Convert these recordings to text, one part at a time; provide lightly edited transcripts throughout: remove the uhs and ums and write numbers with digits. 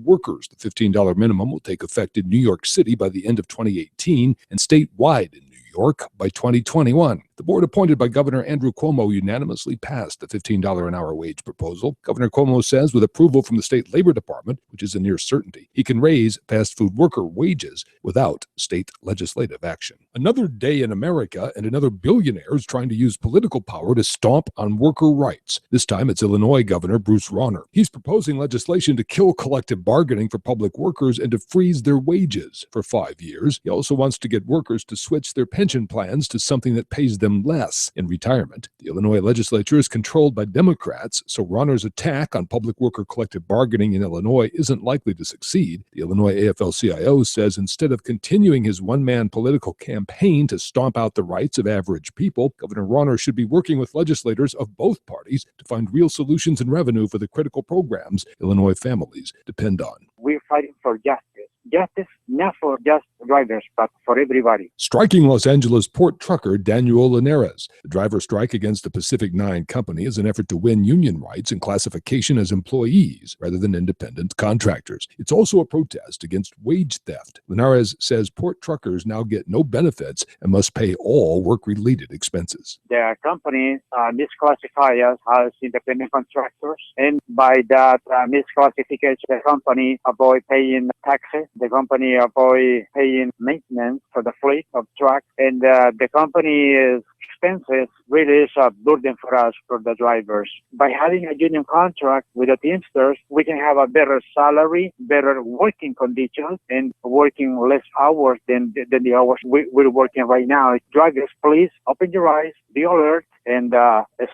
workers. The $15 minimum will take effect in New York City by the end of 2018 and statewide in New York by 2021. The board appointed by Governor Andrew Cuomo unanimously passed the $15 an hour wage proposal. Governor Cuomo says with approval from the state labor department, which is a near certainty, he can raise fast food worker wages without state legislative action. Another day in America, and another billionaire is trying to use political power to stomp on worker rights. This time it's Illinois Governor Bruce Rauner. He's proposing legislation to kill collective bargaining for public workers and to freeze their wages for 5 years. He also wants to get workers to switch their pension plans to something that pays them less in retirement. The Illinois legislature is controlled by Democrats, so Rauner's attack on public worker collective bargaining in Illinois isn't likely to succeed. The Illinois AFL-CIO says instead of continuing his one-man political campaign to stomp out the rights of average people, Governor Rauner should be working with legislators of both parties to find real solutions and revenue for the critical programs Illinois families depend on. We're fighting for justice. Justice, not for just drivers, but for everybody. Striking Los Angeles port trucker Daniel Linares. The driver strike against the Pacific 9 company is an effort to win union rights and classification as employees rather than independent contractors. It's also a protest against wage theft. Linares says port truckers now get no benefits and must pay all work-related expenses. The company misclassifies us as independent contractors, and by that misclassification, the company avoid paying taxes. The company avoid paying maintenance for the fleet of trucks, and the company's expenses really is a burden for us, for the drivers. By having a union contract with the Teamsters, we can have a better salary, better working conditions, and working less hours than the hours we're working right now. Drivers, please open your eyes, be alert, and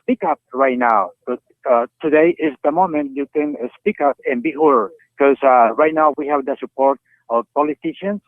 speak up right now. But today is the moment you can speak up and be heard. Because right now we have the support of politicians,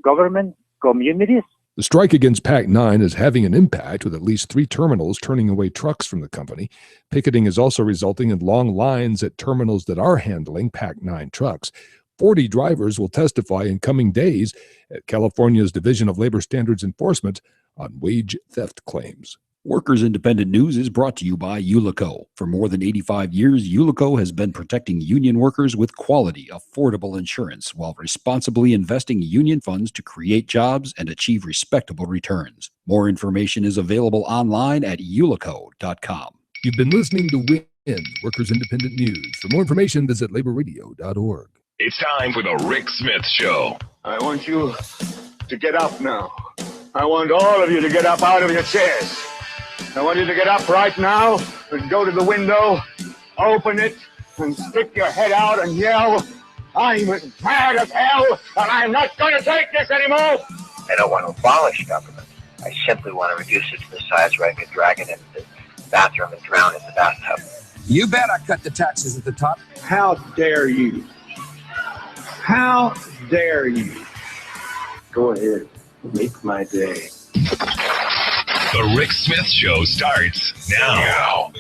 government, communities. The strike against Pac 9 is having an impact, with at least 3 terminals turning away trucks from the company. Picketing is also resulting in long lines at terminals that are handling Pac 9 trucks. 40 drivers will testify in coming days at California's Division of Labor Standards Enforcement on wage theft claims. Workers Independent News is brought to you by Ullico. For more than 85 years, Ullico has been protecting union workers with quality, affordable insurance while responsibly investing union funds to create jobs and achieve respectable returns. More information is available online at ullico.com. You've been listening to WIN, Workers Independent News. For more information, visit laborradio.org. It's time for the Rick Smith Show. I want you to get up now. I want all of you to get up out of your chairs. I want you to get up right now and go to the window, open it, and stick your head out and yell, "I'm as mad as hell, and I'm not going to take this anymore!" I don't want to abolish government. I simply want to reduce it to the size where I could drag it into the bathroom and drown in the bathtub. You bet I cut the taxes at the top. How dare you? How dare you? Go ahead, make my day. The Rick Smith Show starts now.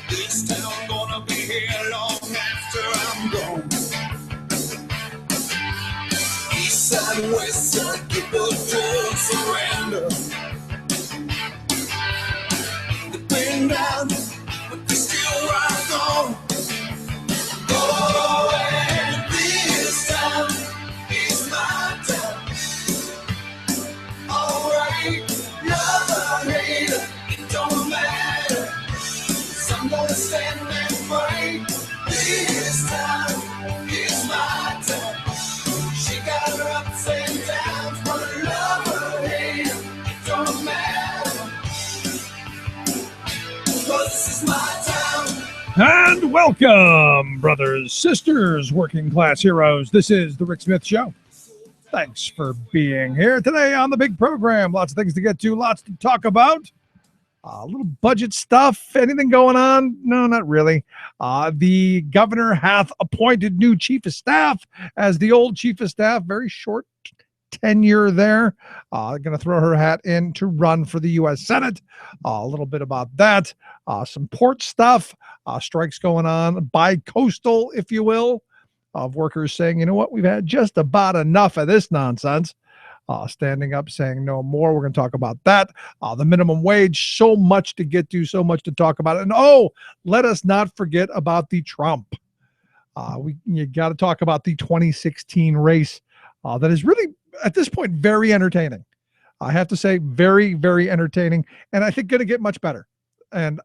This town gonna be here long after I'm gone. East side, west side, people don't surrender. They've been down, but they still rise on. Oh, and this time is my time. All right, love or hate, it don't matter. 'Cause I'm gonna stand and fight. This time is my time. She got her ups and downs, but love or hate, it don't matter. 'Cause this is my time. And welcome, brothers, sisters, working class heroes. This is the Rick Smith Show. Thanks for being here today on the big program. Lots of things to get to, lots to talk about. A little budget stuff. Anything going on? No, not really. The governor hath appointed new chief of staff as the old chief of staff. Very short tenure there. Going to throw her hat in to run for the U.S. Senate. A little bit about that. Some port stuff. Strikes going on, bi-coastal, if you will, of workers saying, you know what, we've had just about enough of this nonsense. standing up, saying no more. We're going to talk about that. The minimum wage, so much to get to, so much to talk about. And let us not forget about the Trump. You got to talk about the 2016 race that is really, at this point, very entertaining. I have to say, very, very entertaining, and I think going to get much better. And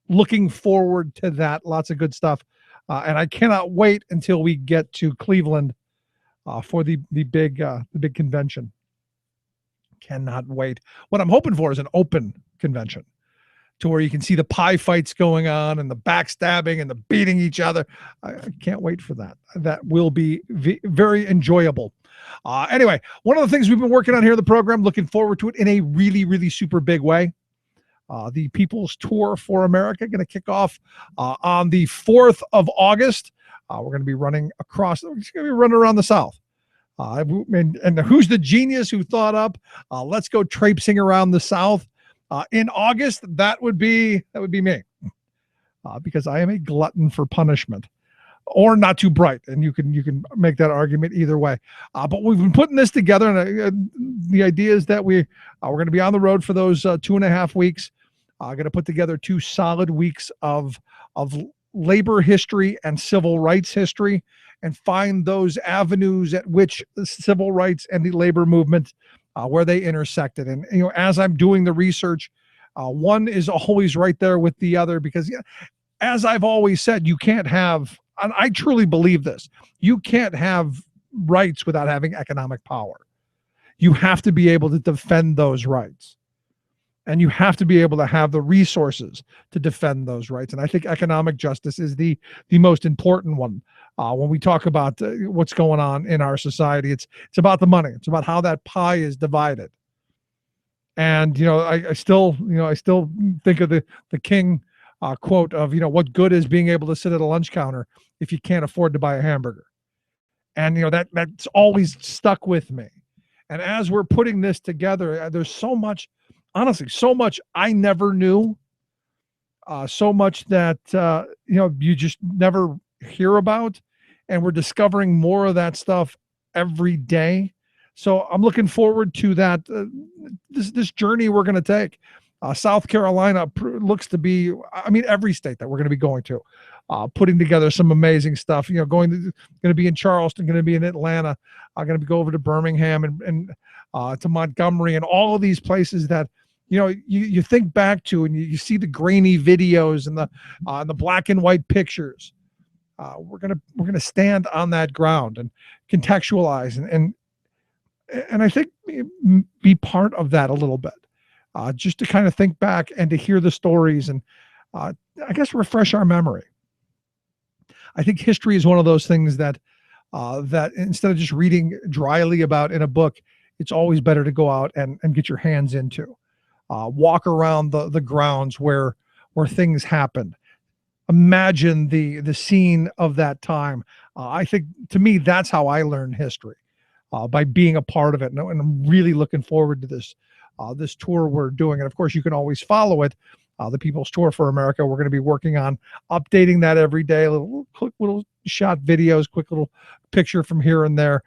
looking forward to that. Lots of good stuff. And I cannot wait until we get to Cleveland for the big convention. Cannot wait. What I'm hoping for is an open convention to where you can see the pie fights going on and the backstabbing and the beating each other. I can't wait for that. That will be very enjoyable. Anyway, one of the things we've been working on here in the program, looking forward to it in a really, really super big way. The People's Tour for America going to kick off on the 4th of August. We're going to be running across, we're just going to be running around the South. And who's the genius who thought up, let's go traipsing around the South in August? That would be me, because I am a glutton for punishment, or not too bright. And you can make that argument either way. But we've been putting this together, and the idea is that we're going to be on the road for those 2.5 weeks. Going to put together 2 solid weeks of labor history and civil rights history, and find those avenues at which the civil rights and the labor movement where they intersected. And as I'm doing the research, one is always right there with the other, because as I've always said, you can't have, and I truly believe this, you can't have rights without having economic power. You have to be able to defend those rights. And you have to be able to have the resources to defend those rights. And I think economic justice is the most important one. When we talk about what's going on in our society, it's about the money. It's about how that pie is divided. And, I still think of the King quote of, what good is being able to sit at a lunch counter if you can't afford to buy a hamburger? And, that's always stuck with me. And as we're putting this together, there's so much, honestly, so much I never knew, so much that, you just never hear about. And we're discovering more of that stuff every day. So I'm looking forward to that, this journey we're going to take. South Carolina looks to be, every state that we're going to be going to, putting together some amazing stuff. Going to be in Charleston, going to be in Atlanta, going to go over to Birmingham and to Montgomery, and all of these places that, you think back to, and you see the grainy videos and the black and white pictures. We're gonna stand on that ground and contextualize and I think be part of that a little bit, just to kind of think back and to hear the stories and I guess refresh our memory. I think history is one of those things that instead of just reading dryly about in a book, it's always better to go out and get your hands into. Walk around the grounds where things happened. Imagine the scene of that time. I think, to me, that's how I learned history, by being a part of it. And I'm really looking forward to this tour we're doing. And of course, you can always follow it, the People's Tour for America. We're going to be working on updating that every day. Quick little shot videos, quick little picture from here and there.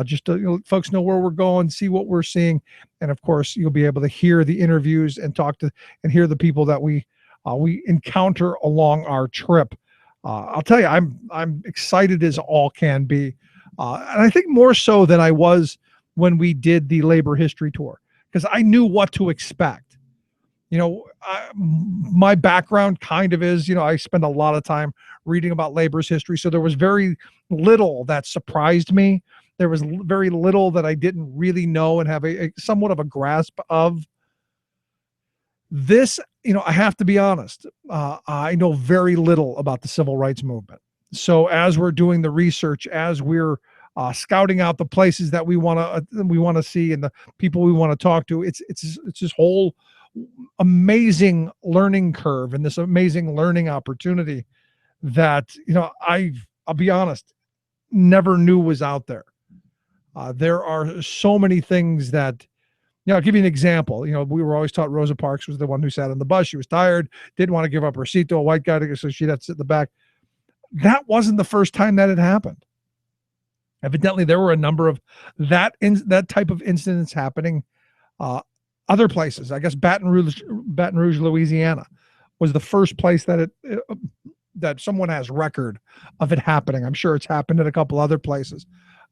Just to folks know where we're going, see what we're seeing. And of course, you'll be able to hear the interviews and talk to and hear the people that we encounter along our trip. I'll tell you, I'm excited as all can be. And I think more so than I was when we did the labor history tour, because I knew what to expect. My background kind of is, I spend a lot of time reading about labor's history. So there was very little that surprised me. There was very little that I didn't really know and have a somewhat of a grasp of. This, I have to be honest, I know very little about the civil rights movement. So as we're doing the research, as we're scouting out the places that we want to see and the people we want to talk to, it's this whole amazing learning curve and this amazing learning opportunity that, I'll be honest, never knew was out there. There are so many things that, I'll give you an example. We were always taught Rosa Parks was the one who sat on the bus. She was tired, didn't want to give up her seat to a white guy, so she'd have to sit in the back. That wasn't the first time that had happened. Evidently, there were a number of that type of incidents happening other places. I guess Baton Rouge, Louisiana, was the first place that that someone has record of it happening. I'm sure it's happened in a couple other places,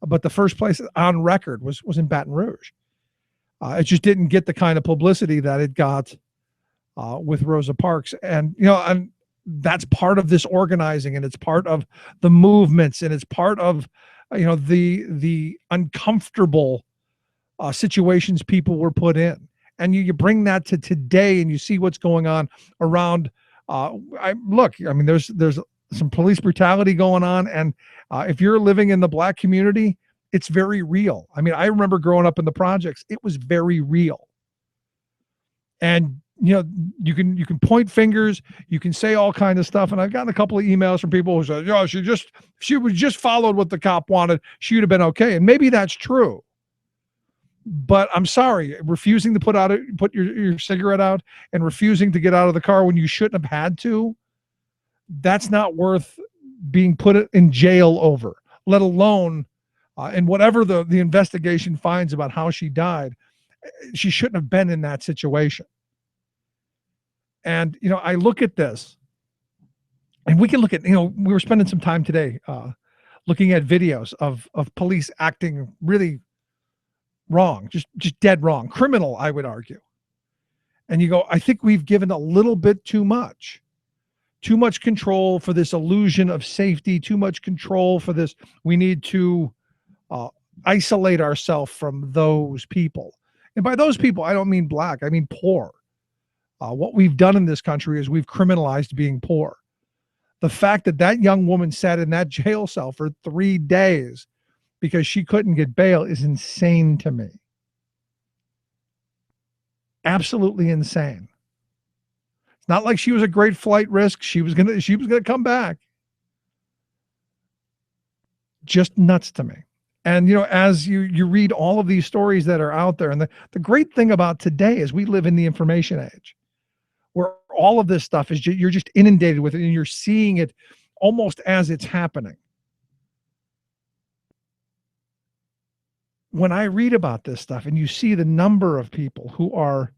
but the first place on record was in Baton Rouge. It just didn't get the kind of publicity that it got with Rosa Parks, and and that's part of this organizing, and it's part of the movements, and it's part of the uncomfortable situations people were put in. And you bring that to today, and you see what's going on around. There's some police brutality going on, and if you're living in the Black community, it's very real. I mean, I remember growing up in the projects; it was very real. And you can point fingers, you can say all kinds of stuff. And I've gotten a couple of emails from people who said, she would just followed what the cop wanted, she would have been okay. And maybe that's true. But I'm sorry, refusing to put your cigarette out and refusing to get out of the car when you shouldn't have had to, that's not worth being put in jail over, let alone and whatever the investigation finds about how she died, she shouldn't have been in that situation. And, I look at this, and we can look at, we were spending some time today looking at videos of police acting really wrong, just dead wrong, criminal, I would argue. And you go, I think we've given a little bit too much control for this illusion of safety, too much control for this. We need to isolate ourselves from those people. And by those people, I don't mean Black, I mean poor. What we've done in this country is we've criminalized being poor. The fact that young woman sat in that jail cell for 3 days because she couldn't get bail is insane to me. Absolutely insane. It's not like she was a great flight risk. She was gonna come back. Just nuts to me. And as you read all of these stories that are out there, and the great thing about today is we live in the information age, where all of this stuff is you're just inundated with it, and you're seeing it almost as it's happening. When I read about this stuff and you see the number of people who are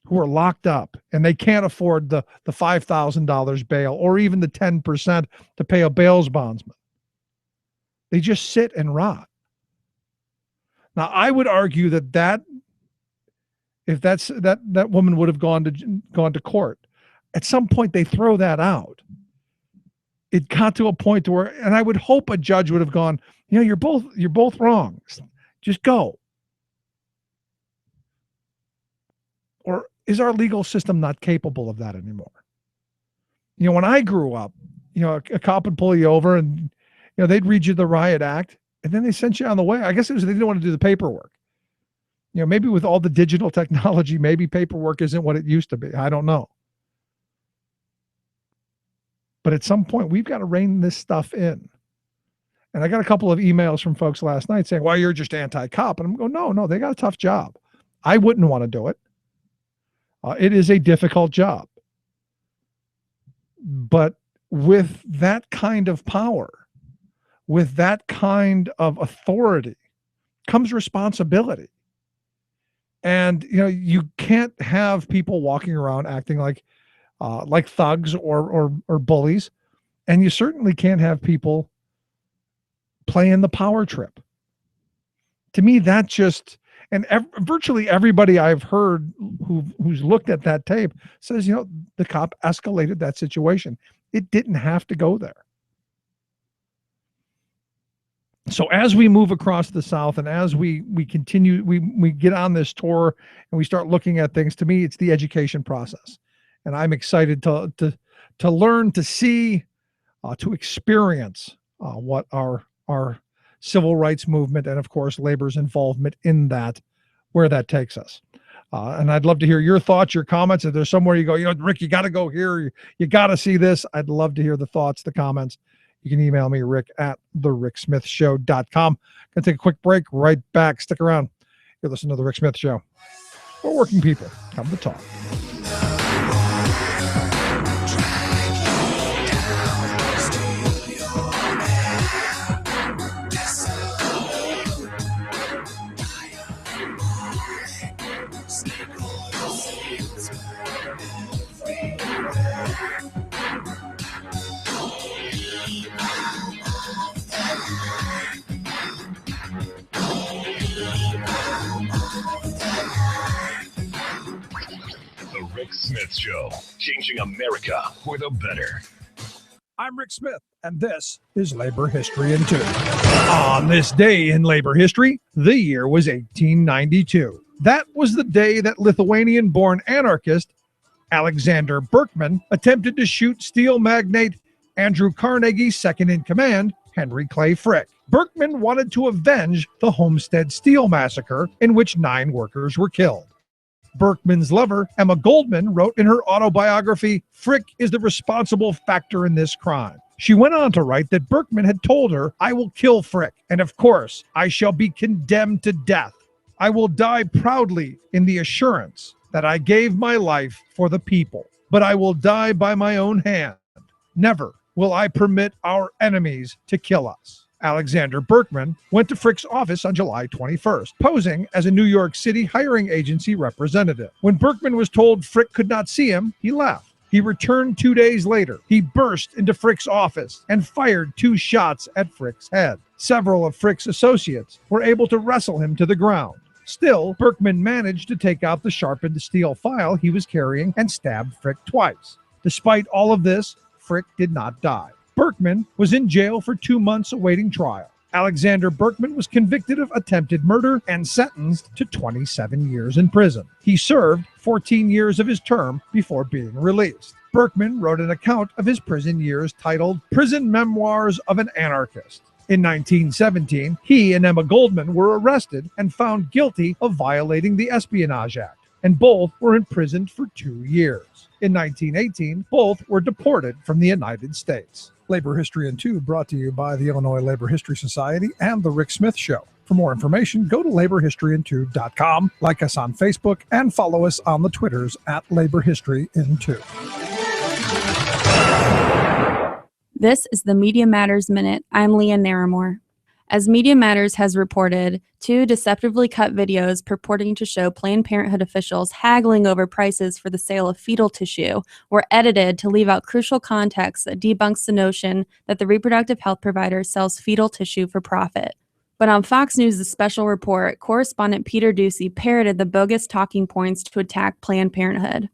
locked up and they can't afford the $5,000 bail or even the 10% to pay a bail bondsman, they just sit and rot. Now, I would argue that if that woman would have gone to court, at some point they throw that out. It got to a point where, and I would hope a judge would have gone, you're both wrong. Just go. Or is our legal system not capable of that anymore? When I grew up, a cop would pull you over and they'd read you the riot act and then they sent you on the way. I guess it was they didn't want to do the paperwork. Maybe with all the digital technology, maybe paperwork isn't what it used to be. I don't know. But at some point, we've got to rein this stuff in. And I got a couple of emails from folks last night saying, well, you're just anti-cop. And I'm going, no, they got a tough job. I wouldn't want to do it. It is a difficult job. But with that kind of power, with that kind of authority, comes responsibility. And, you can't have people walking around acting like thugs or bullies. And you certainly can't have people playing the power trip. To me, that just, and virtually everybody I've heard who's looked at that tape says, the cop escalated that situation. It didn't have to go there. So as we move across the South and as we continue, we get on this tour and we start looking at things, to me, it's the education process. And I'm excited to learn, to see, to experience what our civil rights movement and, of course, labor's involvement in that, where that takes us. And I'd love to hear your thoughts, your comments. If there's somewhere you go, Rick, you got to go here. You got to see this. I'd love to hear the thoughts, the comments. You can email me, rick@thericksmithshow.com. Gonna take a quick break. Right back. Stick around. You're listening to The Rick Smith Show. We're working people. Come to talk. Show, changing America for the better. I'm Rick Smith, and this is Labor History in 2. On this day in labor history, the year was 1892. That was the day that Lithuanian-born anarchist Alexander Berkman attempted to shoot steel magnate Andrew Carnegie's second-in-command, Henry Clay Frick. Berkman wanted to avenge the Homestead Steel Massacre, in which 9 workers were killed. Berkman's lover, Emma Goldman, wrote in her autobiography, "Frick is the responsible factor in this crime." She went on to write that Berkman had told her, "I will kill Frick, and of course, I shall be condemned to death. I will die proudly in the assurance that I gave my life for the people, but I will die by my own hand. Never will I permit our enemies to kill us." Alexander Berkman went to Frick's office on July 21st, posing as a New York City hiring agency representative. When Berkman was told Frick could not see him, he left. He returned 2 days later. He burst into Frick's office and fired 2 shots at Frick's head. Several of Frick's associates were able to wrestle him to the ground. Still, Berkman managed to take out the sharpened steel file he was carrying and stabbed Frick twice. Despite all of this, Frick did not die. Berkman was in jail for 2 months awaiting trial. Alexander Berkman was convicted of attempted murder and sentenced to 27 years in prison. He served 14 years of his term before being released. Berkman wrote an account of his prison years titled Prison Memoirs of an Anarchist. In 1917, he and Emma Goldman were arrested and found guilty of violating the Espionage Act, and both were imprisoned for 2 years. In 1918, both were deported from the United States. Labor History in 2 brought to you by the Illinois Labor History Society and The Rick Smith Show. For more information, go to laborhistoryin2.com, like us on Facebook, and follow us on the Twitters at Labor History in 2. This is the Media Matters Minute. I'm Leah Naramore. As Media Matters has reported, 2 deceptively cut videos purporting to show Planned Parenthood officials haggling over prices for the sale of fetal tissue were edited to leave out crucial context that debunks the notion that the reproductive health provider sells fetal tissue for profit. But on Fox News' special report, correspondent Peter Doocy parroted the bogus talking points to attack Planned Parenthood.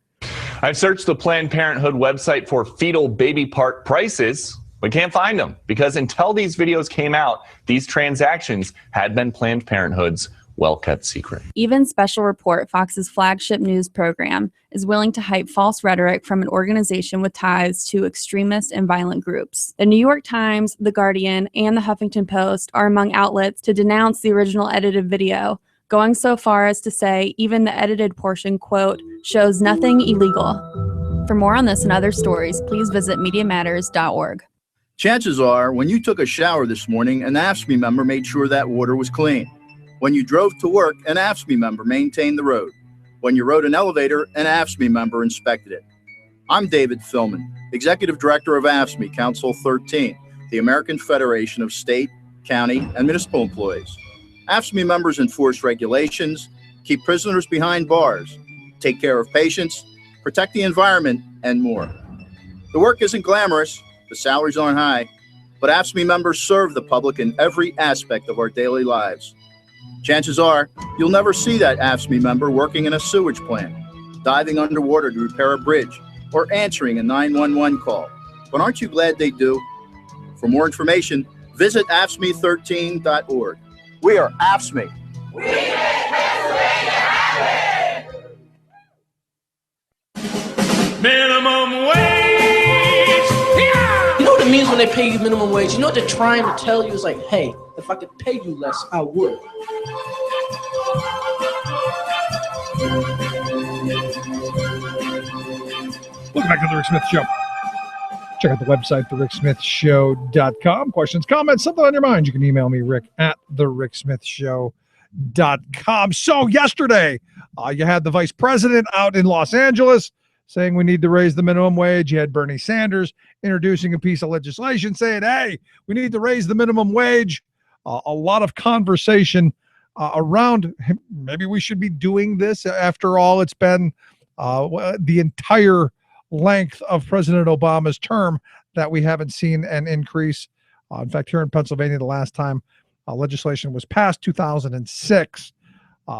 I've searched the Planned Parenthood website for fetal baby part prices, but can't find them because until these videos came out, these transactions had been Planned Parenthood's well-kept secret. Even Special Report, Fox's flagship news program, is willing to hype false rhetoric from an organization with ties to extremist and violent groups. The New York Times, The Guardian, and the Huffington Post are among outlets to denounce the original edited video, going so far as to say even the edited portion, quote, shows nothing illegal. For more on this and other stories, please visit MediaMatters.org. Chances are, when you took a shower this morning, an AFSCME member made sure that water was clean. When you drove to work, an AFSCME member maintained the road. When you rode an elevator, an AFSCME member inspected it. I'm David Philman, Executive Director of AFSCME Council 13, the American Federation of State, County, and Municipal Employees. AFSCME members enforce regulations, keep prisoners behind bars, take care of patients, protect the environment, and more. The work isn't glamorous, the salaries aren't high, but AFSCME members serve the public in every aspect of our daily lives. Chances are, you'll never see that AFSCME member working in a sewage plant, diving underwater to repair a bridge, or answering a 911 call. But aren't you glad they do? For more information, visit AFSCME13.org. We are AFSCME. We make Pennsylvania happen! Minimum wage! You know what it means when they pay you minimum wage? You know what they're trying to tell you is like, hey, if I could pay you less, I would. Welcome back to The Rick Smith Show. Check out the website, thericksmithshow.com. Questions, comments, something on your mind, you can email me, Rick, at thericksmithshow.com. So yesterday, you had the vice president out in Los Angeles saying we need to raise the minimum wage. You had Bernie Sanders introducing a piece of legislation saying, hey, we need to raise the minimum wage. A lot of conversation around maybe we should be doing this. After all, it's been the entire length of President Obama's term that we haven't seen an increase. In fact, here in Pennsylvania, the last time legislation was passed, 2006.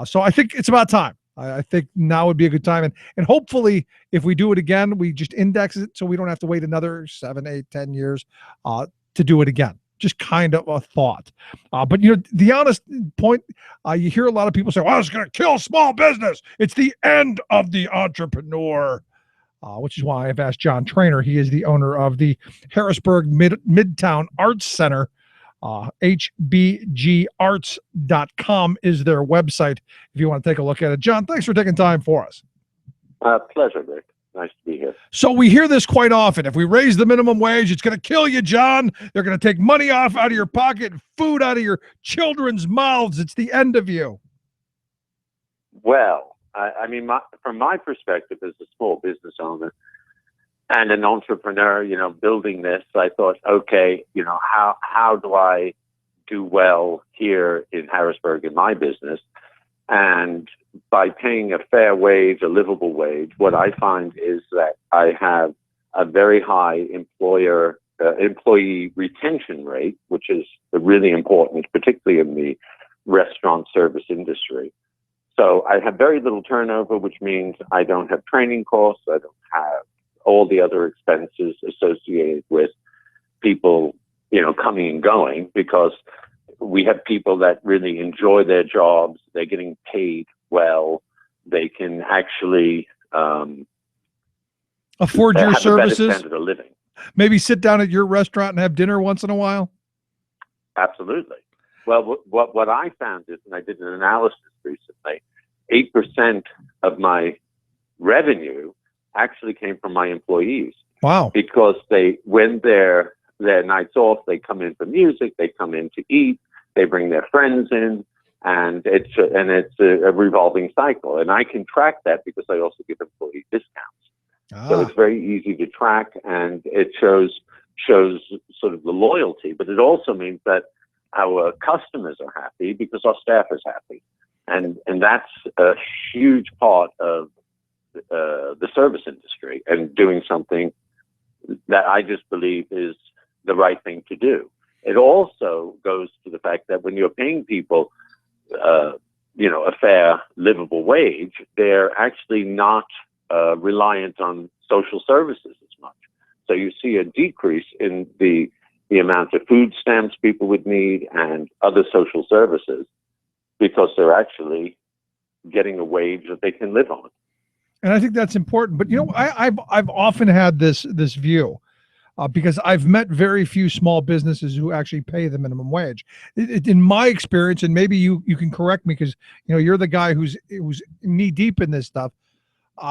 So I think it's about time. I think now would be a good time. And hopefully, if we do it again, we just index it so we don't have to wait another 7, 8, 10 years to do it again. Just kind of a thought. But, the honest point, you hear a lot of people say, well, it's going to kill small business. It's the end of the entrepreneur, which is why I've asked John Trainer. He is the owner of the Harrisburg Midtown Arts Center. HBGArts.com is their website if you want to take a look at it. John, thanks for taking time for us. Pleasure, Rick. Nice to be here. So we hear this quite often. If we raise the minimum wage, it's going to kill you, John. They're going to take money out of your pocket, food out of your children's mouths. It's the end of you. Well, from my perspective as a small business owner and an entrepreneur, building this, I thought, okay, how do I do well here in Harrisburg in my business? And by paying a fair wage, a livable wage, what I find is that I have a very high employee retention rate, which is really important, particularly in the restaurant service industry. So I have very little turnover, which means I don't have training costs. I don't have all the other expenses associated with people, coming and going, because we have people that really enjoy their jobs. They're getting paid well. They can actually afford your services. A better standard of living. Maybe sit down at your restaurant and have dinner once in a while. Absolutely. Well, what I found is, and I did an analysis recently, 8% of my revenue actually came from my employees. Wow. Because when their nights off, they come in for music, they come in to eat, they bring their friends in, and it's a revolving cycle. And I can track that because I also give employee discounts. So it's very easy to track, and it shows sort of the loyalty, but it also means that our customers are happy because our staff is happy. And that's a huge part of the service industry, and doing something that I just believe is the right thing to do. It also goes to the fact that when you're paying people, a fair, livable wage, they're actually not reliant on social services as much. So you see a decrease in the amount of food stamps people would need and other social services, because they're actually getting a wage that they can live on. And I think that's important. But I've often had this view, because I've met very few small businesses who actually pay the minimum wage. In my experience, and maybe you can correct me, because you're the guy who's knee deep in this stuff.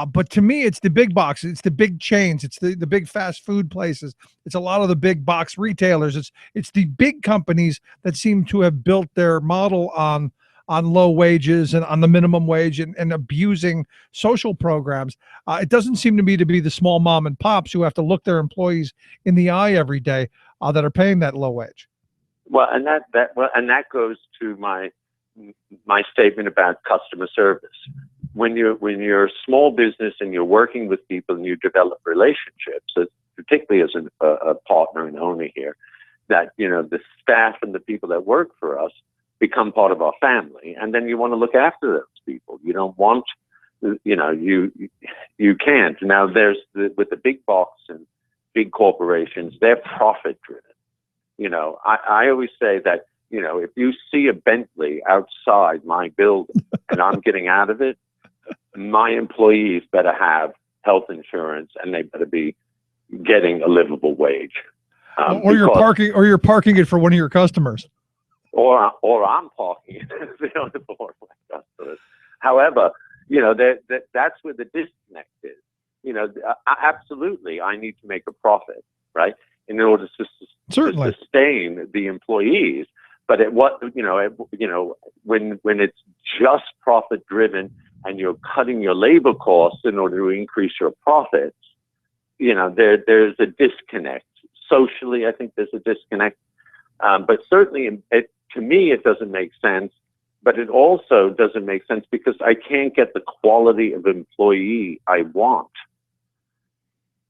But to me, it's the big boxes, it's the big chains, it's the big fast food places, it's a lot of the big box retailers. It's the big companies that seem to have built their model on low wages and on the minimum wage and abusing social programs. It doesn't seem to me to be the small mom and pops who have to look their employees in the eye every day that are paying that low wage. Well, and that goes to my statement about customer service. When you're a small business and you're working with people and you develop relationships, particularly as a partner and owner here, that the staff and the people that work for us become part of our family, and then you want to look after those people. You don't want, you can't. Now with the big box and big corporations, they're profit driven. I always say that, if you see a Bentley outside my building and I'm getting out of it, my employees better have health insurance and they better be getting a livable wage. Or you're parking it for one of your customers. Or I'm parking it for my customers. However, that's where the disconnect is. Absolutely, I need to make a profit, right, in order to sustain the employees. But when it's just profit driven and you're cutting your labor costs in order to increase your profits, there's a disconnect. Socially, I think there's a disconnect. But certainly, to me, it doesn't make sense. But it also doesn't make sense because I can't get the quality of employee I want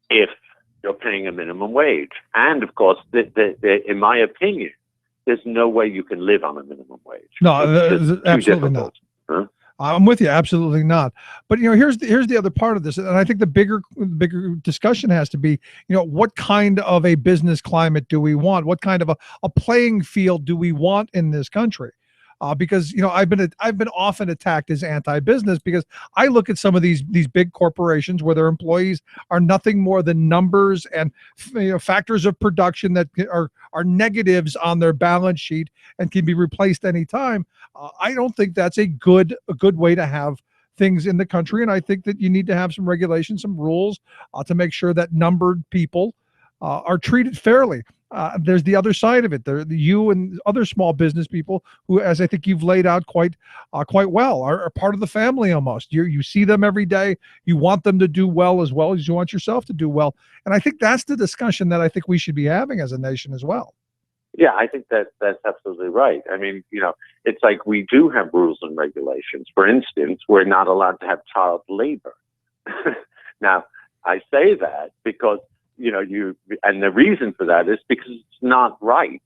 if you're paying a minimum wage. And of course, in my opinion, there's no way you can live on a minimum wage. No, absolutely not. Huh? I'm with you. Absolutely not. But here's the other part of this, and I think the bigger discussion has to be, what kind of a business climate do we want? What kind of a playing field do we want in this country? Because I've been often attacked as anti-business because I look at some of these big corporations where their employees are nothing more than numbers and factors of production that are negatives on their balance sheet and can be replaced anytime. I don't think that's a good way to have things in the country, and I think that you need to have some regulations, some rules to make sure that numbered people are treated fairly. There's the other side of it. You and other small business people who, as I think you've laid out quite well, are part of the family almost. You see them every day. You want them to do well as you want yourself to do well. And I think that's the discussion that I think we should be having as a nation as well. Yeah, I think that's absolutely right. I mean, it's like we do have rules and regulations. For instance, we're not allowed to have child labor. Now, I say that because and the reason for that is because it's not right.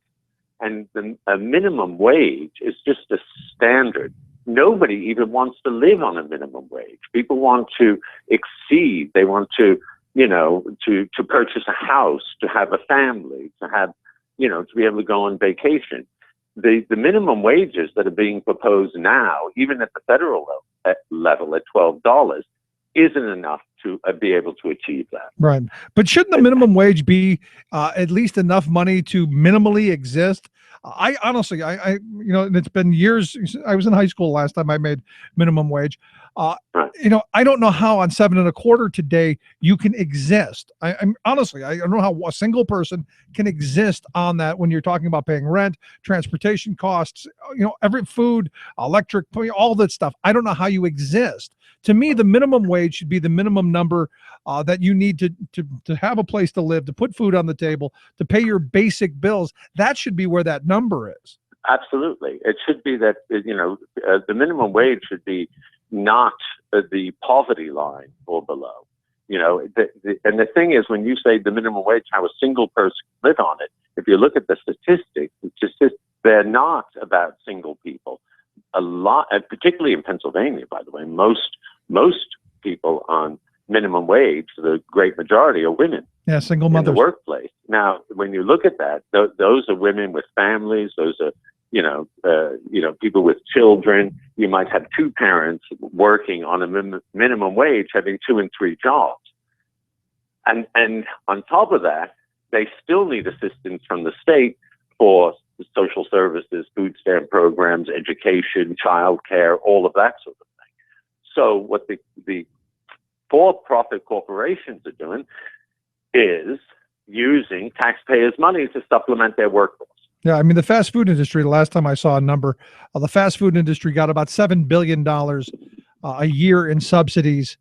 And a minimum wage is just a standard. Nobody even wants to live on a minimum wage. People want to exceed. They want to, to purchase a house, to have a family, to have, to be able to go on vacation. The minimum wages that are being proposed now, even at the federal level at $12, isn't enough to be able to achieve that. Right. But shouldn't the minimum wage be at least enough money to minimally exist? I honestly, it's been years. I was in high school last time I made minimum wage. I don't know how on $7.25 today you can exist. I'm honestly, I don't know how a single person can exist on that when you're talking about paying rent, transportation costs, every food, electric, all that stuff. I don't know how you exist. To me, the minimum wage should be the minimum number that you need to have a place to live, to put food on the table, to pay your basic bills. That should be where that number is. Absolutely. It should be that, the minimum wage should be not the poverty line or below. And the thing is, when you say the minimum wage, how a single person can live on it, if you look at the statistics, they're not about single people. A lot, particularly in Pennsylvania, by the way, most people on minimum wage, the great majority, are women. Yeah, single mothers in the workplace. Now, when you look at that, those are women with families. Those are people with children. You might have two parents working on a minimum wage, having 2 and 3 jobs, and on top of that, they still need assistance from the state for social services, food stamp programs, education, childcare, all of that sort of thing. So what the for-profit corporations are doing is using taxpayers' money to supplement their workforce. Yeah, I mean, the fast food industry, the last time I saw a number, the fast food industry got about $7 billion a year in subsidies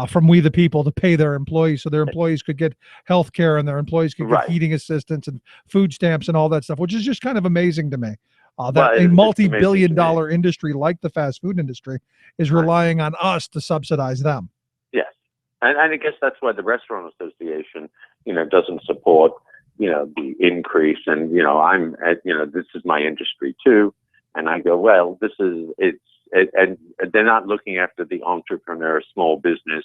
from We the People to pay their employees so their employees could get health care and their employees could get heating assistance and food stamps and all that stuff, which is just kind of amazing to me. That a multi-billion-dollar industry like the fast food industry is relying on us to subsidize them. Yes. And I guess that's why the Restaurant Association, doesn't support, the increase. And, this is my industry too. And I go, well, and they're not looking after the entrepreneur, small business,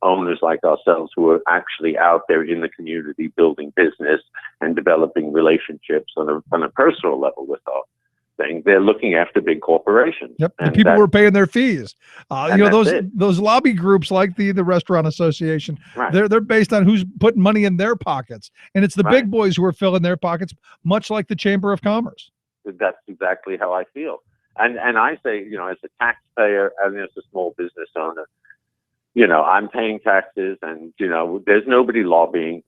owners like ourselves who are actually out there in the community building business and developing relationships on a personal level with our thing. They're looking after big corporations. Yep, the people who are paying their fees. Those lobby groups like the Restaurant Association, they're based on who's putting money in their pockets, and it's the big boys who are filling their pockets, much like the Chamber of Commerce. That's exactly how I feel. And I say, as a taxpayer and as a small business owner, I'm paying taxes, and there's nobody lobbying.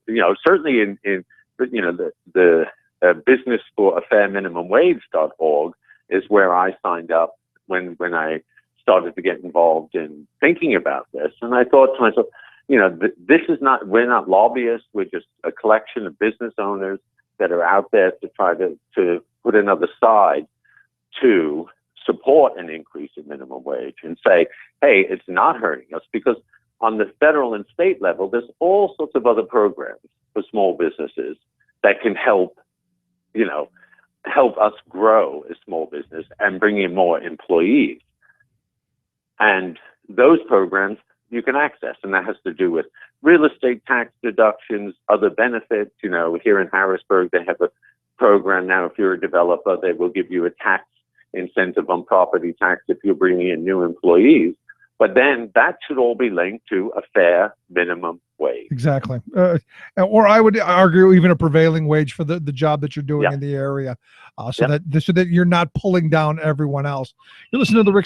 Certainly in the business for a fair minimum wage.org is where I signed up when I started to get involved in thinking about this. And I thought to myself, we're not lobbyists. We're just a collection of business owners that are out there to try to put another side to support an increase in minimum wage and say, hey, it's not hurting us, because on the federal and state level, there's all sorts of other programs for small businesses that can help us grow as small business and bring in more employees. And those programs you can access, and that has to do with real estate tax deductions, other benefits. You know, here in Harrisburg, they have a program now. If you're a developer, they will give you a tax incentive on property tax if you're bringing in new employees. But then that should all be linked to a fair minimum wage. Exactly. Or I would argue even a prevailing wage for the job that you're doing in the area, so that you're not pulling down everyone else. You're listening to the Rick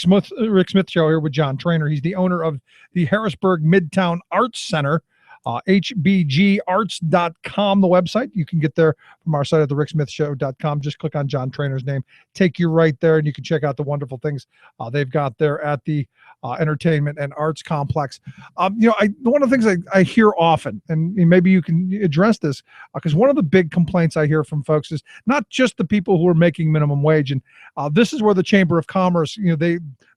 Smith Show here with John Trainer. He's the owner of the Harrisburg Midtown Arts Center. HBGarts.com, the website. You can get there from our site at thericksmithshow.com. Just click on John Trainer's name, take you right there, and you can check out the wonderful things they've got there at the entertainment and arts complex. One of the things I hear often, and maybe you can address this, because one of the big complaints I hear from folks is not just the people who are making minimum wage, and this is where the Chamber of Commerce,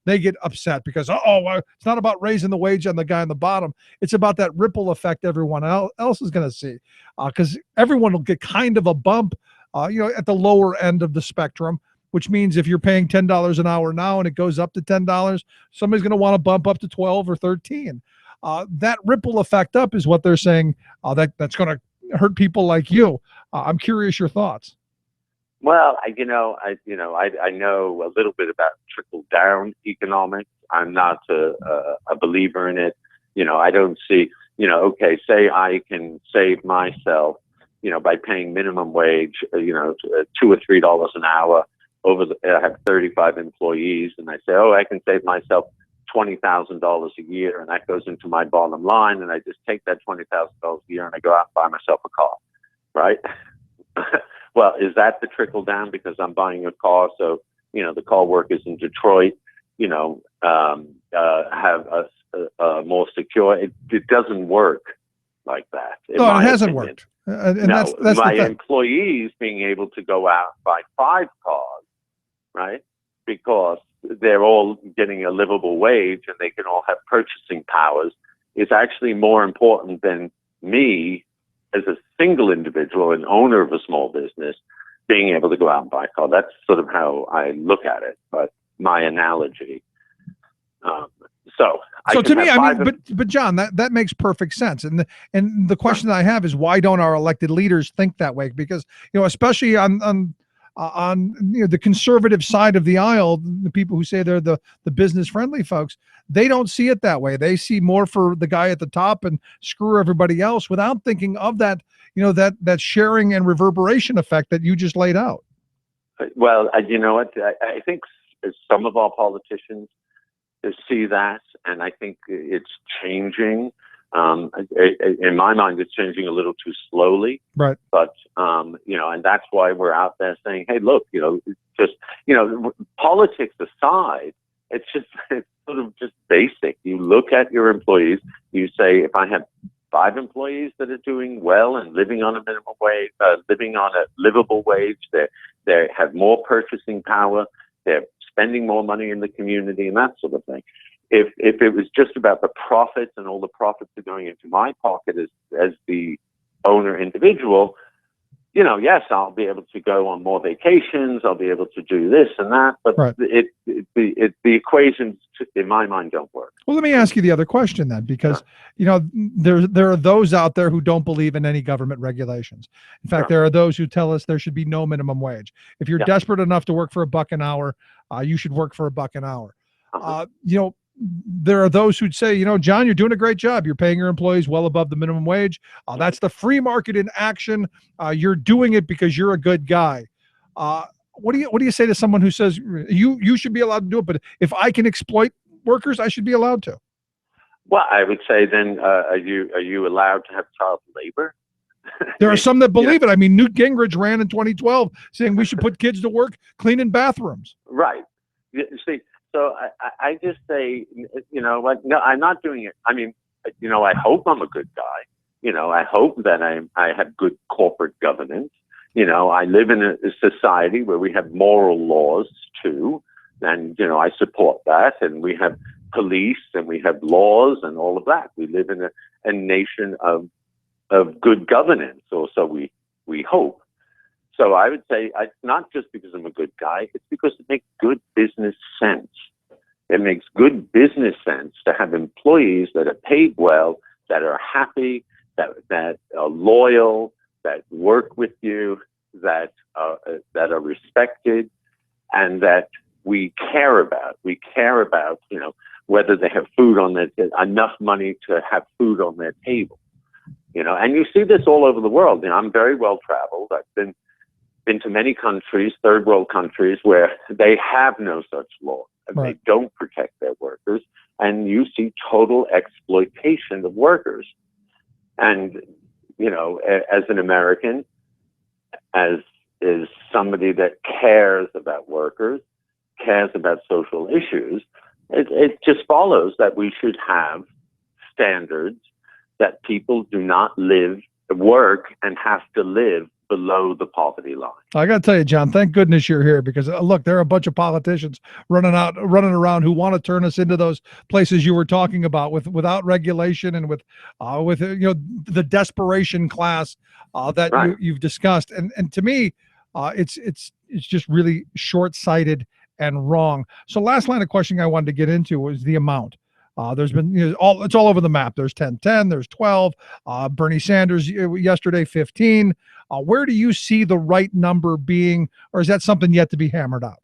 they get upset because it's not about raising the wage on the guy on the bottom. It's about that ripple effect everyone else is going to see, because everyone will get kind of a bump, at the lower end of the spectrum. Which means if you're paying $10 an hour now and it goes up to $10, somebody's going to want to bump up to 12 or 13. That ripple effect up is what they're saying that's going to hurt people like you. I'm curious your thoughts. Well, I know a little bit about trickle down economics. I'm not a believer in it. I don't see, say I can save myself, by paying minimum wage, $2 or $3 an hour. I have 35 employees, and I say, I can save myself $20,000 a year, and that goes into my bottom line, and I just take that $20,000 a year and I go out and buy myself a car, right? Well, is that the trickle down because I'm buying a car? So, the car workers in Detroit, have a more secure. It doesn't work like that. No, it hasn't worked. And that's my employees being able to go out and buy 5 cars, right? Because they're all getting a livable wage and they can all have purchasing powers is actually more important than me as a single individual and owner of a small business being able to go out and buy a car. That's sort of how I look at it, but my analogy. So to me, but John, that makes perfect sense. And the question that I have is, why don't our elected leaders think that way? Because, especially on the conservative side of the aisle, the people who say they're the business friendly folks, they don't see it that way. They see more for the guy at the top and screw everybody else without thinking of that, that sharing and reverberation effect that you just laid out. Well, you know what? I think some of our politicians see that, and I think it's changing. In my mind, it's changing a little too slowly. Right. But, and that's why we're out there saying, hey, look, politics aside, it's sort of just basic. You look at your employees, you say, if I have 5 employees that are doing well and living on a minimum wage, living on a livable wage, they have more purchasing power, they're spending more money in the community and that sort of thing. If it was just about the profits and all the profits are going into my pocket as the owner individual, yes, I'll be able to go on more vacations, I'll be able to do this and that, but right. The equations in my mind don't work. Well, let me ask you the other question then, because there are those out there who don't believe in any government regulations. In fact, there are those who tell us there should be no minimum wage. If you're desperate enough to work for $1 an hour, you should work for $1 an hour. There are those who'd say, John, you're doing a great job. You're paying your employees well above the minimum wage. That's the free market in action. You're doing it because you're a good guy. What do you say to someone who says you should be allowed to do it, but if I can exploit workers, I should be allowed to? Well, I would say then, are you allowed to have child labor? There are some that believe it. I mean, Newt Gingrich ran in 2012 saying we should put kids to work cleaning bathrooms. Right. You see, so I just say, no, I'm not doing it. I mean, I hope I'm a good guy. I hope that I have good corporate governance. I live in a society where we have moral laws too. And, I support that. And we have police and we have laws and all of that. We live in a nation of good governance, or so we hope. So I would say it's not just because I'm a good guy, it's because it makes good business sense. It makes good business sense to have employees that are paid well, that are happy, that are loyal, that work with you, that are respected, and that we care about. We care about, whether they have food on their, enough money to have food on their table. And you see this all over the world. I'm very well traveled. I've been to many countries, third world countries, where they have no such law. Right. They don't protect their workers, and you see total exploitation of workers. And, as an American, as is somebody that cares about workers, cares about social issues, it just follows that we should have standards that people do not work and have to live below the poverty line. I got to tell you, John, thank goodness you're here, because look, there are a bunch of politicians running around who want to turn us into those places you were talking about, without regulation and with the desperation class that Right. you've discussed. And to me, it's just really short-sighted and wrong. So last line of questioning I wanted to get into was the amount. There's been it's all over the map. There's 10-10, there's 12. Bernie Sanders yesterday 15. Where do you see the right number being, or is that something yet to be hammered out?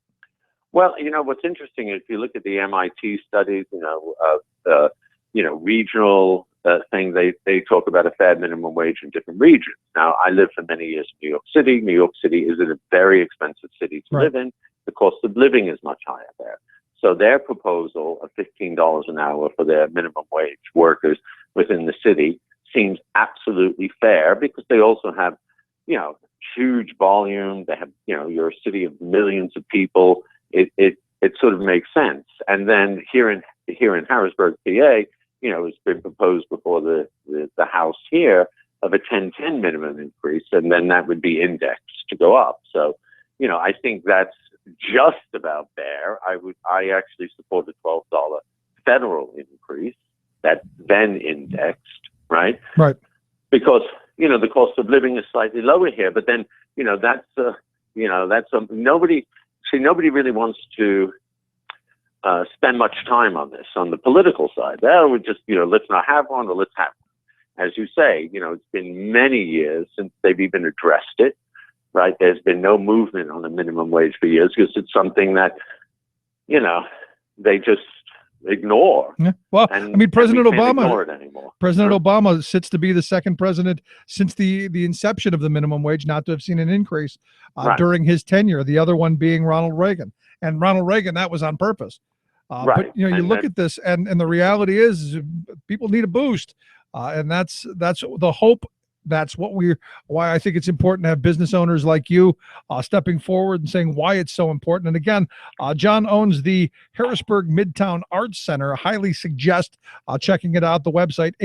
Well, what's interesting is if you look at the MIT studies, regional thing, they talk about a fair minimum wage in different regions. Now, I lived for many years in New York City. New York City is a very expensive city to live in. The cost of living is much higher there. So their proposal of $15 an hour for their minimum wage workers within the city seems absolutely fair, because they also have, huge volume. They have, you're a city of millions of people. It sort of makes sense. And then here in Harrisburg, PA, it's been proposed before the House here of a 10-10 minimum increase, and then that would be indexed to go up. So, I think that's just about there. I actually support a $12 federal increase that's then indexed, right? Right. Because, the cost of living is slightly lower here, but then, nobody really wants to spend much time on this, on the political side. That would just, let's not have one, or let's have one. As you say, it's been many years since they've even addressed it. Right. There's been no movement on the minimum wage for years, because it's something that, they just ignore. Yeah. Well, President Obama sits to be the second president since the inception of the minimum wage not to have seen an increase during his tenure. The other one being Ronald Reagan. And Ronald Reagan, that was on purpose. Right. But, you look at this, and the reality is people need a boost. And that's the hope. That's why I think it's important to have business owners like you stepping forward and saying why it's so important. And again, John owns the Harrisburg Midtown Arts Center. I highly suggest checking it out. The website,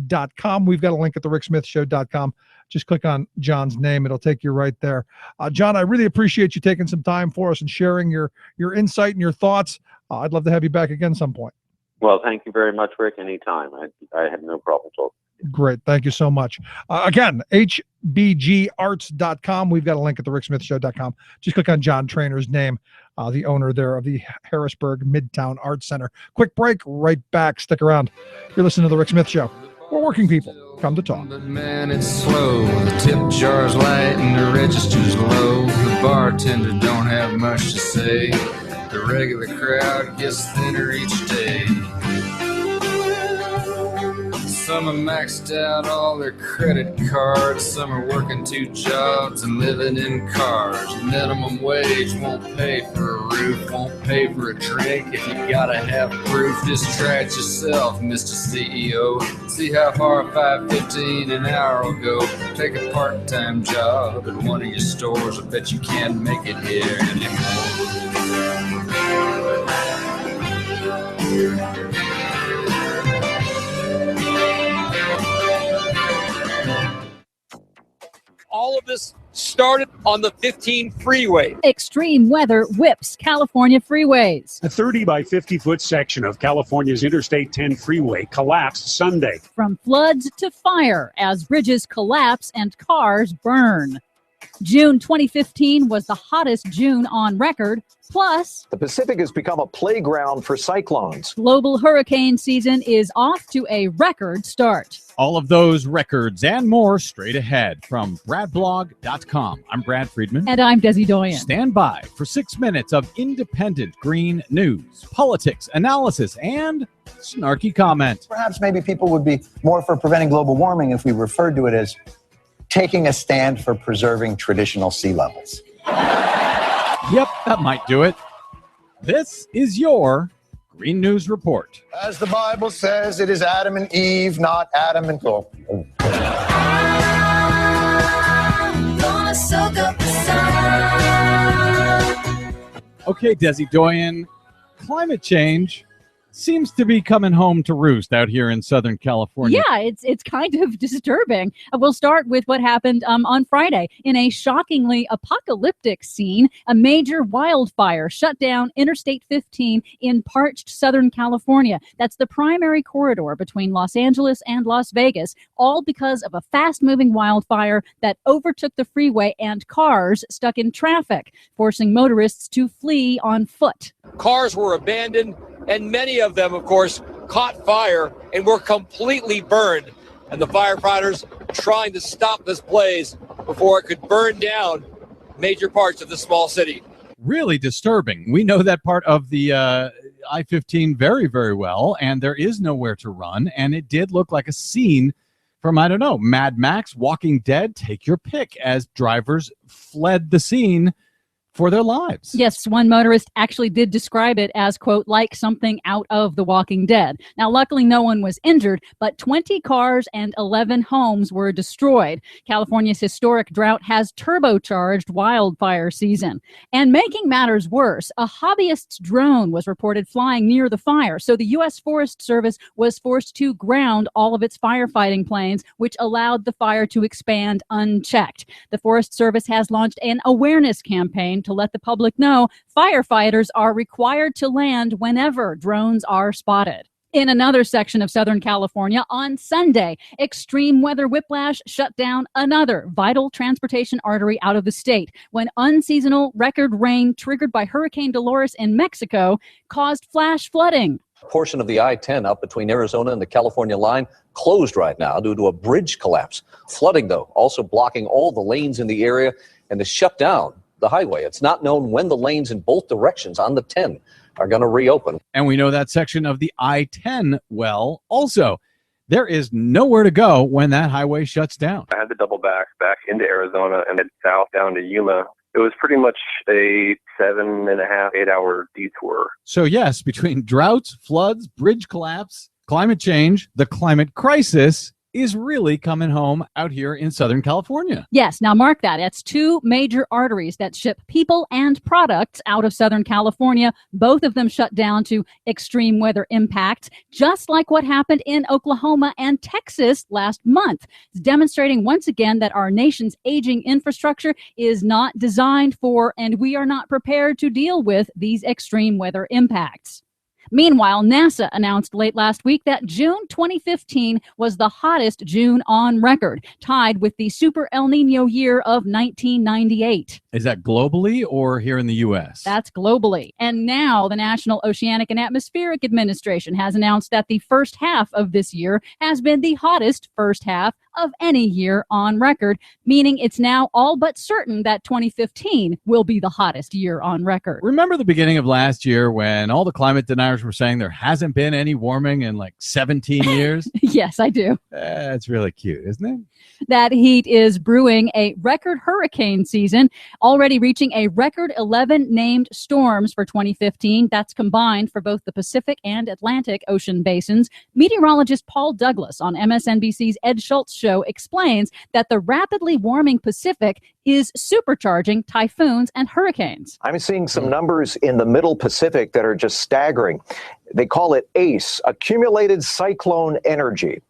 hgbarts.com. We've got a link at thericksmithshow.com. Just click on John's name. It'll take you right there. John, I really appreciate you taking some time for us and sharing your insight and your thoughts. I'd love to have you back again some point. Well, thank you very much, Rick. Anytime. I have no problem talking. Great. Thank you so much. Again, hbgarts.com. We've got a link at thericksmithshow.com. Just click on John Trainor's name, the owner there of the Harrisburg Midtown Arts Center. Quick break, right back. Stick around. You're listening to The Rick Smith Show, where working people come to talk. But man, it's slow. The tip jar's light and the register's low. The bartender don't have much to say. The regular crowd gets thinner each day. Some are maxed out all their credit cards. Some are working 2 jobs and living in cars. Minimum wage won't pay for a roof, won't pay for a drink. If you gotta have proof, just try it yourself, Mr. CEO. See how far $5.15 an hour will go. Take a part-time job at one of your stores. I bet you can't make it here anymore. All of this started on the 15 freeway. Extreme weather whips California freeways. A 30 by 50-foot section of California's Interstate 10 freeway collapsed Sunday. From floods to fire as bridges collapse and cars burn. June 2015 was the hottest June on record. Plus, the Pacific has become a playground for cyclones. Global hurricane season is off to a record start. All of those records and more straight ahead from bradblog.com. I'm Brad Friedman. And I'm Desi Doyen. Stand by for 6 minutes of independent green news, politics, analysis, and snarky comment. Perhaps maybe people would be more for preventing global warming if we referred to it as taking a stand for preserving traditional sea levels. Yep, that might do it. This is your Green News Report. As the Bible says, it is Adam and Eve, not Adam and Cole. Okay, Desi Doyen, climate change seems to be coming home to roost out here in Southern California. Yeah, it's kind of disturbing. We'll start with what happened on Friday. In a shockingly apocalyptic scene, a major wildfire shut down Interstate 15 in parched Southern California. That's the primary corridor between Los Angeles and Las Vegas, all because of a fast-moving wildfire that overtook the freeway and cars stuck in traffic, forcing motorists to flee on foot. Cars were abandoned, and many of them, of course, caught fire and were completely burned. And the firefighters trying to stop this blaze before it could burn down major parts of the small city. Really disturbing. We know that part of the I-15 very, very well, and there is nowhere to run. And it did look like a scene from, I don't know, Mad Max, Walking Dead, take your pick, as drivers fled the scene for their lives. Yes, one motorist actually did describe it as, quote, like something out of The Walking Dead. Now, luckily, no one was injured, but 20 cars and 11 homes were destroyed. California's historic drought has turbocharged wildfire season. And making matters worse, a hobbyist's drone was reported flying near the fire, so the U.S. Forest Service was forced to ground all of its firefighting planes, which allowed the fire to expand unchecked. The Forest Service has launched an awareness campaign to let the public know firefighters are required to land whenever drones are spotted. In another section of Southern California, on Sunday, extreme weather whiplash shut down another vital transportation artery out of the state when unseasonal record rain triggered by Hurricane Dolores in Mexico caused flash flooding. A portion of the I-10 up between Arizona and the California line closed right now due to a bridge collapse. Flooding, though, also blocking all the lanes in the area and has shut down the highway. It's not known when the lanes in both directions on the 10 are going to reopen. And we know that section of the I-10 well. Also, there is nowhere to go when that highway shuts down. I had to double back into Arizona and then south down to Yuma. It was pretty much a 7.5, 8 hour detour. So yes, between droughts, floods, bridge collapse, climate change, the climate crisis is really coming home out here in Southern California. Yes, now mark that. It's two major arteries that ship people and products out of Southern California. Both of them shut down to extreme weather impacts, just like what happened in Oklahoma and Texas last month. It's demonstrating once again that our nation's aging infrastructure is not designed for, and we are not prepared to deal with, these extreme weather impacts. Meanwhile, NASA announced late last week that June 2015 was the hottest June on record, tied with the Super El Nino year of 1998. Is that globally or here in the U.S.? That's globally. And now the National Oceanic and Atmospheric Administration has announced that the first half of this year has been the hottest first half of any year on record, meaning it's now all but certain that 2015 will be the hottest year on record. Remember the beginning of last year when all the climate deniers were saying there hasn't been any warming in like 17 years? Yes, I do. It's really cute, isn't it? That heat is brewing a record hurricane season, already reaching a record 11 named storms for 2015. That's combined for both the Pacific and Atlantic Ocean basins. Meteorologist Paul Douglas on MSNBC's Ed Schultz show explains that the rapidly warming Pacific is supercharging typhoons and hurricanes. I'm seeing some numbers in the middle Pacific that are just staggering. They call it ACE, Accumulated Cyclone Energy.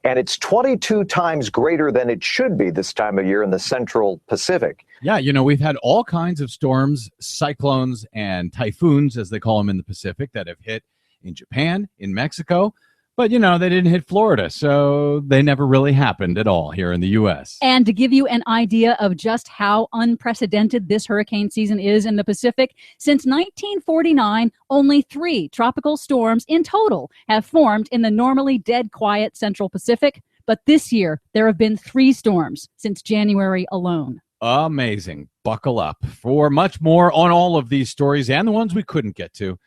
And it's 22 times greater than it should be this time of year in the central Pacific. Yeah, you know, we've had all kinds of storms, cyclones, and typhoons, as they call them in the Pacific, that have hit in Japan, in Mexico. But, they didn't hit Florida, so they never really happened at all here in the U.S. And to give you an idea of just how unprecedented this hurricane season is in the Pacific, since 1949, only 3 tropical storms in total have formed in the normally dead quiet Central Pacific. But this year, there have been 3 storms since January alone. Amazing. Buckle up. For much more on all of these stories and the ones we couldn't get to,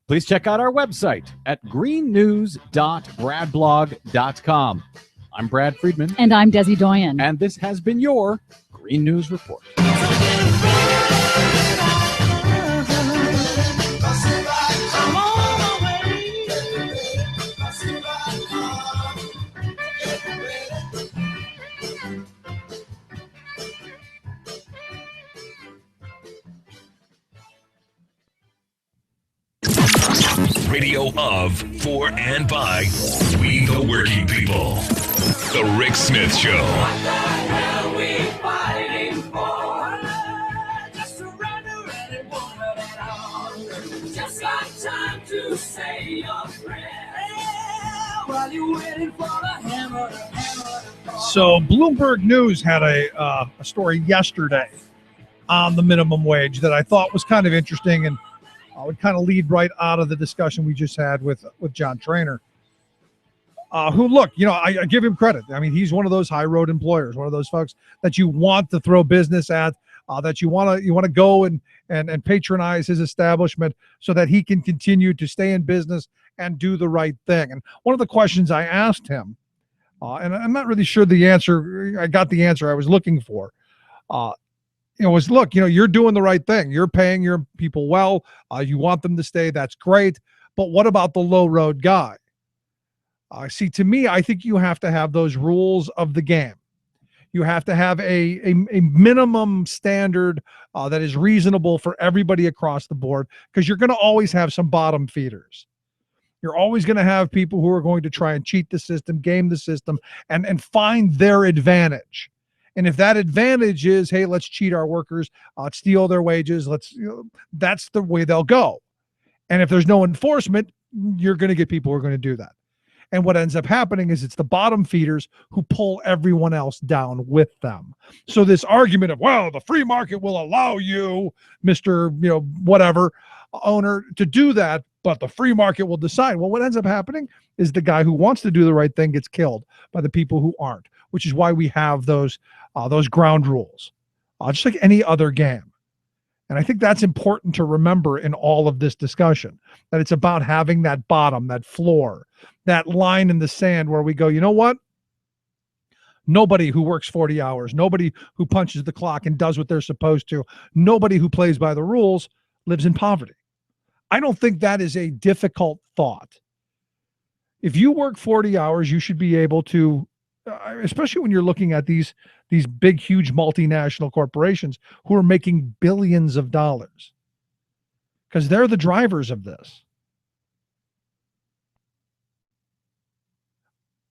please check out our website at greennews.bradblog.com. I'm Brad Friedman. And I'm Desi Doyen. And this has been your Green News Report. Radio of, for, and by we the working people. The Rick Smith Show. What the hell we fighting for? Just to run around and won't let it on. Just like time to say your prayer while you're waiting for the hammer to fall. So Bloomberg News had a story yesterday on the minimum wage that I thought was kind of interesting, and I would kind of lead right out of the discussion we just had with John Trainer, who, look, I give him credit. I mean, he's one of those high road employers, one of those folks that you want to throw business at, that you want to go and patronize his establishment so that he can continue to stay in business and do the right thing. And one of the questions I asked him, and I'm not really sure the answer, I got the answer I was looking for, was, look, you're doing the right thing. You're paying your people well. You want them to stay. That's great. But what about the low road guy? See, to me, I think you have to have those rules of the game. You have to have a minimum standard that is reasonable for everybody across the board, because you're going to always have some bottom feeders. You're always going to have people who are going to try and cheat the system, game the system, and find their advantage. And if that advantage is, hey, let's cheat our workers, steal their wages, that's the way they'll go. And if there's no enforcement, you're going to get people who are going to do that. And what ends up happening is it's the bottom feeders who pull everyone else down with them. So this argument of, well, the free market will allow you, Mr. Whatever owner, to do that, but the free market will decide. Well, what ends up happening is the guy who wants to do the right thing gets killed by the people who aren't, which is why we have those ground rules, just like any other game. And I think that's important to remember in all of this discussion, that it's about having that bottom, that floor, that line in the sand where we go, you know what? Nobody who works 40 hours, nobody who punches the clock and does what they're supposed to, nobody who plays by the rules lives in poverty. I don't think that is a difficult thought. If you work 40 hours, you should be able to, especially when you're looking at these big, huge multinational corporations who are making billions of dollars, because they're the drivers of this.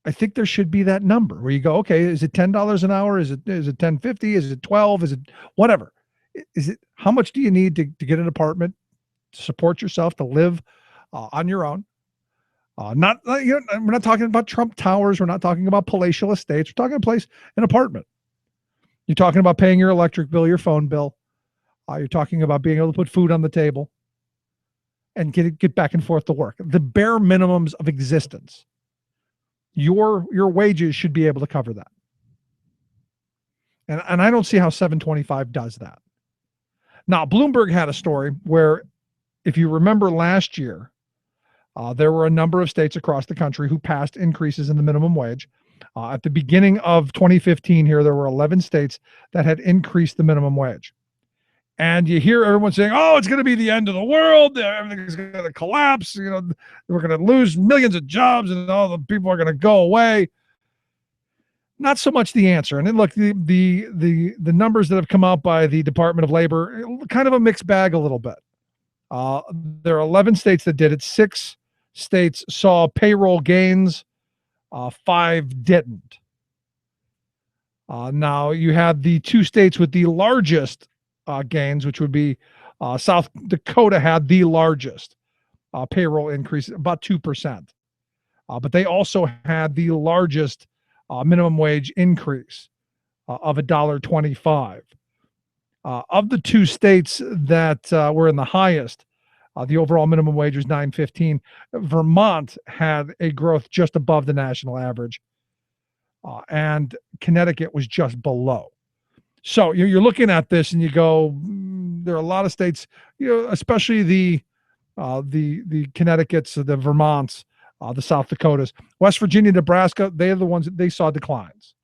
I think there should be that number where you go, okay, is it $10 an hour? Is it $10.50? Is it 12? Is it whatever? Is it, how much do you need to get an apartment, to support yourself, to live on your own? We're not talking about Trump Towers. We're not talking about palatial estates. We're talking an apartment. You're talking about paying your electric bill, your phone bill. You're talking about being able to put food on the table and get back and forth to work. The bare minimums of existence. Your wages should be able to cover that. And I don't see how 725 does that. Now, Bloomberg had a story where, if you remember last year, there were a number of states across the country who passed increases in the minimum wage. At the beginning of 2015 here, there were 11 states that had increased the minimum wage. And you hear everyone saying, oh, it's going to be the end of the world. Everything's going to collapse. We're going to lose millions of jobs and all the people are going to go away. Not so much the answer. And then look, the numbers that have come out by the Department of Labor, kind of a mixed bag a little bit. There are 11 states that did it. 6 states saw payroll gains. 5 didn't. Now you had the 2 states with the largest gains, which would be South Dakota had the largest payroll increase, about 2%. But they also had the largest minimum wage increase of $1.25. Of the two states that were in the highest, the overall minimum wage was $9.15. Vermont had a growth just above the national average, and Connecticut was just below. So you're looking at this and you go, there are a lot of states, especially the Connecticut's, the Vermonts, the South Dakotas, West Virginia, Nebraska, they're the ones that they saw declines.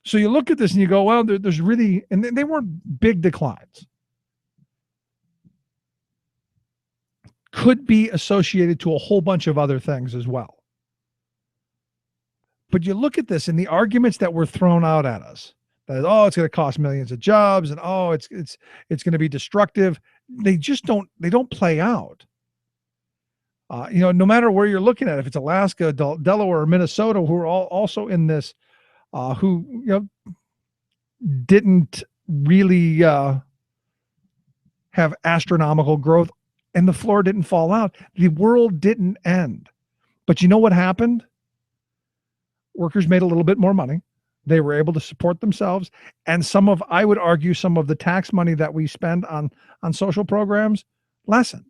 So you look at this and you go, well, there's really, and they weren't big declines. Could be associated to a whole bunch of other things as well. But you look at this and the arguments that were thrown out at us, that, it's going to cost millions of jobs, and it's going to be destructive. They just don't play out. No matter where you're looking at, if it's Alaska, Delaware, or Minnesota, who are all also in this, who didn't really have astronomical growth, and the floor didn't fall out. The world didn't end. But you know what happened? Workers made a little bit more money. They were able to support themselves, and I would argue, some of the tax money that we spend on social programs lessened.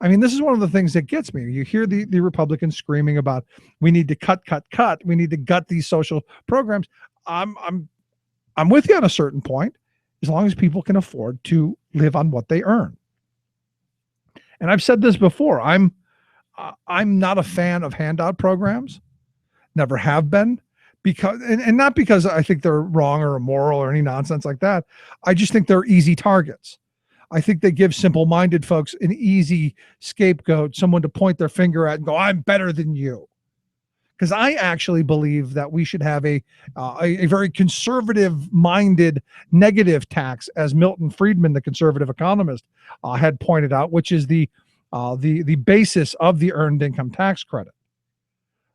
I mean, this is one of the things that gets me. You hear the Republicans screaming about, we need to cut. We need to gut these social programs. I'm with you on a certain point, as long as people can afford to live on what they earn. And I've said this before. I'm not a fan of handout programs. Never have been, because and not because I think they're wrong or immoral or any nonsense like that. I just think they're easy targets. I think they give simple-minded folks an easy scapegoat, someone to point their finger at and go, I'm better than you. Because I actually believe that we should have a very conservative-minded negative tax, as Milton Friedman, the conservative economist, had pointed out, which is the basis of the earned income tax credit.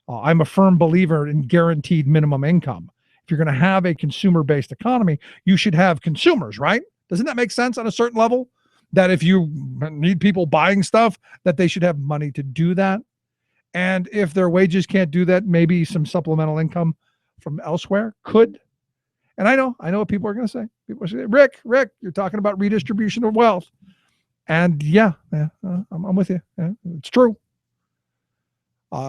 I'm a firm believer in guaranteed minimum income. If you're going to have a consumer-based economy, you should have consumers, right? Doesn't that make sense on a certain level? That if you need people buying stuff, that they should have money to do that. And if their wages can't do that, maybe some supplemental income from elsewhere could. And I know what people are going to say. People say, Rick, you're talking about redistribution of wealth. And I'm with you. Yeah, it's true.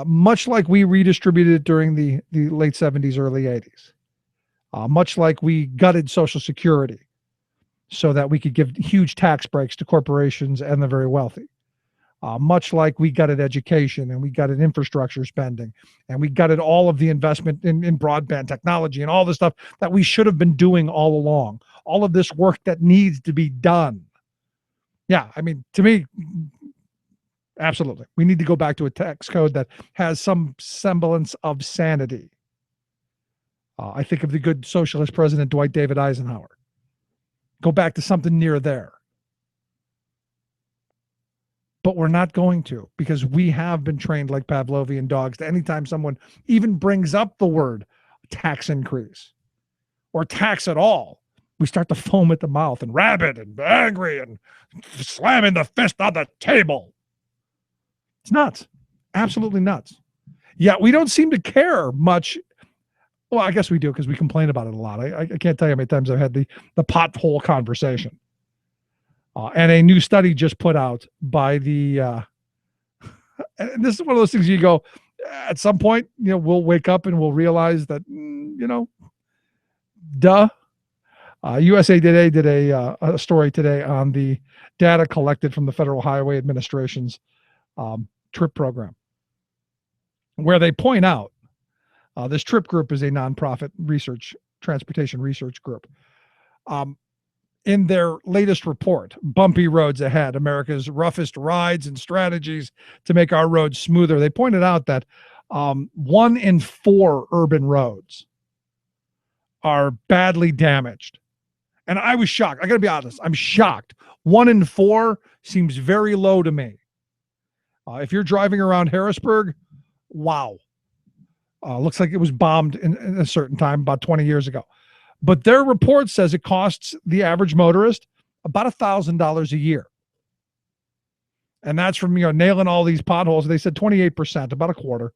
Much like we redistributed during the late 70s, early 80s. Much like we gutted Social Security so that we could give huge tax breaks to corporations and the very wealthy. Much like we gutted education, and we gutted infrastructure spending, and we gutted all of the investment in broadband technology and all the stuff that we should have been doing all along. All of this work that needs to be done. Yeah, I mean, to me, absolutely. We need to go back to a tax code that has some semblance of sanity. I think of the good socialist president, Dwight David Eisenhower. Go back to something near there. But we're not going to, because we have been trained like Pavlovian dogs to anytime someone even brings up the word tax increase or tax at all, we start to foam at the mouth and rabid and angry and slamming the fist on the table. It's nuts. Absolutely nuts. Yeah, we don't seem to care much. Well, I guess we do, because we complain about it a lot. I can't tell you how many times I've had the pothole conversation. And a new study just put out by the, and this is one of those things you go, at some point, we'll wake up and we'll realize that, USA Today did a story today on the data collected from the Federal Highway Administration's TRIP program, where they point out, this TRIP group is a nonprofit transportation research group. In their latest report, Bumpy Roads Ahead, America's Roughest Rides and Strategies to Make Our Roads Smoother, they pointed out that 1 in 4 urban roads are badly damaged. And I was shocked. I got to be honest. I'm shocked. 1 in 4 seems very low to me. If you're driving around Harrisburg, wow. Looks like it was bombed in a certain time about 20 years ago. But their report says it costs the average motorist about $1,000 a year. And that's from, nailing all these potholes. They said 28%, about a quarter,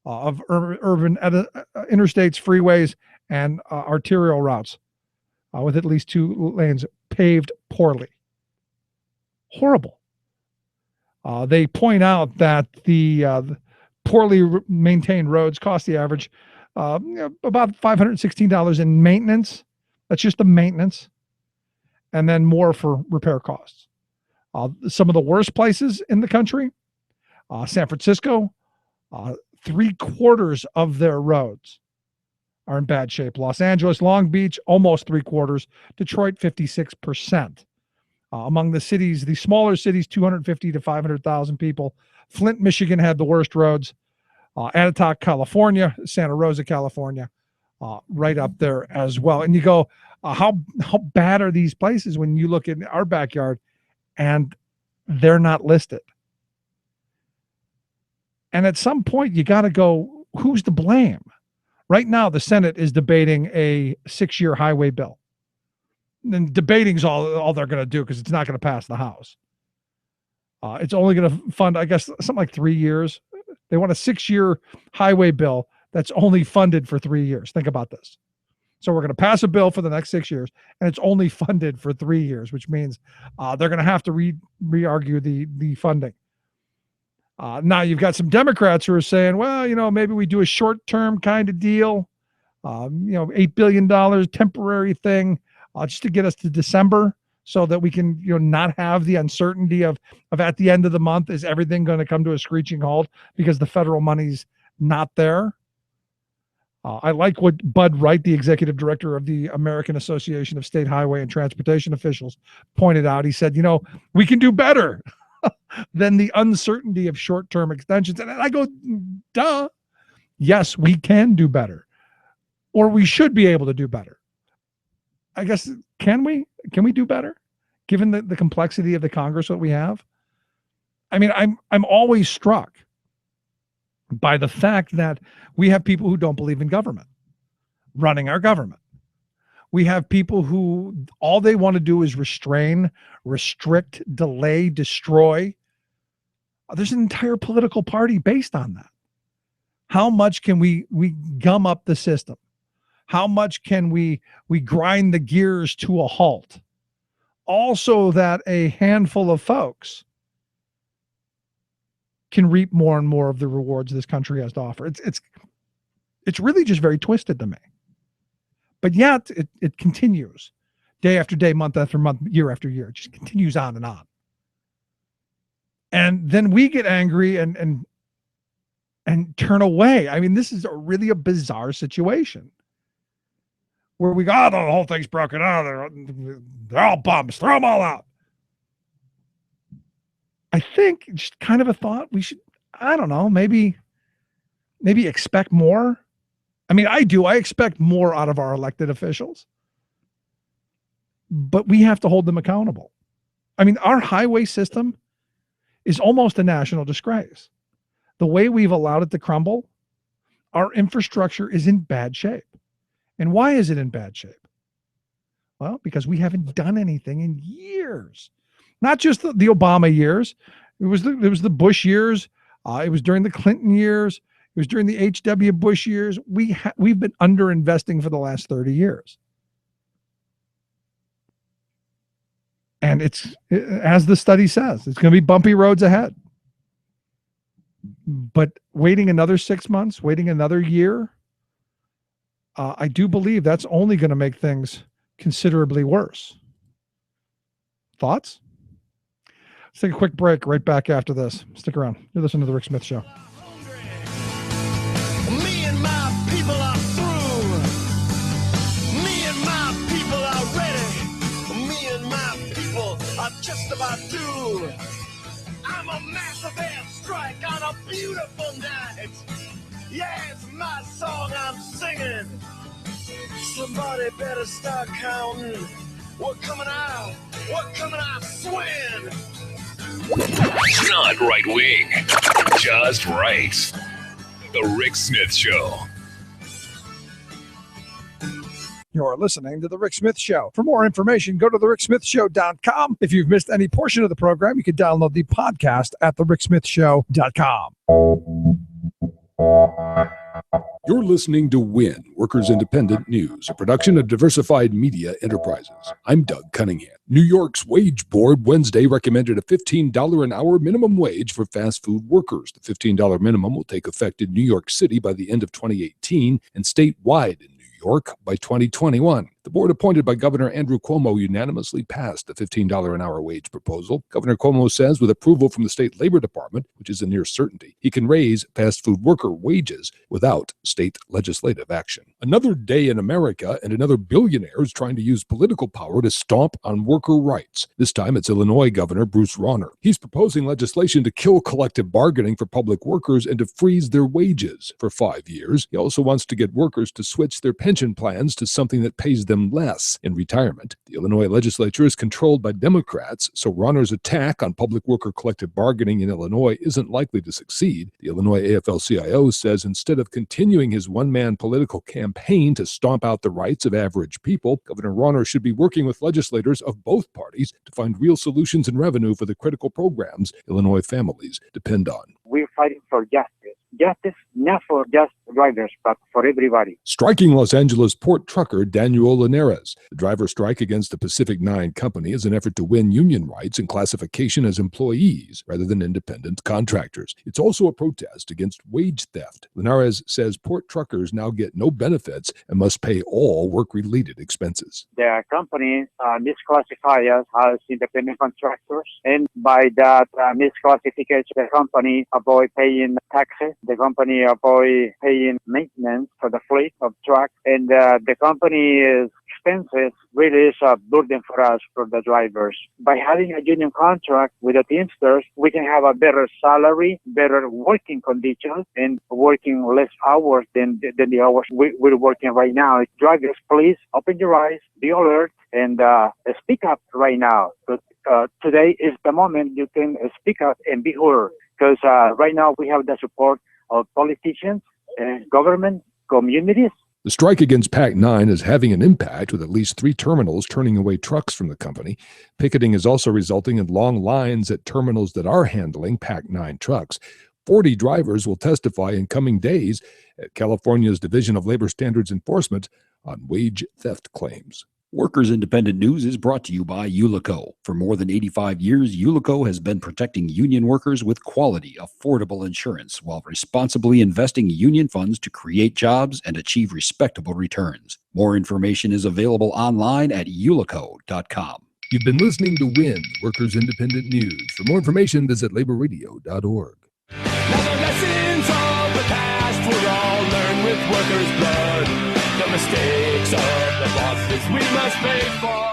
of urban interstates, freeways, and arterial routes with at least 2 lanes paved poorly. Horrible. They point out that the poorly maintained roads cost the average about $516 in maintenance. That's just the maintenance. And then more for repair costs. Some of the worst places in the country, San Francisco, 3/4 of their roads are in bad shape. Los Angeles, Long Beach, almost 3/4. Detroit, 56%. Among the cities, the smaller cities, 250 to 500,000 people. Flint, Michigan had the worst roads. Antioch, California, Santa Rosa, California, right up there as well. And you go, how bad are these places when you look in our backyard and they're not listed? And at some point, you got to go, who's to blame? Right now, the Senate is debating a 6-year highway bill. And debating's all they're going to do because it's not going to pass the House. It's only going to fund, I guess, something like 3 years. They want a 6-year highway bill that's only funded for 3 years. Think about this. So we're going to pass a bill for the next 6 years, and it's only funded for 3 years, which means they're going to have to re-argue the funding. Now you've got some Democrats who are saying, well, maybe we do a short-term kind of deal, $8 billion temporary thing, just to get us to December so that we can, not have the uncertainty of at the end of the month, is everything going to come to a screeching halt because the federal money's not there? I like what Bud Wright, the executive director of the American Association of State Highway and Transportation Officials, pointed out. He said, we can do better than the uncertainty of short-term extensions. And I go, duh. Yes, we can do better. Or we should be able to do better. I guess, can we? Can we do better? Given the complexity of the Congress that we have? I mean, I'm always struck by the fact that we have people who don't believe in government running our government. We have people who all they want to do is restrain, restrict, delay, destroy. There's an entire political party based on that. How much can we gum up the system? How much can we grind the gears to a halt? Also, that a handful of folks can reap more and more of the rewards this country has to offer. It's really just very twisted to me. But yet it continues day after day, month after month, year after year. It just continues on and on. And then we get angry and turn away. I mean, this is really a bizarre situation where we go, the whole thing's broken out. They're all bums. Throw them all out. I think, just kind of a thought, we should, I don't know, maybe expect more. I mean, I do. I expect more out of our elected officials. But we have to hold them accountable. I mean, our highway system is almost a national disgrace. The way we've allowed it to crumble, our infrastructure is in bad shape. And why is it in bad shape? Well, because we haven't done anything in years. Not just the Obama years. It was the Bush years. It was during the Clinton years. It was during the H.W. Bush years. We've been underinvesting for the last 30 years. And it's, as the study says, it's going to be bumpy roads ahead. But waiting another 6 months, waiting another year, I do believe that's only going to make things considerably worse. Thoughts? Let's take a quick break right back after this. Stick around. You're listening to The Rick Smith Show. Me and my people are through. Me and my people are ready. Me and my people are just about due. I'm a massive airstrike on a beautiful night. Yeah, it's my song I'm singing. Somebody better start counting. We're coming out. We're coming out swinging. Not right wing, just right. The Rick Smith Show. You're listening to The Rick Smith Show. For more information, go to thericksmithshow.com. If you've missed any portion of the program, you can download the podcast at thericksmithshow.com. You're listening to WIN, Workers Independent News, a production of Diversified Media Enterprises. I'm Doug Cunningham. New York's Wage Board Wednesday recommended a $15 an hour minimum wage for fast food workers. The $15 minimum will take effect in New York City by the end of 2018 and statewide in New York by 2021. The board appointed by Governor Andrew Cuomo unanimously passed the $15 an hour wage proposal. Governor Cuomo says with approval from the state labor department, which is a near certainty, he can raise fast food worker wages without state legislative action. Another day in America, and another billionaire is trying to use political power to stomp on worker rights. This time it's Illinois Governor Bruce Rauner. He's proposing legislation to kill collective bargaining for public workers and to freeze their wages for 5 years. He also wants to get workers to switch their pension plans to something that pays them less in retirement. The Illinois legislature is controlled by Democrats, so Rauner's attack on public worker collective bargaining in Illinois isn't likely to succeed. The Illinois AFL-CIO says instead of continuing his one-man political campaign to stomp out the rights of average people, Governor Rauner should be working with legislators of both parties to find real solutions and revenue for the critical programs Illinois families depend on. We're fighting for justice. Justice not for just drivers, but for everybody. Striking Los Angeles port trucker Daniel Linares. The driver strike against the Pacific 9 company is an effort to win union rights and classification as employees rather than independent contractors. It's also a protest against wage theft. Linares says port truckers now get no benefits and must pay all work-related expenses. The company misclassifies us as independent contractors, and by that misclassification, the company avoid paying taxes. The company avoid paying maintenance for the fleet of trucks, and the company's expenses really is a burden for us, for the drivers. By having a union contract with the Teamsters, we can have a better salary, better working conditions, and working less hours than the hours we're working right now. Drivers, please open your eyes, be alert, and speak up right now. But today is the moment you can speak up and be heard, because right now we have the support of politicians, government, communities. The strike against Pac 9 is having an impact, with at least 3 terminals turning away trucks from the company. Picketing is also resulting in long lines at terminals that are handling Pac 9 trucks. 40 drivers will testify in coming days at California's Division of Labor Standards Enforcement on wage theft claims. Workers Independent News is brought to you by Ulico. For more than 85 years, Ulico has been protecting union workers with quality, affordable insurance while responsibly investing union funds to create jobs and achieve respectable returns. More information is available online at ulico.com. You've been listening to WIN, Workers Independent News. For more information, visit laborradio.org. Now the lessons of the past were all learned with workers' blood. The mistakes of the bosses we must pay for.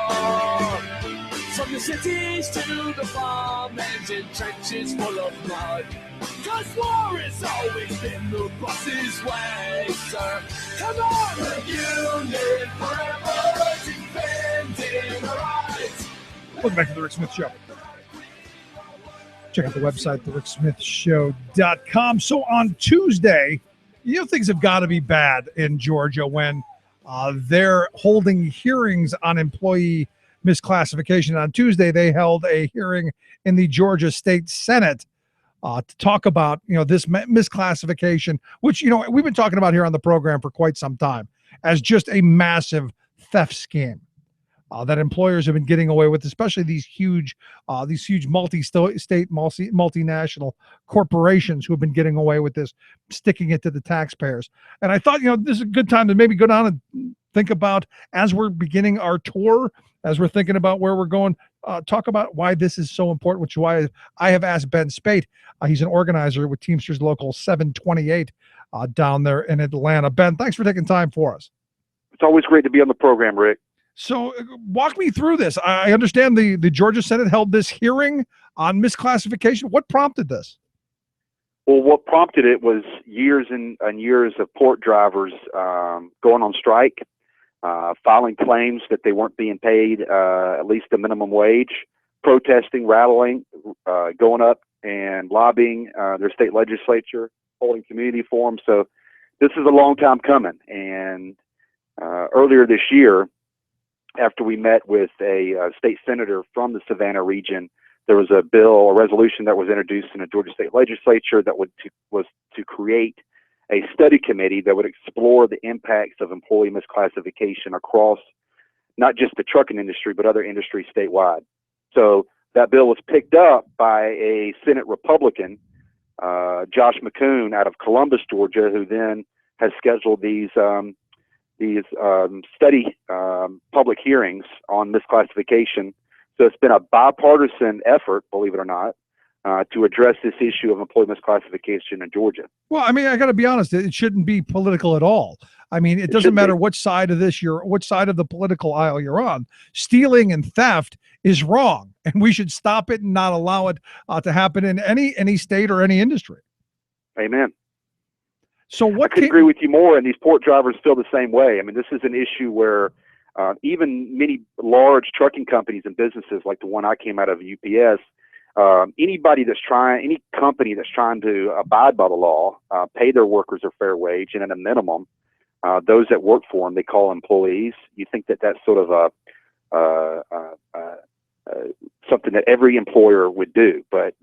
From the cities to the farmlands and trenches full of mud. 'Cause war has always been the boss's way, sir. Come on! The union forever defending our rights. Welcome back to the Rick Smith Show. Check out the website, thericksmithshow.com. So on Tuesday, things have got to be bad in Georgia when they're holding hearings on employee misclassification. On Tuesday, they held a hearing in the Georgia State Senate to talk about, this misclassification, which, we've been talking about here on the program for quite some time as just a massive theft scheme that employers have been getting away with, especially these huge multi-state, multinational corporations who have been getting away with this, sticking it to the taxpayers. And I thought, this is a good time to maybe go down and think about, as we're beginning our tour, as we're thinking about where we're going, talk about why this is so important, which is why I have asked Ben Spate. He's an organizer with Teamsters Local 728 down there in Atlanta. Ben, thanks for taking time for us. It's always great to be on the program, Rick. So walk me through this. I understand the Georgia Senate held this hearing on misclassification. What prompted this? Well, what prompted it was years and years of port drivers going on strike, filing claims that they weren't being paid at least the minimum wage, protesting, rallying, going up and lobbying their state legislature, holding community forums. So this is a long time coming. And earlier this year, after we met with a state senator from the Savannah region, there was a resolution that was introduced in the Georgia State Legislature that was to create a study committee that would explore the impacts of employee misclassification across not just the trucking industry, but other industries statewide. So that bill was picked up by a Senate Republican, Josh McCoon out of Columbus, Georgia, who then has scheduled these study public hearings on misclassification. So it's been a bipartisan effort, believe it or not, to address this issue of employee misclassification in Georgia. Well, I mean, I got to be honest, it shouldn't be political at all. I mean, it doesn't matter which side of which side of the political aisle you're on. Stealing and theft is wrong, and we should stop it and not allow it to happen in any state or any industry. Amen. So what? I could agree with you more, and these port drivers feel the same way. I mean, this is an issue where even many large trucking companies and businesses, like the one I came out of, UPS, any company that's trying to abide by the law, pay their workers a fair wage, and at a minimum, those that work for them, they call employees. You think that that's sort of something that every employer would do, but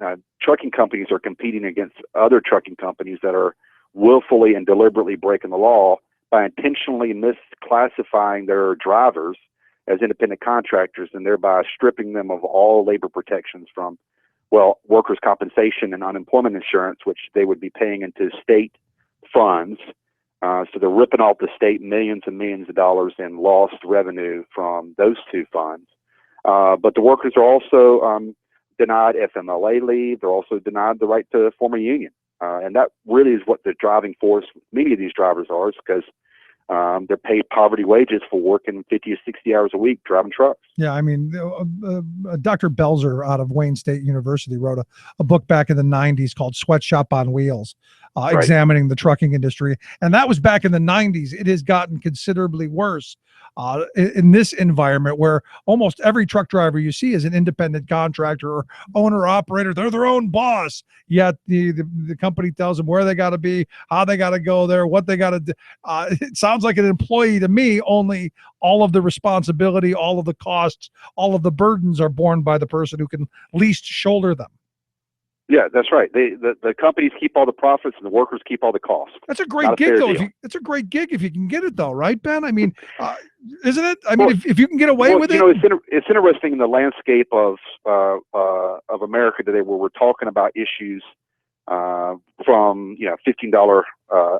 trucking companies are competing against other trucking companies that are willfully and deliberately breaking the law by intentionally misclassifying their drivers as independent contractors and thereby stripping them of all labor protections from, well, workers' compensation and unemployment insurance, which they would be paying into state funds. So they're ripping off the state millions and millions of dollars in lost revenue from those two funds. But the workers are also denied FMLA leave. They're also denied the right to form a union. And that really is what the driving force many of these drivers are, is because they're paid poverty wages for working 50 or 60 hours a week driving trucks. Yeah, I mean, Dr. Belzer out of Wayne State University wrote a book back in the 90s called Sweatshop on Wheels, examining the trucking industry. And that was back in the 90s. It has gotten considerably worse in this environment where almost every truck driver you see is an independent contractor or owner operator. They're their own boss, yet the company tells them where they got to be, how they got to go there, what they got to do. It sounds like an employee to me, only all of the responsibility, all of the costs, all of the burdens are borne by the person who can least shoulder them. Yeah, that's right. The companies keep all the profits and the workers keep all the costs. That's a great gig, though. It's a great gig if you can get it, though, right, Ben? I mean, isn't it? I mean, if you can get away with it. It's interesting in the landscape of America today, where we're talking about issues from $15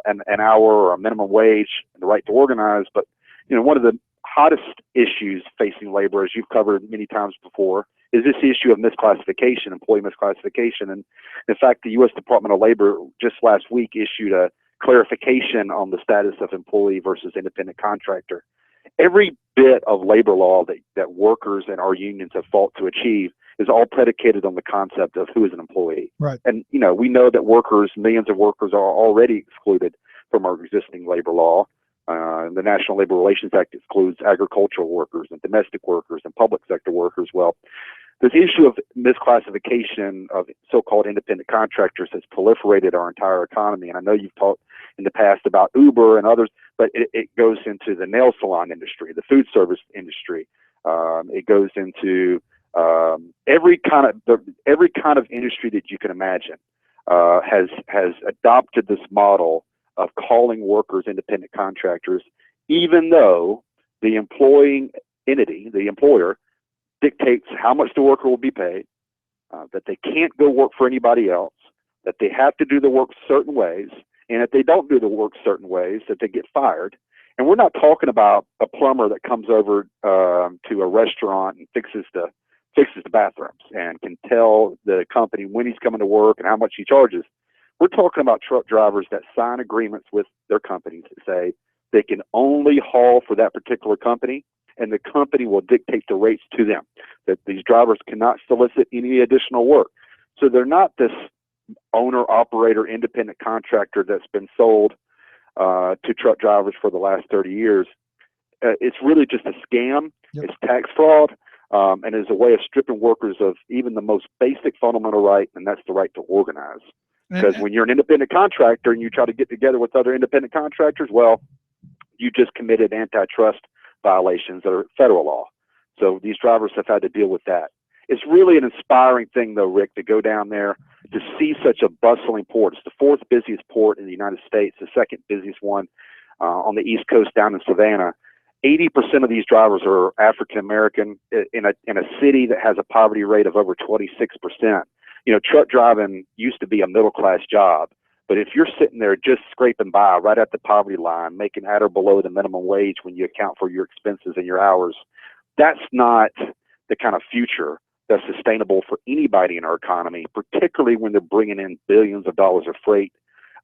an hour or a minimum wage and the right to organize. But one of the hottest issues facing labor, as you've covered many times before, is this issue of misclassification, employee misclassification. And in fact, the U.S. Department of Labor just last week issued a clarification on the status of employee versus independent contractor. Every bit of labor law that workers and our unions have fought to achieve is all predicated on the concept of who is an employee. Right. And, we know that millions of workers are already excluded from our existing labor law. The National Labor Relations Act excludes agricultural workers and domestic workers and public sector workers. Well, this issue of misclassification of so-called independent contractors has proliferated our entire economy. And I know you've talked in the past about Uber and others, but it goes into the nail salon industry, the food service industry. It goes into every kind of industry that you can imagine has adopted this model of calling workers independent contractors, even though the employing entity, the employer, dictates how much the worker will be paid, that they can't go work for anybody else, that they have to do the work certain ways, and if they don't do the work certain ways, that they get fired. And we're not talking about a plumber that comes over to a restaurant and fixes the bathrooms and can tell the company when he's coming to work and how much he charges. We're talking about truck drivers that sign agreements with their companies that say they can only haul for that particular company, and the company will dictate the rates to them, that these drivers cannot solicit any additional work. So they're not this owner-operator independent contractor that's been sold to truck drivers for the last 30 years. It's really just a scam. Yep. It's tax fraud, and is a way of stripping workers of even the most basic fundamental right, and that's the right to organize. Because when you're an independent contractor and you try to get together with other independent contractors, well, you just committed antitrust violations that are federal law. So these drivers have had to deal with that. it's really an inspiring thing, though, Rick, to go down there to see such a bustling port. It's the fourth busiest port in the United States, the second busiest one on the East Coast down in Savannah. 80% of these drivers are African American in a city that has a poverty rate of over 26%. You know, truck driving used to be a middle class job, but if you're sitting there just scraping by right at the poverty line, making at or below the minimum wage when you account for your expenses and your hours, that's not the kind of future that's sustainable for anybody in our economy, particularly when they're bringing in billions of dollars of freight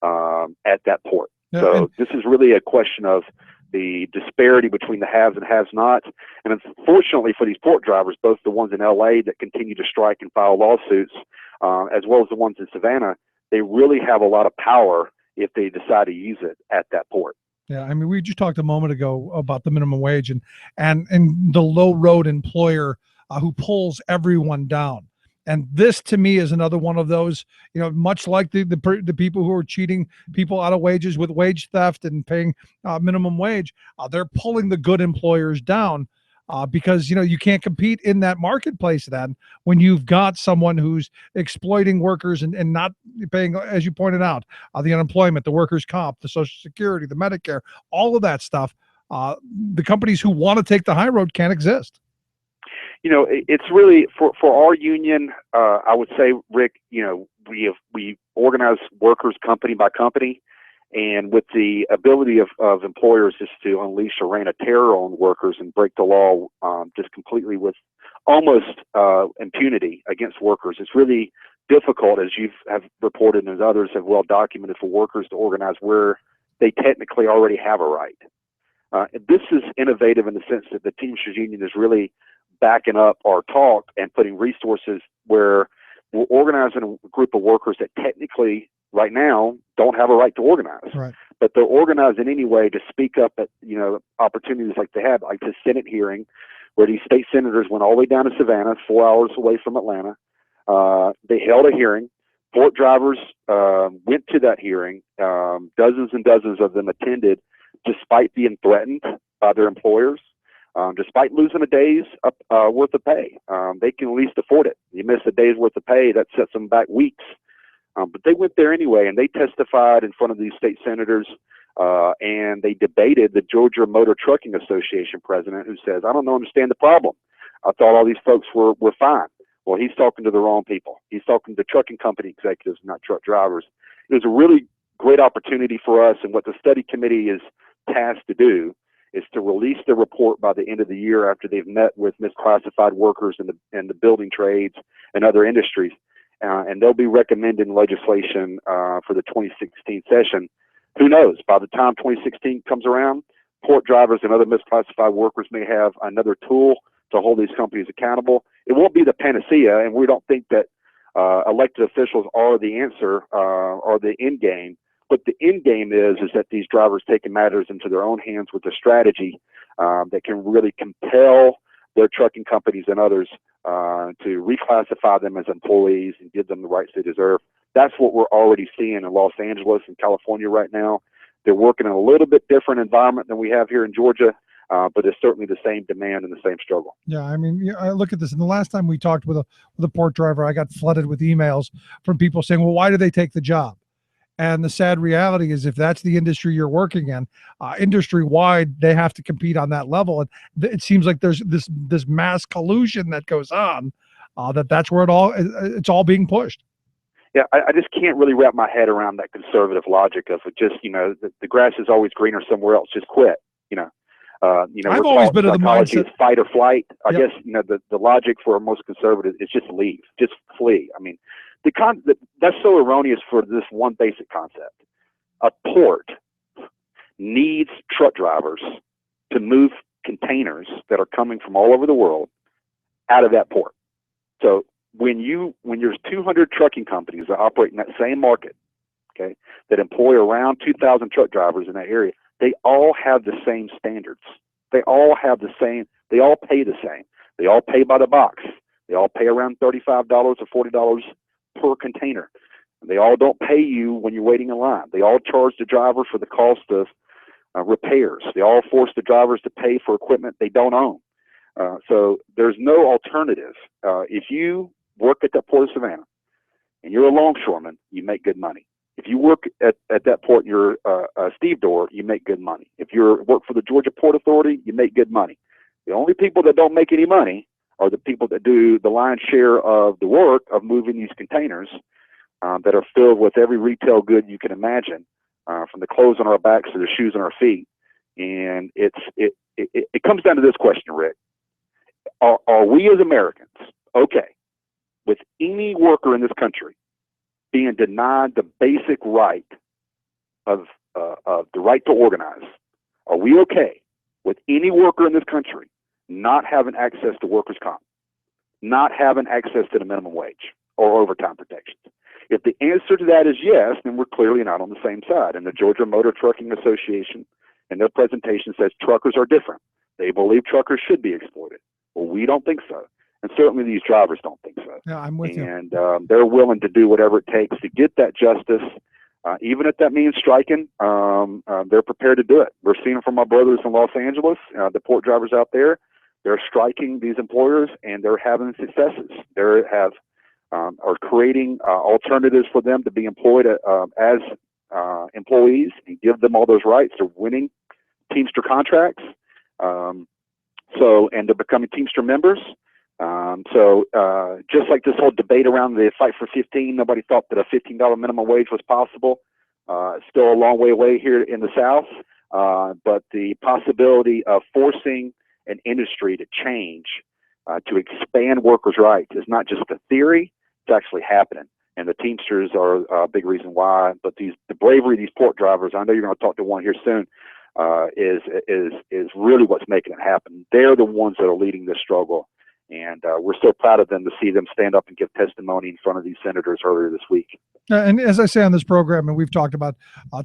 at that port. Yeah, so this is really a question of the disparity between the haves and have-nots. And unfortunately for these port drivers, both the ones in LA that continue to strike and file lawsuits, as well as the ones in Savannah, they really have a lot of power if they decide to use it at that port. Yeah, I mean, we just talked a moment ago about the minimum wage and the low road employer who pulls everyone down. And this, to me, is another one of those, you know, much like the people who are cheating people out of wages with wage theft and paying minimum wage, they're pulling the good employers down because, you know, you can't compete in that marketplace then when you've got someone who's exploiting workers and not paying, as you pointed out, the unemployment, the workers' comp, the Social Security, the Medicare, all of that stuff. The companies who want to take the high road can't exist. You know, it's really for our union. I would say, Rick, you know, we organize workers company by company, and with the ability of employers just to unleash a reign of terror on workers and break the law just completely with almost impunity against workers. It's really difficult, as you have reported and as others have well documented, for workers to organize where they technically already have a right. This is innovative in the sense that the Teamsters Union is really backing up our talk and putting resources where we're organizing a group of workers that technically right now don't have a right to organize, right, but they're organized in any way to speak up at, you know, opportunities like they had, like the Senate hearing where these state senators went all the way down to Savannah, 4 hours away from Atlanta. They held a hearing. Port drivers went to that hearing. Dozens and dozens of them attended despite being threatened by their employers. Despite losing a day's worth of pay, they can at least afford it. You miss a day's worth of pay, that sets them back weeks. But they went there anyway, and they testified in front of these state senators, and they debated the Georgia Motor Trucking Association president, who says, I don't understand the problem. I thought all these folks were fine. Well, he's talking to the wrong people. He's talking to trucking company executives, not truck drivers. It was a really great opportunity for us, and what the study committee is tasked to do is to release the report by the end of the year after they've met with misclassified workers in the building trades and other industries. And they'll be recommending legislation for the 2016 session. Who knows? By the time 2016 comes around, port drivers and other misclassified workers may have another tool to hold these companies accountable. It won't be the panacea, and we don't think that elected officials are the answer or the end game. But the end game is that these drivers taking matters into their own hands with a strategy that can really compel their trucking companies and others to reclassify them as employees and give them the rights they deserve. That's what we're already seeing in Los Angeles and California right now. They're working in a little bit different environment than we have here in Georgia, but it's certainly the same demand and the same struggle. Yeah, I mean, I look at this, and the last time we talked with a port driver, I got flooded with emails from people saying, well, why do they take the job? And the sad reality is, if that's the industry you're working in, industry-wide, they have to compete on that level. And it seems like there's this mass collusion that goes on, that's where it's all being pushed. Yeah, I just can't really wrap my head around that conservative logic of just, you know, the grass is always greener somewhere else. Just quit, you know. I've always been of the mindset is fight or flight. I guess, you know, the logic for most conservatives is just leave, just flee. I mean, that's so erroneous for this one basic concept. A port needs truck drivers to move containers that are coming from all over the world out of that port. So when there's 200 trucking companies that operate in that same market, okay, that employ around 2,000 truck drivers in that area, they all have the same standards. They all have the same. They all pay the same. They all pay by the box. They all pay around $35 or $40 per container. They all don't pay you when you're waiting in line. They all charge the driver for the cost of repairs. They all force the drivers to pay for equipment they don't own. So there's no alternative. If you work at that Port of Savannah and you're a longshoreman, you make good money. If you work at that port and you're a stevedore, you make good money. If you work for the Georgia Port Authority, you make good money. The only people that don't make any money are the people that do the lion's share of the work of moving these containers that are filled with every retail good you can imagine, from the clothes on our backs to the shoes on our feet. And it comes down to this question, Rick. Are we as Americans okay with any worker in this country being denied the basic right of the right to organize? Are we okay with any worker in this country not having access to workers' comp, not having access to the minimum wage or overtime protections? If the answer to that is yes, then we're clearly not on the same side. And the Georgia Motor Trucking Association, in their presentation, says truckers are different. They believe truckers should be exploited. Well, we don't think so. And certainly these drivers don't think so. Yeah, I'm with you. And they're willing to do whatever it takes to get that justice. Even if that means striking, they're prepared to do it. We're seeing it from our brothers in Los Angeles, the port drivers out there. They're striking these employers, and they're having successes. They are creating alternatives for them to be employed as employees and give them all those rights. They're winning Teamster contracts. And they're becoming Teamster members. Just like this whole debate around the fight for 15, nobody thought that a $15 minimum wage was possible. It's still a long way away here in the South. But the possibility of forcing an industry to change, to expand workers' rights is not just a theory, it's actually happening. And the Teamsters are a big reason why. But the bravery of these port drivers, I know you're going to talk to one here soon, is really what's making it happen. They're the ones that are leading this struggle. And we're so proud of them to see them stand up and give testimony in front of these senators earlier this week. And as I say on this program, and we've talked about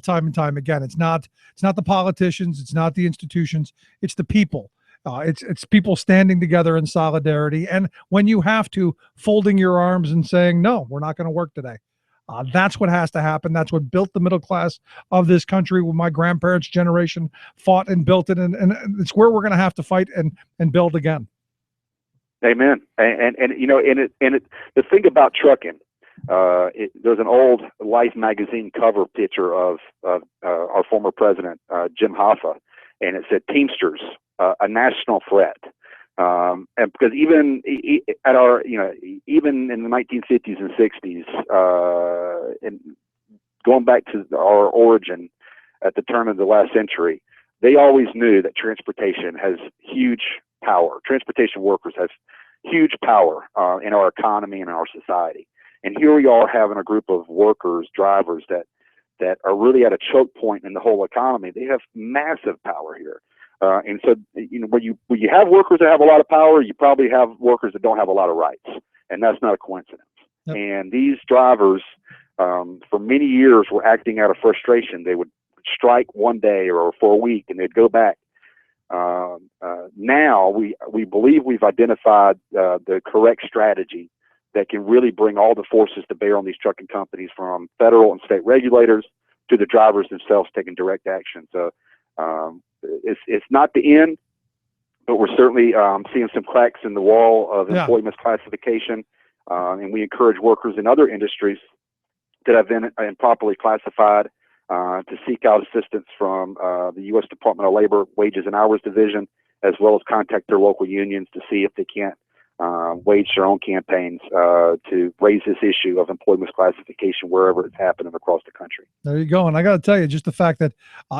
time and time again, it's not the politicians, it's not the institutions, it's the people. It's people standing together in solidarity. And when you have to, folding your arms and saying, no, we're not going to work today. That's what has to happen. That's what built the middle class of this country. When my grandparents' generation fought and built it, and it's where we're going to have to fight and build again. Amen. And the thing about trucking, there's an old Life magazine cover picture of our former president, Jim Hoffa, and it said Teamsters, a national threat. And because even at our, even in the 1950s and 60s, and going back to our origin at the turn of the last century, they always knew that transportation has huge power. Transportation workers have huge power in our economy and in our society. And here we are having a group of workers, drivers that are really at a choke point in the whole economy. They have massive power here. And so, when you have workers that have a lot of power, you probably have workers that don't have a lot of rights. And that's not a coincidence. Yep. And these drivers, for many years, were acting out of frustration. They would strike one day or for a week, and they'd go back. Now we believe we've identified the correct strategy that can really bring all the forces to bear on these trucking companies, from federal and state regulators to the drivers themselves taking direct action. So it's not the end, but we're certainly seeing some cracks in the wall of employee misclassification, and we encourage workers in other industries that have been improperly classified to seek out assistance from the U.S. Department of Labor Wages and Hours Division, as well as contact their local unions to see if they can't wage their own campaigns to raise this issue of employee misclassification wherever it's happening across the country. There you go. And I got to tell you, just the fact that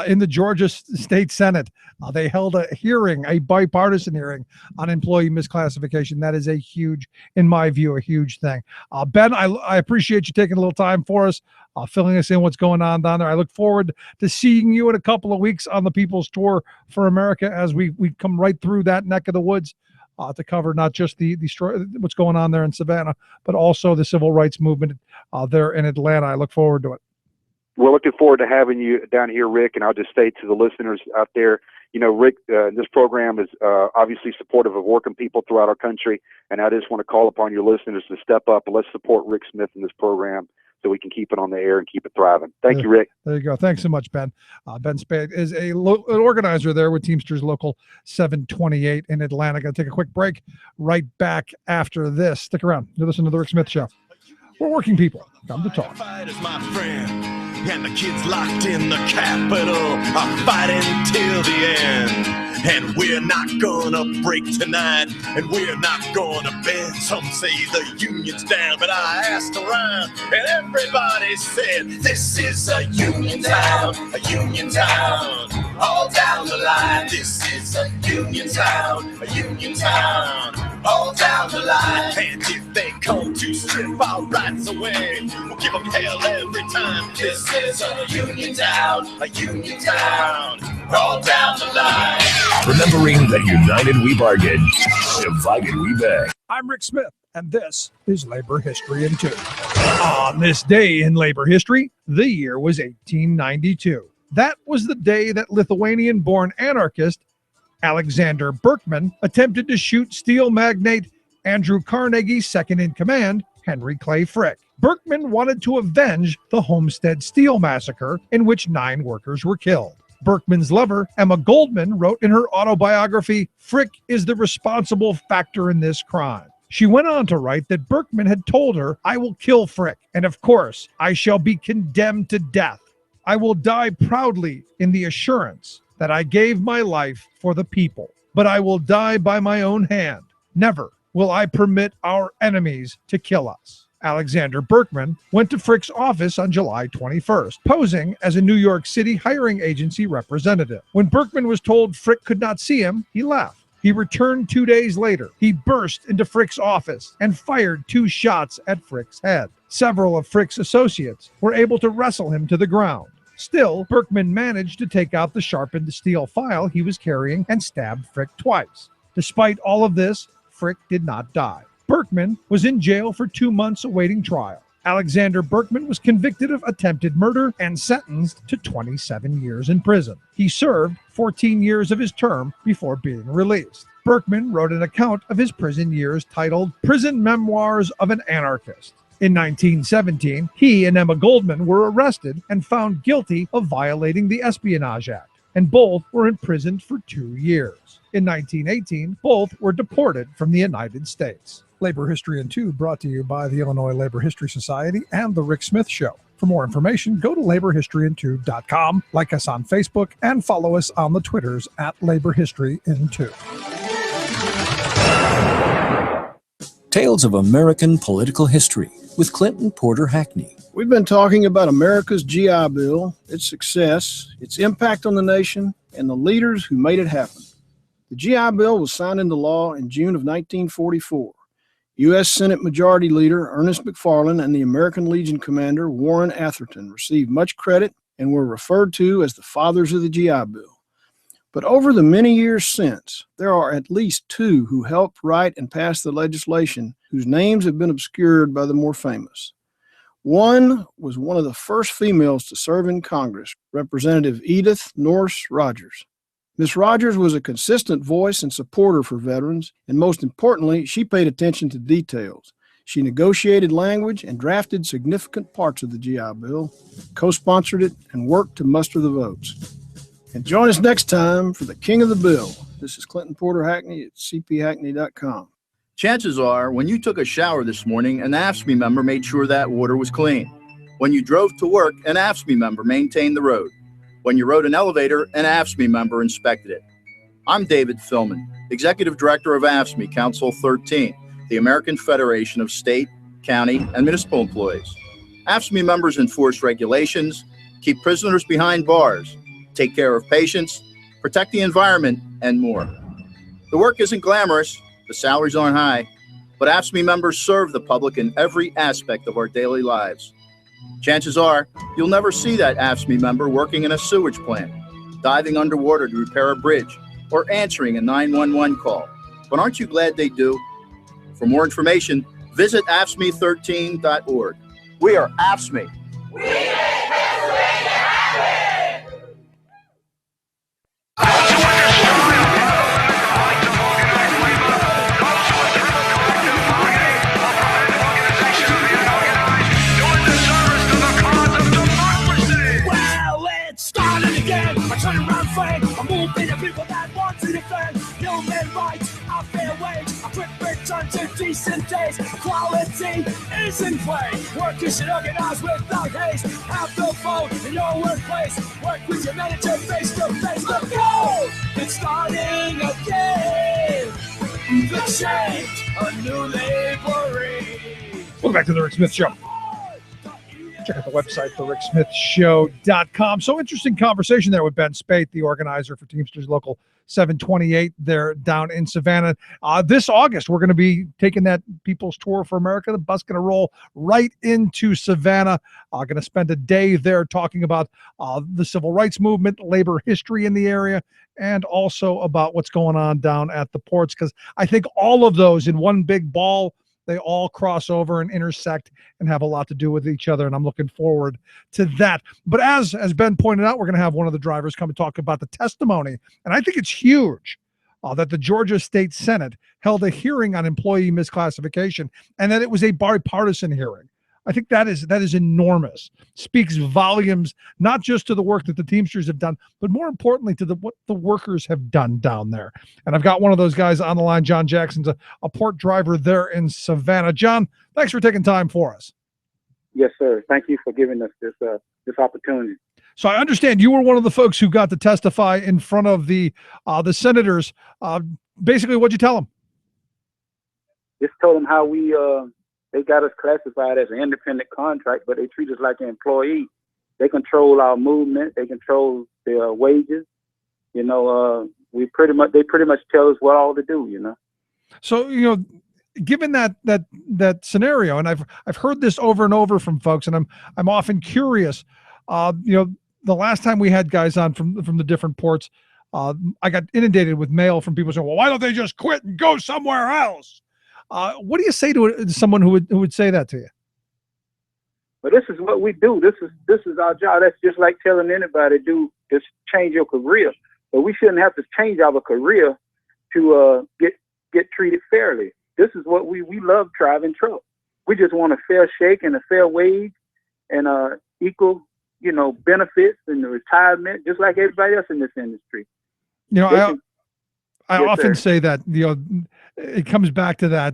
in the Georgia State Senate, they held a hearing, a bipartisan hearing on employee misclassification. That is a huge, in my view, a huge thing. Ben, I appreciate you taking a little time for us, filling us in what's going on down there. I look forward to seeing you in a couple of weeks on the People's Tour for America as we come right through that neck of the woods. To cover not just the what's going on there in Savannah, but also the civil rights movement there in Atlanta. I look forward to it. We're looking forward to having you down here, Rick. And I'll just say to the listeners out there, Rick, this program is obviously supportive of working people throughout our country. And I just want to call upon your listeners to step up and let's support Rick Smith in this program so we can keep it on the air and keep it thriving. Thank you, Rick. There you go. Thanks so much, Ben. Ben Spade is an organizer there with Teamsters Local 728 in Atlanta. Going to take a quick break right back after this. Stick around. You listen to The Rick Smith Show. We're working people. Come to talk. Fighters, my friend, and the kids locked in the Capitol are fighting till the end. And we're not gonna break tonight, and we're not gonna bend. Some say the union's down, but I asked around, and everybody said, this is a union town, all down the line. This is a union town, all down the line. And if they come to strip our rights away, we'll give them hell every time. This is a union town, all down the line. Remembering that united we bargain, divided we beg. I'm Rick Smith, and this is Labor History in 2. On this day in labor history, the year was 1892. That was the day that Lithuanian-born anarchist Alexander Berkman attempted to shoot steel magnate Andrew Carnegie's second-in-command, Henry Clay Frick. Berkman wanted to avenge the Homestead Steel Massacre, in which 9 workers were killed. Berkman's lover, Emma Goldman, wrote in her autobiography, "Frick is the responsible factor in this crime." She went on to write that Berkman had told her, "I will kill Frick, and of course, I shall be condemned to death. I will die proudly in the assurance that I gave my life for the people, but I will die by my own hand. Never will I permit our enemies to kill us." Alexander Berkman went to Frick's office on July 21st, posing as a New York City hiring agency representative. When Berkman was told Frick could not see him, he left. He returned 2 days later. He burst into Frick's office and fired 2 shots at Frick's head. Several of Frick's associates were able to wrestle him to the ground. Still, Berkman managed to take out the sharpened steel file he was carrying and stabbed Frick twice. Despite all of this, Frick did not die. Berkman was in jail for 2 months awaiting trial. Alexander Berkman was convicted of attempted murder and sentenced to 27 years in prison. He served 14 years of his term before being released. Berkman wrote an account of his prison years titled Prison Memoirs of an Anarchist. In 1917, he and Emma Goldman were arrested and found guilty of violating the Espionage Act, and both were imprisoned for 2 years. In 1918, both were deported from the United States. Labor History in 2 brought to you by the Illinois Labor History Society and The Rick Smith Show. For more information, go to laborhistoryin2.com, like us on Facebook, and follow us on the Twitters at Labor History in 2. Tales of American Political History with Clinton Porter Hackney. We've been talking about America's GI Bill, its success, its impact on the nation, and the leaders who made it happen. The GI Bill was signed into law in June of 1944. U.S. Senate Majority Leader Ernest McFarland and the American Legion Commander Warren Atherton received much credit and were referred to as the fathers of the GI Bill. But over the many years since, there are at least 2 who helped write and pass the legislation whose names have been obscured by the more famous. One was one of the first females to serve in Congress, Representative Edith Norris Rogers. Miss Rogers was a consistent voice and supporter for veterans, and most importantly, she paid attention to details. She negotiated language and drafted significant parts of the GI Bill, co-sponsored it, and worked to muster the votes. And join us next time for the King of the Bill. This is Clinton Porter Hackney at cphackney.com. Chances are, when you took a shower this morning, an AFSCME member made sure that water was clean. When you drove to work, an AFSCME member maintained the road. When you rode an elevator, an AFSCME member inspected it. I'm David Philman, Executive Director of AFSCME Council 13, the American Federation of State, County, and Municipal Employees. AFSCME members enforce regulations, keep prisoners behind bars, take care of patients, protect the environment, and more. The work isn't glamorous, the salaries aren't high, but AFSCME members serve the public in every aspect of our daily lives. Chances are, you'll never see that AFSCME member working in a sewage plant, diving underwater to repair a bridge, or answering a 911 call. But aren't you glad they do? For more information, visit AFSCME13.org. We are AFSCME. We make Pennsylvania happen! Doing the service return to decent days. Equality is in play. Workers should organize without haste. Have the vote in your workplace. Work with your manager face to face. Let's go! It's starting again. The change, a new laboring. Welcome back to the Rick Smith Show. Check out the website, thericksmithshow.com. So interesting conversation there with Ben Spate, the organizer for Teamsters Local 728 there down in Savannah. This August, we're going to be taking that People's Tour for America. The bus going to roll right into Savannah. Going to spend a day there talking about the civil rights movement, labor history in the area, and also about what's going on down at the ports, because I think all of those in one big ball, they all cross over and intersect and have a lot to do with each other, and I'm looking forward to that. But as Ben pointed out, we're going to have one of the drivers come and talk about the testimony, and I think it's huge that the Georgia State Senate held a hearing on employee misclassification, and that it was a bipartisan hearing. I think that is enormous. Speaks volumes, not just to the work that the Teamsters have done, but more importantly to what the workers have done down there. And I've got one of those guys on the line. John Jackson's a port driver there in Savannah. John, thanks for taking time for us. Yes, sir. Thank you for giving us this opportunity. So I understand you were one of the folks who got to testify in front of the senators. Basically, what'd you tell them? Just told them how we they got us classified as an independent contract, but they treat us like an employee. They control our movement. They control their wages. You know, they pretty much tell us what all to do. You know. So given that scenario, and I've heard this over and over from folks, and I'm often curious. The last time we had guys on from the different ports, I got inundated with mail from people saying, "Well, why don't they just quit and go somewhere else?" What do you say to someone who would say that to you? But this is what we do. This is our job. That's just like telling anybody to just change your career. But we shouldn't have to change our career to get treated fairly. This is what we love driving trucks. We just want a fair shake and a fair wage and equal, benefits and the retirement, just like everybody else in this industry. I often say that, it comes back to that,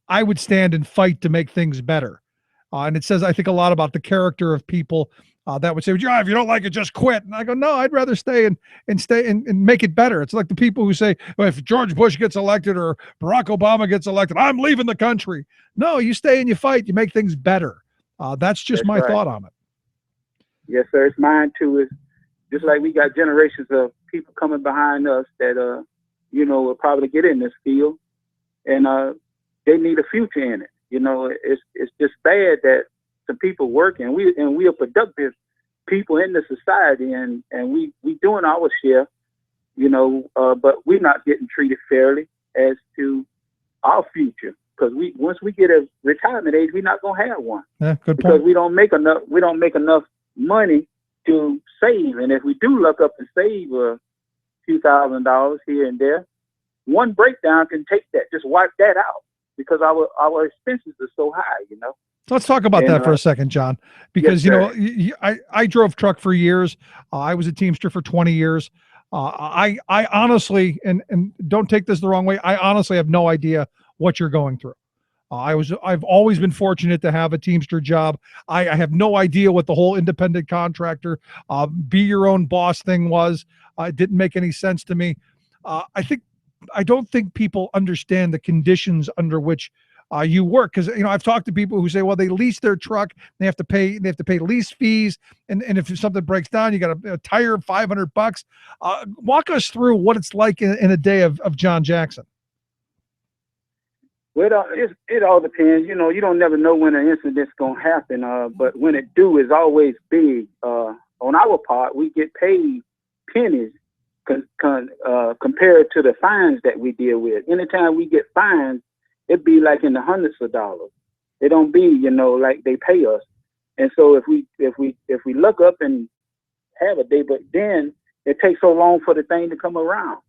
I would stand and fight to make things better. And it says, I think, a lot about the character of people that would say, "Well, if you don't like it, just quit." And I go, no, I'd rather stay and make it better. It's like the people who say, well, if George Bush gets elected or Barack Obama gets elected, I'm leaving the country. No, you stay and you fight, you make things better. That's just my thought on it. Yes, sir. It's mine too. It's just like we got generations of people coming behind us that, will probably get in this field, and they need a future in it. It's just bad that some people work, and we are productive people in the society, and we doing our share, but we're not getting treated fairly as to our future, because once we get a retirement age, we're not gonna have one. Yeah, good because point. we don't make enough money to save, and if we do look up and save a few $1,000s here and there, one breakdown can take that, just wipe that out, because our expenses are so high. Let's talk about that for a second, John, because, Yes, I drove truck for years. I was a Teamster for 20 years. I honestly, and don't take this the wrong way, I honestly have no idea what you're going through. I've always been fortunate to have a Teamster job. I have no idea what the whole independent contractor, be your own boss thing was. It didn't make any sense to me. I don't think people understand the conditions under which you work, because I've talked to people who say, well, they lease their truck, they have to pay lease fees, and if something breaks down, you got a tire $500. Walk us through what it's like in a day of John Jackson. Well, it all depends. You don't never know when an incident's gonna happen. But when it do, it's always big. On our part, we get paid pennies compared to the fines that we deal with. Anytime we get fines, it'd be like in the hundreds of dollars. It don't be, like they pay us. And so if we look up and have a day, but then it takes so long for the thing to come around.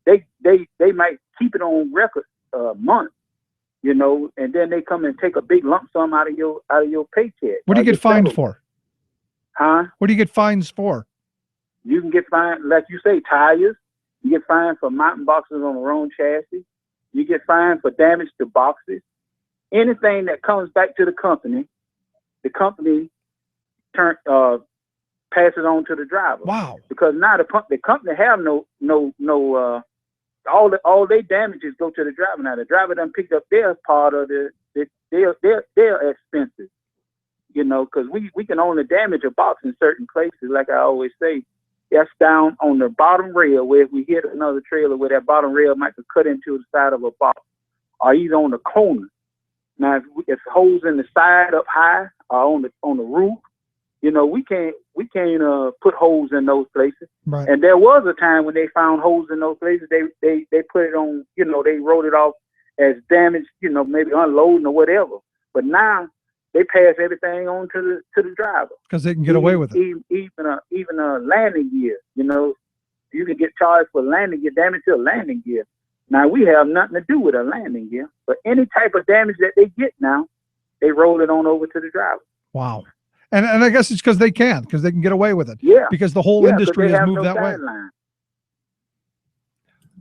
They might keep it on record months, and then they come and take a big lump sum out of your paycheck. What do you get fined for? Huh? What do you get fines for? You can get fined, like you say, tires. You get fined for mountain boxes on the wrong chassis. You get fined for damage to boxes. Anything that comes back to the company passes on to the driver. Wow. Because now the company have all their damages go to the driver. Now the driver done picked up their part of their expenses. You know, because we can only damage a box in certain places. Like I always say, that's down on the bottom rail where if we hit another trailer where that bottom rail might be cut into the side of a box, or either on the corner. Now, if holes in the side up high or on the roof, you know, we can't put holes in those places. Right. And there was a time when they found holes in those places. They put it on, you know, they wrote it off as damage, you know, maybe unloading or whatever. But now they pass everything on to the driver because they can get away with it. Even a landing gear, you know, you can get charged for landing gear, damage to a landing gear. Now we have nothing to do with a landing gear, but any type of damage that they get now, they roll it on over to the driver. Wow. And I guess it's because they can get away with it. Yeah. Because the whole industry has moved that way.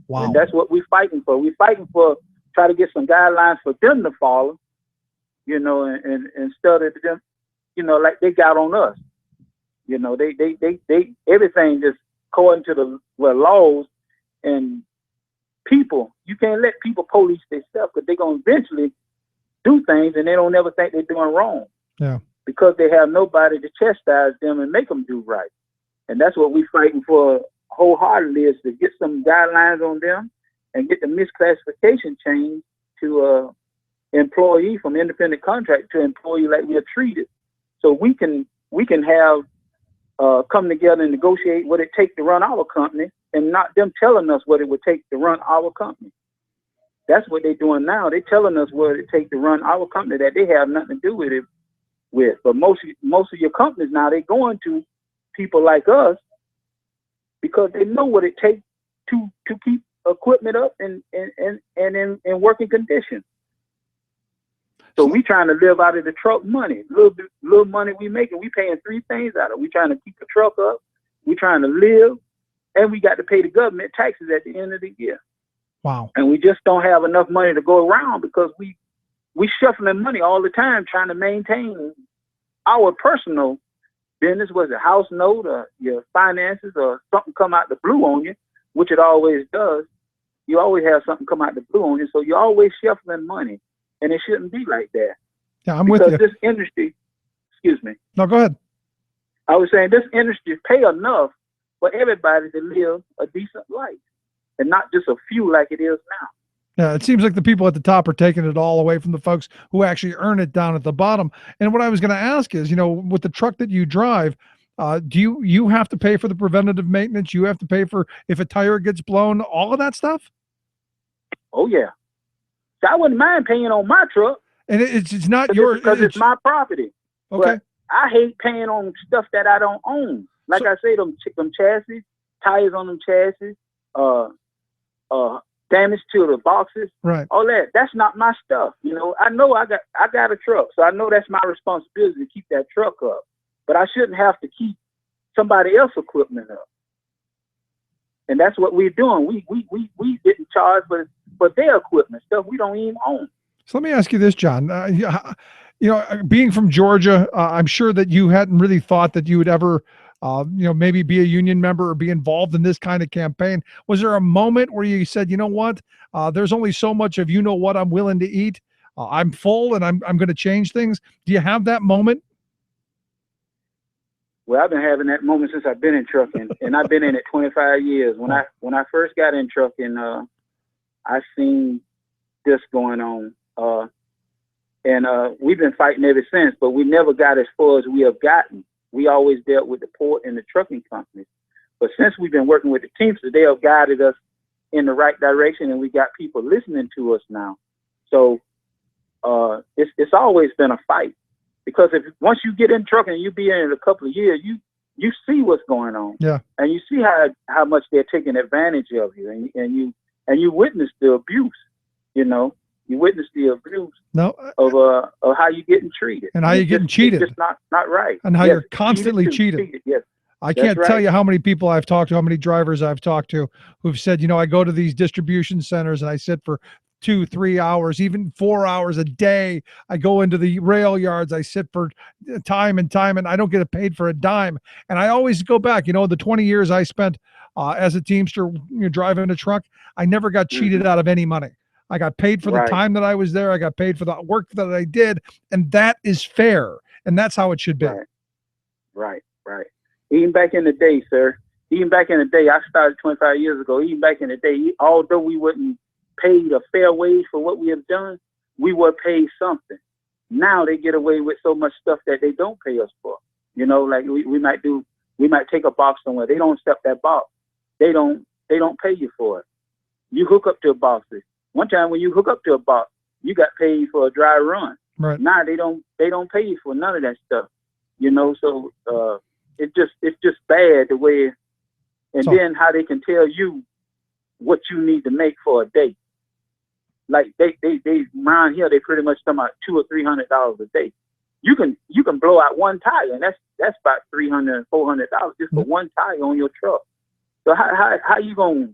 Wow. And that's what we're fighting for. We're fighting for try to get some guidelines for them to follow, you know, and instead of them, you know, like they got on us. You know, they everything just according to the laws and people. You can't let people police themselves because they're gonna eventually do things and they don't ever think they're doing wrong. Yeah. Because they have nobody to chastise them and make them do right. And that's what we're fighting for wholeheartedly, is to get some guidelines on them and get the misclassification changed to employee from independent contract to employee like we are treated. So we can have come together and negotiate what it takes to run our company and not them telling us what it would take to run our company. That's what they're doing now. They're telling us what it takes to run our company that they have nothing to do with it. But most of your companies now, they're going to people like us because they know what it takes to keep equipment up and in working condition. So we trying to live out of the truck money, little money we making. We paying three things out of. We trying to keep the truck up. We trying to live, and we got to pay the government taxes at the end of the year. Wow. And we just don't have enough money to go around because we shuffling money all the time trying to maintain our personal business, was a house note or your finances or something come out the blue on you, which it always does. You always have something come out the blue on you, so you're always shuffling money, and it shouldn't be like that. Yeah, I'm with you. Because this industry, excuse me. No, go ahead. I was saying this industry pay enough for everybody to live a decent life, and not just a few like it is now. Yeah, it seems like the people at the top are taking it all away from the folks who actually earn it down at the bottom. And what I was going to ask is, you know, with the truck that you drive, do you have to pay for the preventative maintenance? You have to pay for if a tire gets blown, all of that stuff? Oh, yeah. So I wouldn't mind paying on my truck. And it's not yours. Because it's my property. Okay. But I hate paying on stuff that I don't own. Like I say, them chassis, tires on them chassis, damage to the boxes, right? All that. That's not my stuff. You know I got a truck, so I know that's my responsibility to keep that truck up. But I shouldn't have to keep somebody else's equipment up. And that's what we're doing. We getting charged for their equipment, stuff we don't even own. So let me ask you this, John. You know, being from Georgia, I'm sure that you hadn't really thought that you would ever you know, maybe be a union member or be involved in this kind of campaign. Was there a moment where you said, you know what, there's only so much of, you know what, I'm willing to eat. I'm full and I'm going to change things. Do you have that moment? Well, I've been having that moment since I've been in trucking, and I've been in it 25 years. When I first got in trucking, I seen this going on, and we've been fighting ever since. But we never got as far as we have gotten. We always dealt with the port and the trucking companies. But since we've been working with the Teamsters, they have guided us in the right direction, and we got people listening to us now. So it's always been a fight, because once you get in trucking, you be in it a couple of years, you see what's going on. Yeah. And you see how much they're taking advantage of you, and you witness the abuse. You know, you witness the abuse of how you getting treated, and how you're getting cheated. It's just not right. And how you're constantly cheated. Yes. I can't tell you how many people I've talked to, how many drivers I've talked to who've said, you know, I go to these distribution centers and I sit for 2-3 hours, even 4 hours a day. I go into the rail yards. I sit for time and time, and I don't get paid for a dime. And I always go back, the 20 years I spent as a Teamster, driving a truck, I never got cheated out of any money. I got paid for the time that I was there. I got paid for the work that I did. And that is fair. And that's how it should be. Right. Even back in the day, sir, I started 25 years ago. Even back in the day, although we wasn't paid a fair wage for what we have done, we were paid something. Now they get away with so much stuff that they don't pay us for. Like we might take a box somewhere. They don't accept that box. They don't pay you for it. You hook up to a box. One time when you hook up to a box, you got paid for a dry run. Right. Now they don't pay you for none of that stuff. So it's just bad the way, and then how they can tell you what you need to make for a day. Like they around here, they pretty much talking about $200 or $300 a day. You can blow out one tire, and that's about $300 or $400 just for one tire on your truck. So how you gonna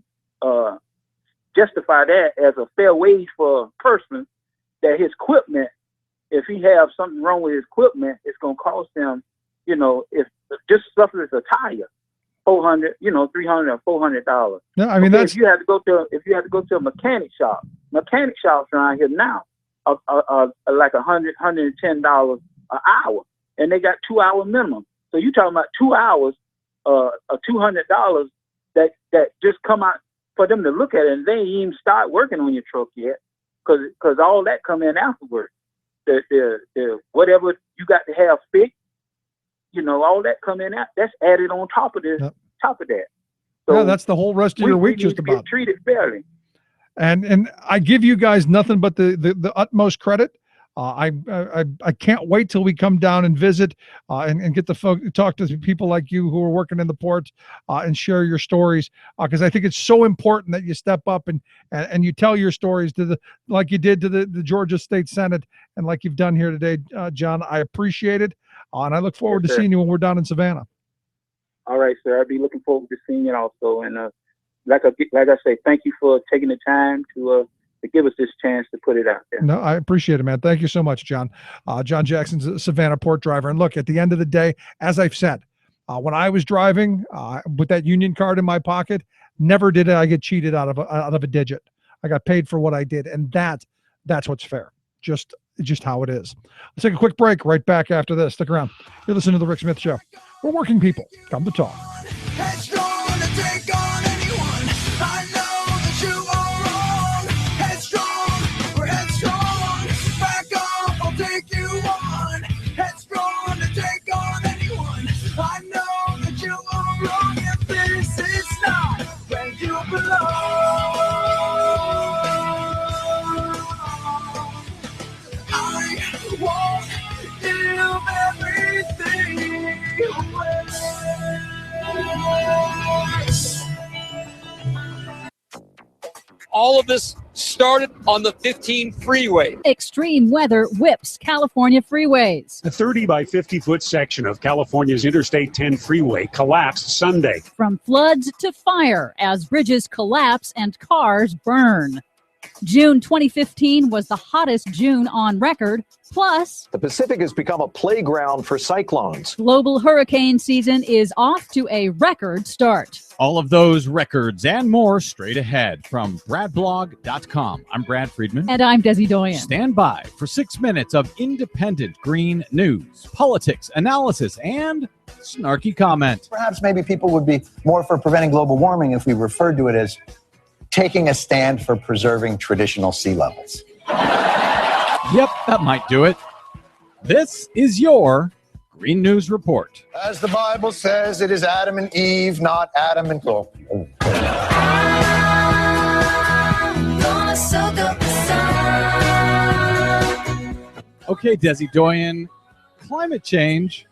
justify that as a fair wage for a person that his equipment, if he have something wrong with his equipment, it's gonna cost him, if just stuff as a tire, $400, $300 or $400. Yeah, I mean that's if you had to go to a mechanic shop. Mechanic shops around here now are like $100, $110 an hour, and they got 2 hour minimum. So you talking about 2 hours, $200 that just come out for them to look at it, and they ain't even start working on your truck yet, because all that come in afterwards. The whatever you got to have fixed, all that come in. That's added on top of this. Yep. Top of that. So that's the whole rest of your week, just about. Treated fairly. And I give you guys nothing but the utmost credit. I can't wait till we come down and visit and get to talk to people like you who are working in the ports and share your stories, because I think it's so important that you step up and you tell your stories like you did to the Georgia State Senate and like you've done here today, John. I appreciate it, and I look forward to seeing you when we're down in Savannah. All right, sir. I'll be looking forward to seeing it also. And like I say, thank you for taking the time to give us this chance to put it out there. No, I appreciate it, man. Thank you so much, John. John Jackson's a Savannah port driver. And look, at the end of the day, as I've said, when I was driving with that union card in my pocket, never did I get cheated out of a digit. I got paid for what I did, and that's what's fair. Just how it is. Let's take a quick break. Right back after this. Stick around. You're listening to The Rick Smith Show. We're working people. Come to talk. All of this started on the 15 freeway. Extreme weather whips California freeways. A 30 by 50-foot section of California's Interstate 10 freeway collapsed Sunday. From floods to fire as bridges collapse and cars burn. June 2015 was the hottest June on record. Plus, the Pacific has become a playground for cyclones. Global hurricane season is off to a record start. All of those records and more straight ahead from BradBlog.com. I'm Brad Friedman. And I'm Desi Doyen. Stand by for 6 minutes of independent green news, politics, analysis, and snarky comment. Perhaps maybe people would be more for preventing global warming if we referred to it as taking a stand for preserving traditional sea levels. Yep, that might do it. This is your Green News Report. As the Bible says, it is Adam and Eve, not Adam and Cole. Okay, Desi Doyen, climate change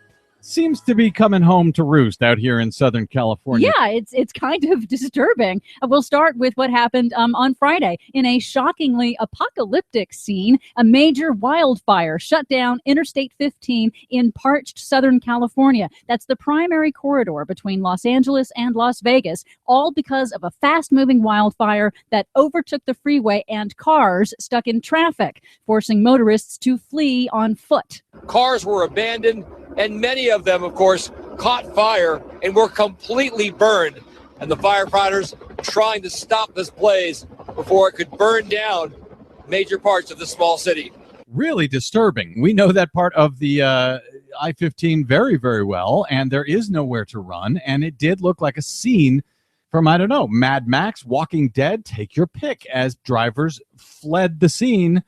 seems to be coming home to roost out here in Southern California. Yeah, it's kind of disturbing. We'll start with what happened on Friday. In a shockingly apocalyptic scene, a major wildfire shut down Interstate 15 in parched Southern California. That's the primary corridor between Los Angeles and Las Vegas, all because of a fast-moving wildfire that overtook the freeway and cars stuck in traffic, forcing motorists to flee on foot. Cars were abandoned, and many of them, of course, caught fire and were completely burned. And the firefighters trying to stop this blaze before it could burn down major parts of the small city. Really disturbing. We know that part of the I-15 very, very well, and there is nowhere to run. And it did look like a scene from, I don't know, Mad Max, Walking Dead, take your pick, as drivers fled the scene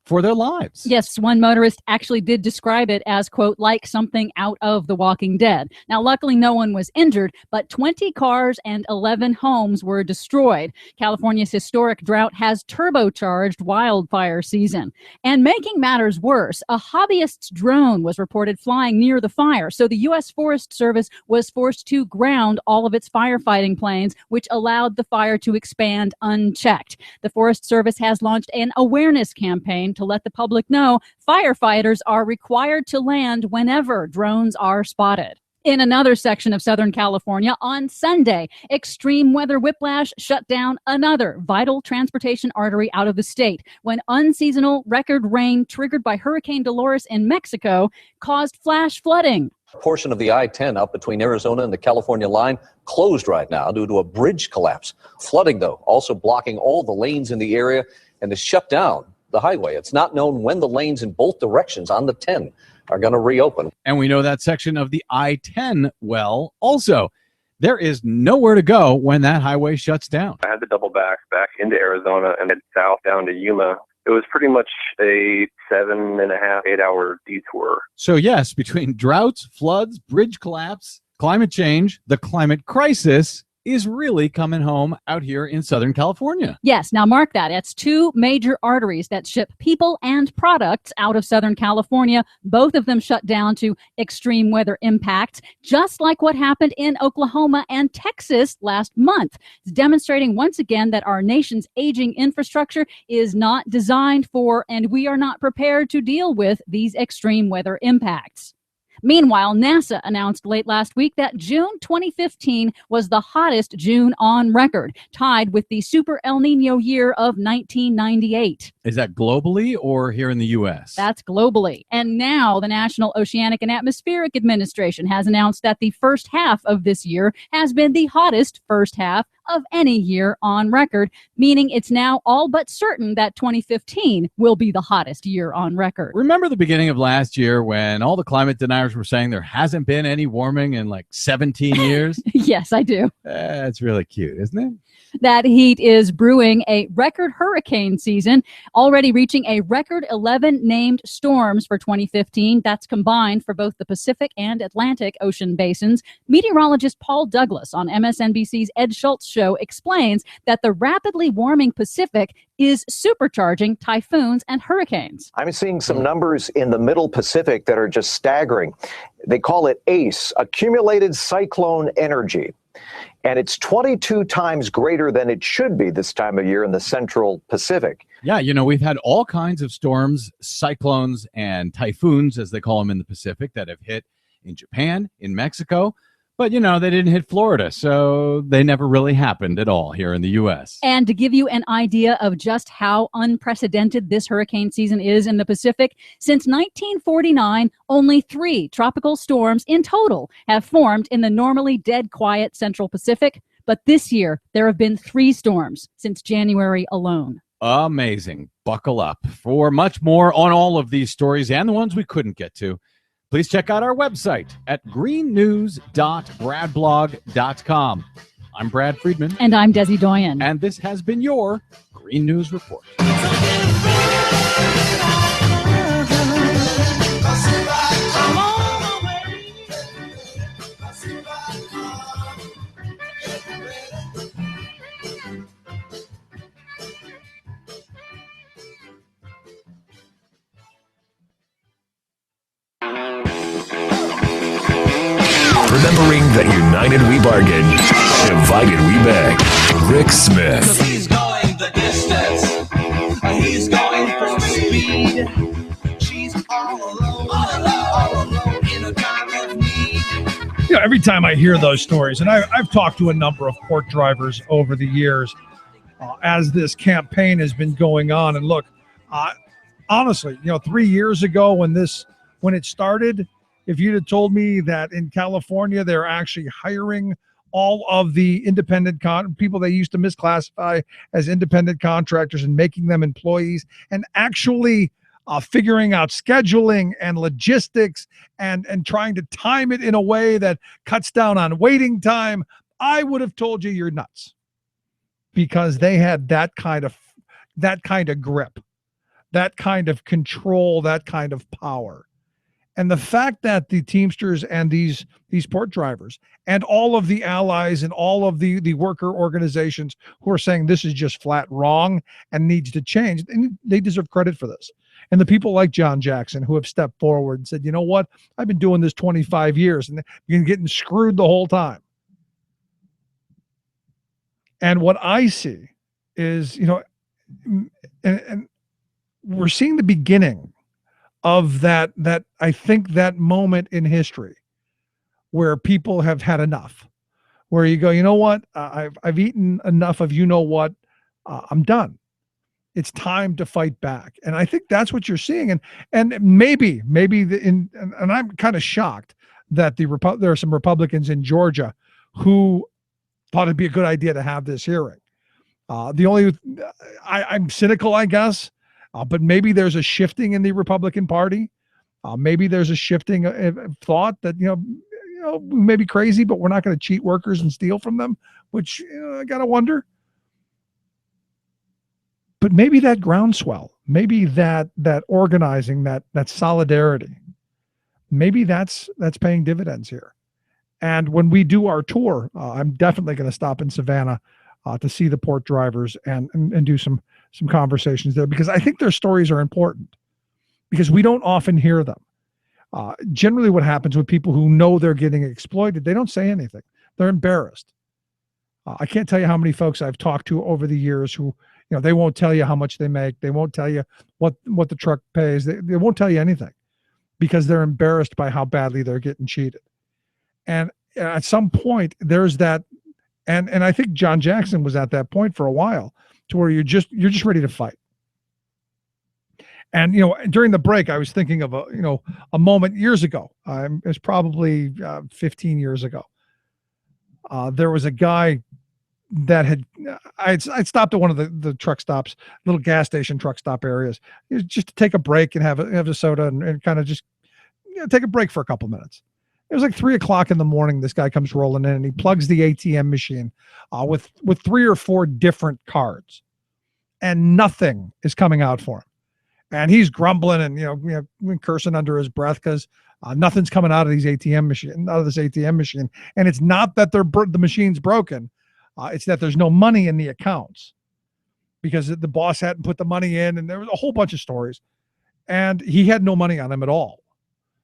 for their lives. Yes, one motorist actually did describe it as, quote, like something out of The Walking Dead. Now, luckily, no one was injured, but 20 cars and 11 homes were destroyed. California's historic drought has turbocharged wildfire season. And making matters worse, a hobbyist's drone was reported flying near the fire, so the U.S. Forest Service was forced to ground all of its firefighting planes, which allowed the fire to expand unchecked. The Forest Service has launched an awareness campaign to let the public know firefighters are required to land whenever drones are spotted. In another section of Southern California, on Sunday, extreme weather whiplash shut down another vital transportation artery out of the state when unseasonal record rain triggered by Hurricane Dolores in Mexico caused flash flooding. A portion of the I-10 up between Arizona and the California line closed right now due to a bridge collapse. Flooding, though, also blocking all the lanes in the area and has shut down the highway. It's not known when the lanes in both directions on the 10 are going to reopen. And we know that section of the I-10 well. Also, there is nowhere to go when that highway shuts down. I had to double back into Arizona and then south down to Yuma. It was pretty much a 7.5, 8 hour detour. So yes, between droughts, floods, bridge collapse, climate change, the climate crisis is really coming home out here in Southern California. Yes, now mark that. It's two major arteries that ship people and products out of Southern California. Both of them shut down to extreme weather impacts, just like what happened in Oklahoma and Texas last month. It's demonstrating once again that our nation's aging infrastructure is not designed for, and we are not prepared to deal with, these extreme weather impacts. Meanwhile, NASA announced late last week that June 2015 was the hottest June on record, tied with the Super El Nino year of 1998. Is that globally or here in the U.S.? That's globally. And now the National Oceanic and Atmospheric Administration has announced that the first half of this year has been the hottest first half of any year on record, meaning it's now all but certain that 2015 will be the hottest year on record. Remember the beginning of last year when all the climate deniers were saying there hasn't been any warming in like 17 years? Yes, I do. That's really cute, isn't it? That heat is brewing a record hurricane season, already reaching a record 11 named storms for 2015. That's combined for both the Pacific and Atlantic Ocean basins. Meteorologist Paul Douglas on MSNBC's Ed Schultz show explains that the rapidly warming Pacific is supercharging typhoons and hurricanes. I'm seeing some numbers in the middle Pacific that are just staggering. They call it ACE, accumulated cyclone energy. And it's 22 times greater than it should be this time of year in the central Pacific. Yeah, you know, we've had all kinds of storms, cyclones, and typhoons, as they call them in the Pacific, that have hit in Japan, in Mexico. But, you know, they didn't hit Florida, so they never really happened at all here in the U.S. And to give you an idea of just how unprecedented this hurricane season is in the Pacific, since 1949, only 3 tropical storms in total have formed in the normally dead quiet Central Pacific. But this year, there have been 3 storms since January alone. Amazing. Buckle up. For much more on all of these stories and the ones we couldn't get to, please check out our website at greennews.bradblog.com. I'm Brad Friedman. And I'm Desi Doyen. And this has been your Green News Report. Remembering that united we bargain, divided we beg. Rick Smith. He's going the distance. He's going for speed. She's all alone in a time of need. You know, every time I hear those stories, and I've talked to a number of port drivers over the years as this campaign has been going on. And look, honestly, 3 years ago when it started, if you'd have told me that in California they're actually hiring all of the independent people they used to misclassify as independent contractors and making them employees and actually figuring out scheduling and logistics and trying to time it in a way that cuts down on waiting time, I would have told you you're nuts, because they had that kind of grip, that kind of control, that kind of power. And the fact that the Teamsters and these port drivers and all of the allies and all of the worker organizations who are saying this is just flat wrong and needs to change, and they deserve credit for this. And the people like John Jackson who have stepped forward and said, you know what, I've been doing this 25 years and you're getting screwed the whole time. And what I see is, and we're seeing the beginning of that I think that moment in history where people have had enough, where you go, you know what, I've eaten enough of I'm done. It's time to fight back. And I think that's what you're seeing. And maybe and I'm kind of shocked that there are some Republicans in Georgia who thought it'd be a good idea to have this hearing. I'm cynical, I guess. But maybe there's a shifting in the Republican Party. Maybe there's a shifting of thought that, we may be crazy, but we're not going to cheat workers and steal from them, which I got to wonder. But maybe that groundswell, maybe that organizing, that solidarity, maybe that's paying dividends here. And when we do our tour, I'm definitely going to stop in Savannah to see the port drivers and do some conversations there, because I think their stories are important because we don't often hear them. Generally what happens with people who know they're getting exploited, they don't say anything. They're embarrassed. I can't tell you how many folks I've talked to over the years who, they won't tell you how much they make. They won't tell you what the truck pays. They won't tell you anything because they're embarrassed by how badly they're getting cheated. And at some point there's that, and I think John Jackson was at that point for a while, to where you're just ready to fight. And during the break, I was thinking of a moment years ago. It was probably 15 years ago. There was a guy that I'd stopped at one of the truck stops, little gas station truck stop areas, just to take a break and have a soda and kind of just take a break for a couple minutes. It was like 3:00 in the morning. This guy comes rolling in and he plugs the ATM machine with 3 or 4 different cards, and nothing is coming out for him. And he's grumbling and cursing under his breath because nothing's coming out of this ATM machine. And it's not that the machine's broken; it's that there's no money in the accounts because the boss hadn't put the money in, and there was a whole bunch of stories. And he had no money on him at all.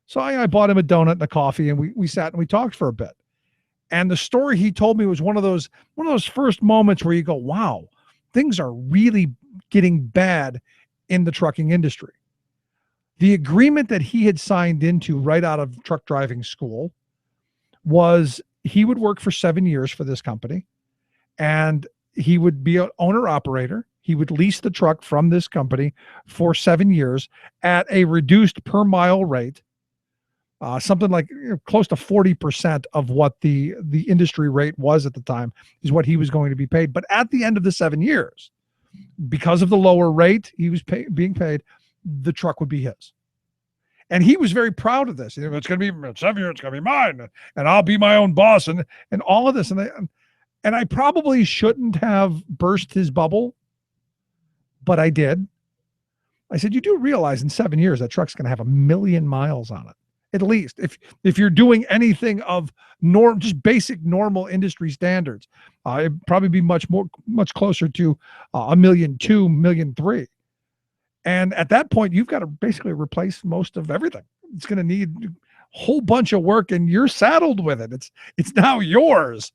So I bought him a donut and a coffee, and we sat and we talked for a bit. And the story he told me was one of those first moments where you go, wow, things are really getting bad in the trucking industry. The agreement that he had signed into right out of truck driving school was he would work for 7 years for this company, and he would be an owner operator. He would lease the truck from this company for 7 years at a reduced per mile rate. Something like close to 40% of what the industry rate was at the time is what he was going to be paid. But at the end of the 7 years, because of the lower rate he was being paid, the truck would be his. And he was very proud of this. It's going to be 7 years, it's going to be mine, and I'll be my own boss, and all of this. And I probably shouldn't have burst his bubble, but I did. I said, you do realize in 7 years that truck's going to have 1 million miles on it. At least if you're doing anything of just basic normal industry standards, it'd probably be much closer to 1.2 million, 1.3 million. And at that point, you've got to basically replace most of everything. It's going to need whole bunch of work and you're saddled with it. It's now yours.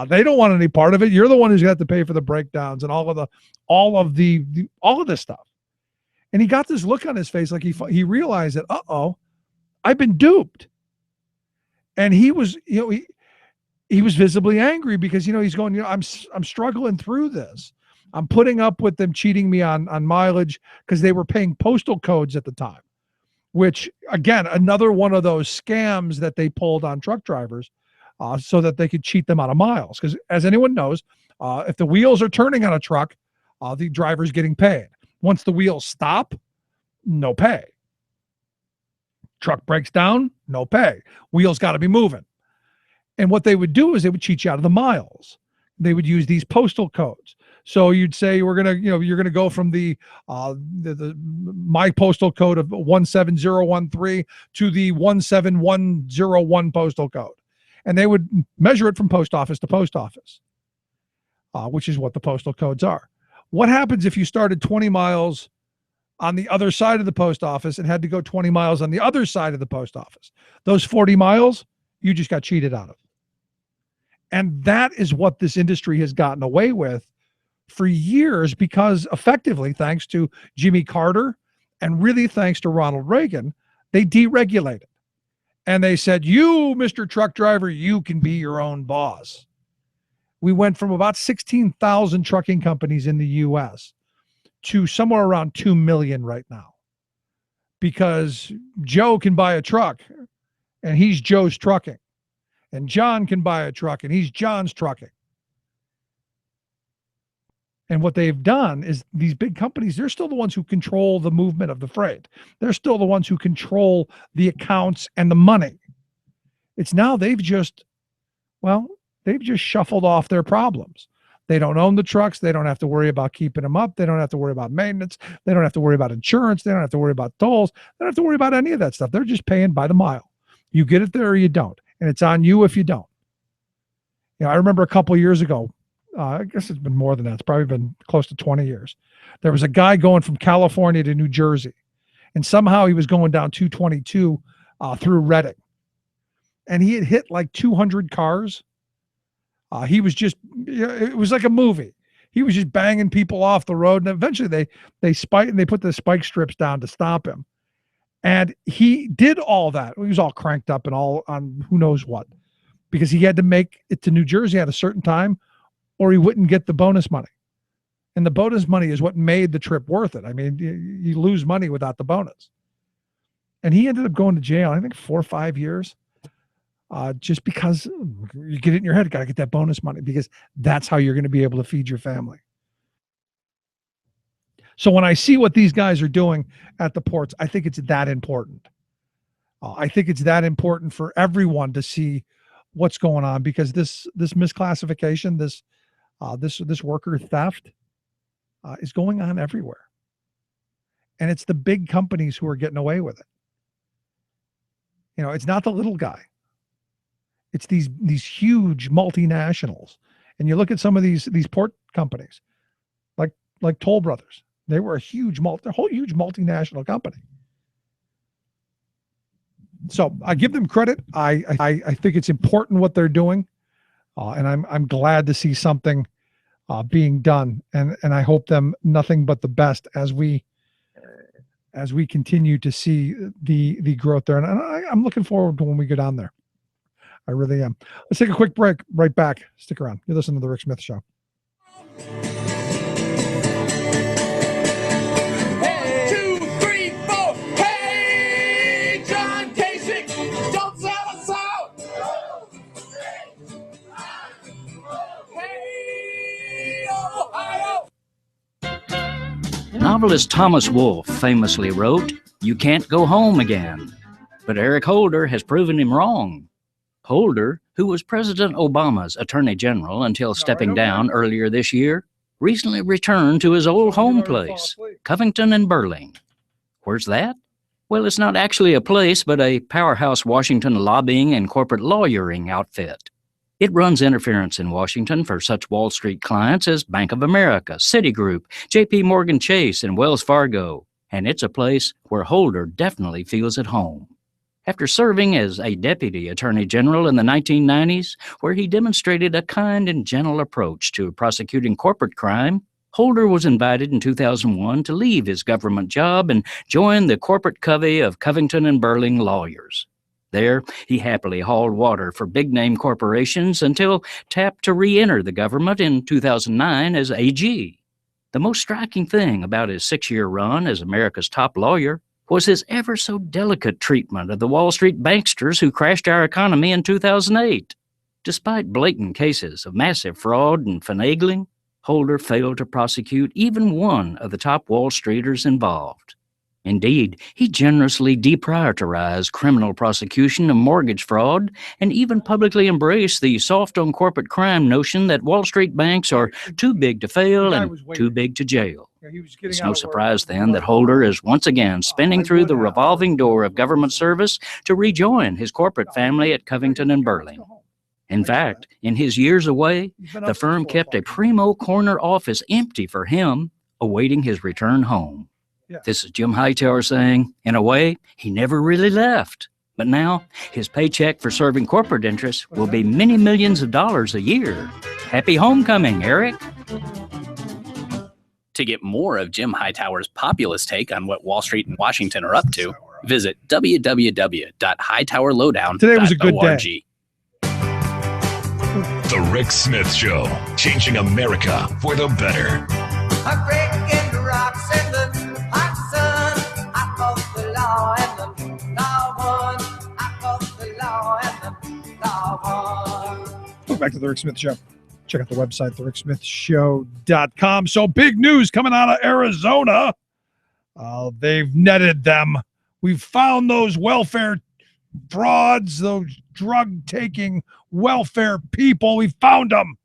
They don't want any part of it. You're the one who's got to pay for the breakdowns and all of this stuff. And he got this look on his face like he realized that, I've been duped. And he was, he was visibly angry because, he's going, I'm struggling through this. I'm putting up with them cheating me on mileage because they were paying postal codes at the time, which, again, another one of those scams that they pulled on truck drivers so that they could cheat them out of miles. Because as anyone knows, if the wheels are turning on a truck, the driver's getting paid. Once the wheels stop, no pay. Truck breaks down, no pay. Wheels got to be moving. And what they would do is they would cheat you out of the miles. They would use these postal codes. So you'd say you're going to go from the my postal code of 17013 to the 17101 postal code. And they would measure it from post office to post office, which is what the postal codes are. What happens if you started 20 miles on the other side of the post office and had to go 20 miles on the other side of the post office? Those 40 miles, you just got cheated out of. And that is what this industry has gotten away with for years because effectively, thanks to Jimmy Carter and really thanks to Ronald Reagan, they deregulated. And they said, you, Mr. Truck Driver, you can be your own boss. We went from about 16,000 trucking companies in the U.S. to somewhere around 2 million right now because Joe can buy a truck and he's Joe's Trucking. And John can buy a truck and he's John's Trucking. And what they've done is these big companies, they're still the ones who control the movement of the freight. They're still the ones who control the accounts and the money. It's now they've just shuffled off their problems. They don't own the trucks. They don't have to worry about keeping them up. They don't have to worry about maintenance. They don't have to worry about insurance. They don't have to worry about tolls. They don't have to worry about any of that stuff. They're just paying by the mile. You get it there or you don't. And it's on you if you don't. I remember a couple of years ago, I guess it's been more than that. It's probably been close to 20 years. There was a guy going from California to New Jersey, and somehow he was going down 222 through Reading. And he had hit like 200 cars. He was just, it was like a movie. He was just banging people off the road. And eventually they put the spike strips down to stop him. And he did all that. He was all cranked up and all on who knows what, because he had to make it to New Jersey at a certain time or he wouldn't get the bonus money. And the bonus money is what made the trip worth it. I mean, you lose money without the bonus. And he ended up going to jail, I think 4 or 5 years, just because you get it in your head, got to get that bonus money because that's how you're going to be able to feed your family. So when I see what these guys are doing at the ports, I think it's that important. I think it's that important for everyone to see what's going on because this misclassification, this worker theft is going on everywhere. And it's the big companies who are getting away with it. It's not the little guy. It's these huge multinationals. And you look at some of these port companies, like Toll Brothers. They were a huge multinational company. So I give them credit. I think it's important what they're doing, and I'm glad to see something being done. And I hope them nothing but the best as we continue to see the growth there. And I'm looking forward to when we go down there. I really am. Let's take a quick break. Right back. Stick around. You're listening to The Rick Smith Show. Novelist Thomas Wolfe famously wrote, "You can't go home again." But Eric Holder has proven him wrong. Holder, who was President Obama's Attorney General until stepping down earlier this year, recently returned to his old home place, Covington and Burling. Where's that? Well, it's not actually a place, but a powerhouse Washington lobbying and corporate lawyering outfit. It runs interference in Washington for such Wall Street clients as Bank of America, Citigroup, JP Morgan Chase, and Wells Fargo. And it's a place where Holder definitely feels at home. After serving as a deputy attorney general in the 1990s, where he demonstrated a kind and gentle approach to prosecuting corporate crime, Holder was invited in 2001 to leave his government job and join the corporate covey of Covington and Burling lawyers. There, he happily hauled water for big-name corporations until tapped to re-enter the government in 2009 as AG. The most striking thing about his 6-year run as America's top lawyer was his ever-so-delicate treatment of the Wall Street banksters who crashed our economy in 2008. Despite blatant cases of massive fraud and finagling, Holder failed to prosecute even one of the top Wall Streeters involved. Indeed, he generously deprioritized criminal prosecution of mortgage fraud and even publicly embraced the soft-on-corporate crime notion that Wall Street banks are too big to fail and too big to jail. It's no surprise then that Holder is once again spinning through the revolving door of government service to rejoin his corporate family at Covington and Burling. In fact, in his years away, the firm kept a primo corner office empty for him, awaiting his return home. This is Jim Hightower saying, in a way, he never really left. But now, his paycheck for serving corporate interests will be many millions of dollars a year. Happy homecoming, Eric. To get more of Jim Hightower's populist take on what Wall Street and Washington are up to, visit www.hightowerlowdown.org. Today was a good day. The Rick Smith Show, changing America for the better. Welcome back to the Rick Smith Show. Check out the website, thericksmithshow.com. So big news coming out of Arizona. They've netted them. We've found those welfare frauds, those drug-taking welfare people. We found them.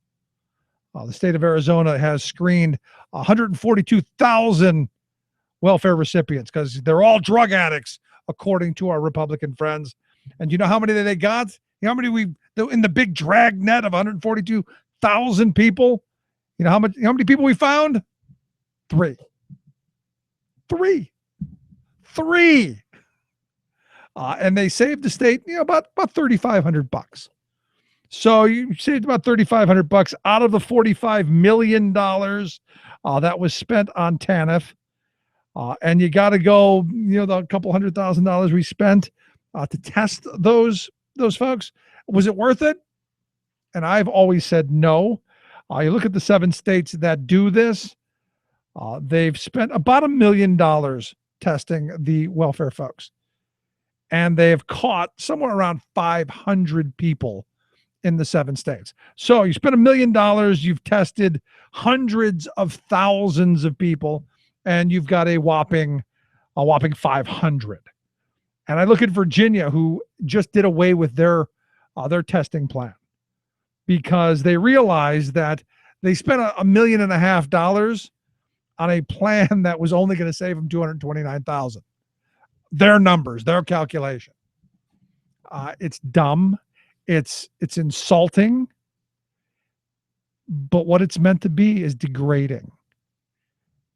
The state of Arizona has screened 142,000 welfare recipients because they're all drug addicts, according to our Republican friends. And you know how many they got? You know how many in the big drag net of 142,000 people? You know how many people we found? Three. And they saved the state, about $3,500. So you saved about $3,500 out of the $45 million that was spent on TANF. And you got to go, the couple $100,000 we spent to test those folks. Was it worth it? And I've always said no. You look at the 7 states that do this. They've spent about $1 million testing the welfare folks. And they have caught somewhere around 500 people in the 7 states. So you spent $1 million, you've tested hundreds of thousands of people, and you've got a whopping 500. And I look at Virginia, who just did away with their testing plan because they realized that they spent $1.5 million on a plan that was only going to save them $229,000. Their numbers, their calculation. It's dumb. It's insulting. But what it's meant to be is degrading.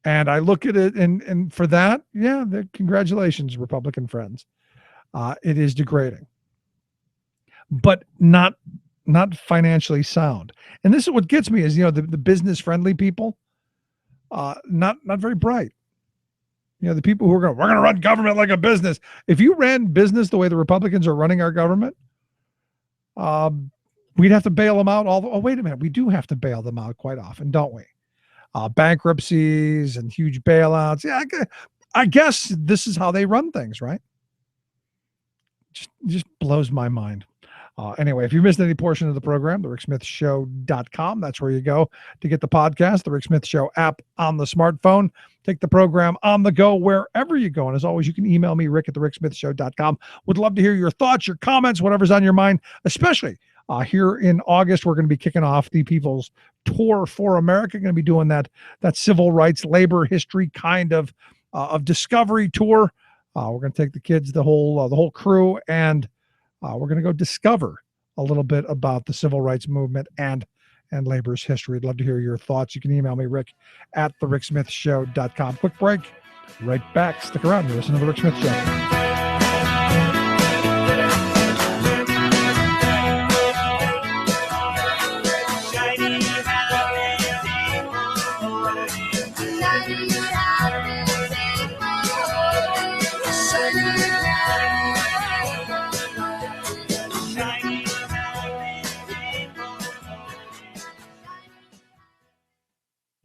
And I look at it, and for that, congratulations, Republican friends. It is degrading, but not financially sound. And this is what gets me is, the business-friendly people, not very bright. The people who are we're going to run government like a business. If you ran business the way the Republicans are running our government, we'd have to bail them out. Wait a minute. We do have to bail them out quite often, don't we? Bankruptcies and huge bailouts. Yeah, I guess this is how they run things, right? Just blows my mind. Anyway, if you missed any portion of the program, thericksmithshow.com. That's where you go to get the podcast, the Rick Smith Show app on the smartphone. Take the program on the go wherever you go. And as always, you can email me, rick at thericksmithshow.com. Would love to hear your thoughts, your comments, whatever's on your mind, especially here in August. We're going to be kicking off the People's Tour for America. Going to be doing that civil rights, labor history kind of discovery tour. We're going to take the kids, the whole crew, and we're going to go discover a little bit about the civil rights movement and labor's history. I'd love to hear your thoughts. You can email me, rick at thericksmithshow.com. Quick break. Right back. Stick around. You're listening to The Rick Smith Show.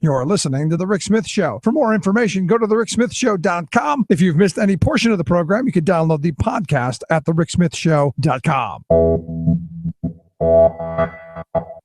You're listening to The Rick Smith Show. For more information, go to thericksmithshow.com. If you've missed any portion of the program, you can download the podcast at thericksmithshow.com.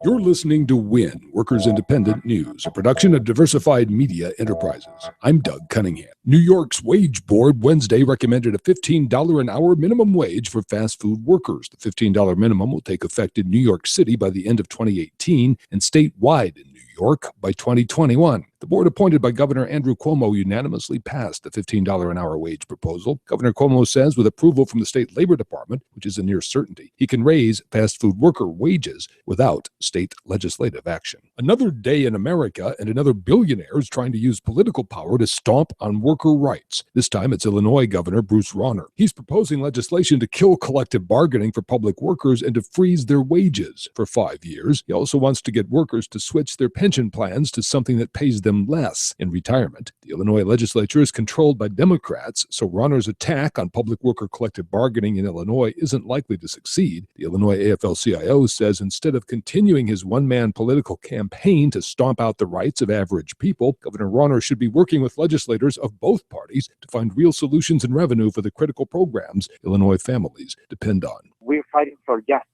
You're listening to WIN, Workers Independent News, a production of Diversified Media Enterprises. I'm Doug Cunningham. New York's Wage Board Wednesday recommended a $15 an hour minimum wage for fast food workers. The $15 minimum will take effect in New York City by the end of 2018 and statewide in New York by 2021. The board appointed by Governor Andrew Cuomo unanimously passed the $15 an hour wage proposal. Governor Cuomo says with approval from the state labor department, which is a near certainty, he can raise fast food worker wages without state legislative action. Another day in America, and another billionaire is trying to use political power to stomp on worker rights. This time it's Illinois Governor Bruce Rauner. He's proposing legislation to kill collective bargaining for public workers and to freeze their wages for 5 years. He also wants to get workers to switch their pension plans to something that pays them less in retirement. The Illinois legislature is controlled by Democrats, so Rauner's attack on public worker collective bargaining in Illinois isn't likely to succeed. The Illinois AFL-CIO says instead of continuing his one-man political campaign to stomp out the rights of average people, Governor Rauner should be working with legislators of both parties to find real solutions and revenue for the critical programs Illinois families depend on. We're fighting for justice.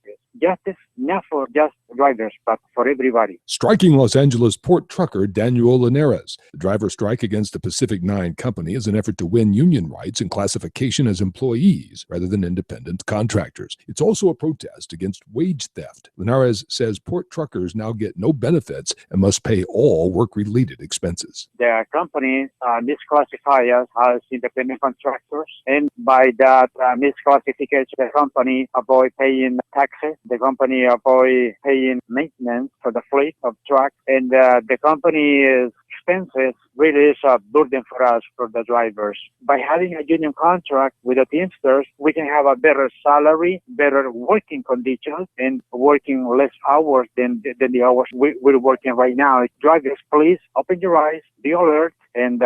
Justice not for just drivers, but for everybody. Striking Los Angeles port trucker Daniel Linares. The driver strike against the Pacific 9 company is an effort to win union rights and classification as employees rather than independent contractors. It's also a protest against wage theft. Linares says port truckers now get no benefits and must pay all work-related expenses. The company misclassifies us as independent contractors, and by that misclassification, the company avoid paying taxes. The company avoid paying maintenance for the fleet of trucks, and the company's expenses really is a burden for us, for the drivers. By having a union contract with the Teamsters, we can have a better salary, better working conditions, and working less hours than the hours we're working right now. Drivers, please open your eyes, be alert, and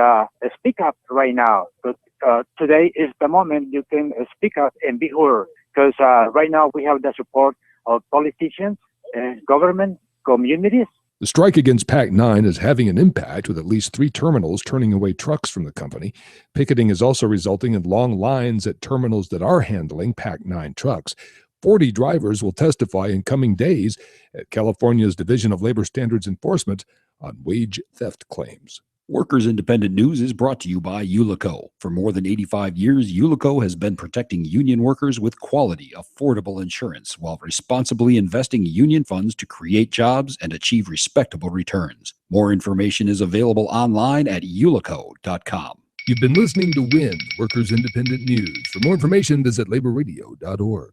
speak up right now. But today is the moment you can speak up and be heard, because right now we have the support of politicians, government, communities. The strike against Pac 9 is having an impact, with at least 3 terminals turning away trucks from the company. Picketing is also resulting in long lines at terminals that are handling Pac 9 trucks. 40 drivers will testify in coming days at California's Division of Labor Standards Enforcement on wage theft claims. Workers Independent News is brought to you by Ulico. For more than 85 years, Ulico has been protecting union workers with quality, affordable insurance while responsibly investing union funds to create jobs and achieve respectable returns. More information is available online at ulico.com. You've been listening to WIN, Workers Independent News. For more information, visit laborradio.org.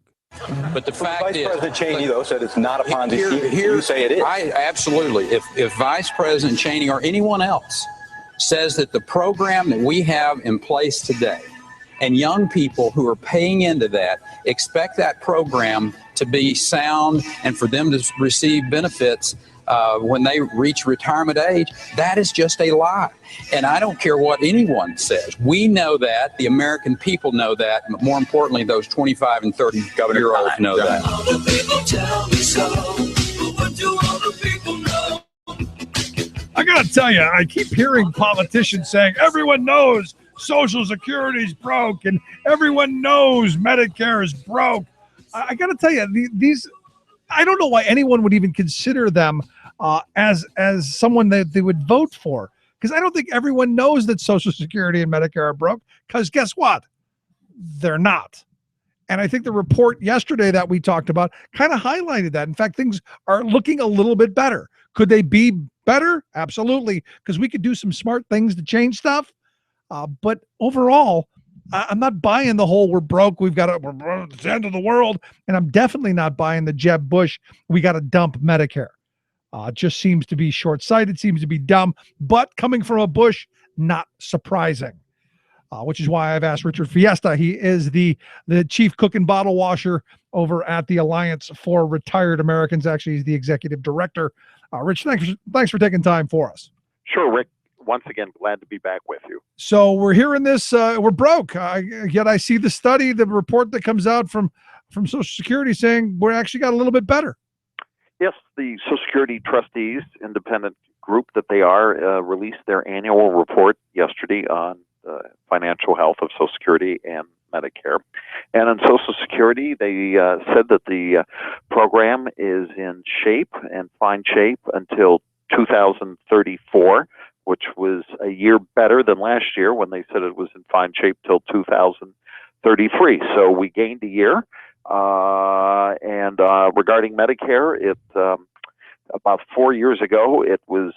But the fact is, Vice President Cheney, though, said it's not a Ponzi scheme. Here, You say it is. Absolutely. If Vice President Cheney or anyone else says that the program that we have in place today, and young people who are paying into that expect that program to be sound and for them to receive benefits when they reach retirement age, that is just a lie. And I don't care what anyone says. We know that. The American people know that. But more importantly, those 25 and 30-year-olds know that. All the people tell me so, but what do all the people know? I gotta tell you, I keep hearing politicians saying everyone knows Social Security's broke and everyone knows Medicare is broke. I gotta tell you, these I don't know why anyone would even consider them as someone that they would vote for, because I don't think everyone knows that Social Security and Medicare are broke, because guess what? They're not. And I think the report yesterday that we talked about kind of highlighted that. In fact, things are looking a little bit better. Could they be better? Absolutely, because we could do some smart things to change stuff. But overall, I'm not buying the whole we're broke, we're it's the end of the world. And I'm definitely not buying the Jeb Bush, we got to dump Medicare. Just seems to be short-sighted, seems to be dumb. But coming from a Bush, not surprising. Which is why I've asked Richard Fiesta. He is the chief cook and bottle washer over at the Alliance for Retired Americans. Actually, he's the executive director. Rich, thanks for taking time for us. Sure, Rick. Once again, glad to be back with you. So we're hearing this, we're broke. Yet I see the study, the report that comes out from Social Security saying we're actually got a little bit better. Yes, the Social Security trustees, independent group that they are, released their annual report yesterday on financial health of Social Security and Medicare. And on Social Security, they said that the program is in shape and fine shape until 2034, which was a year better than last year when they said it was in fine shape till 2033. So we gained a year. And regarding Medicare, it about 4 years ago, it was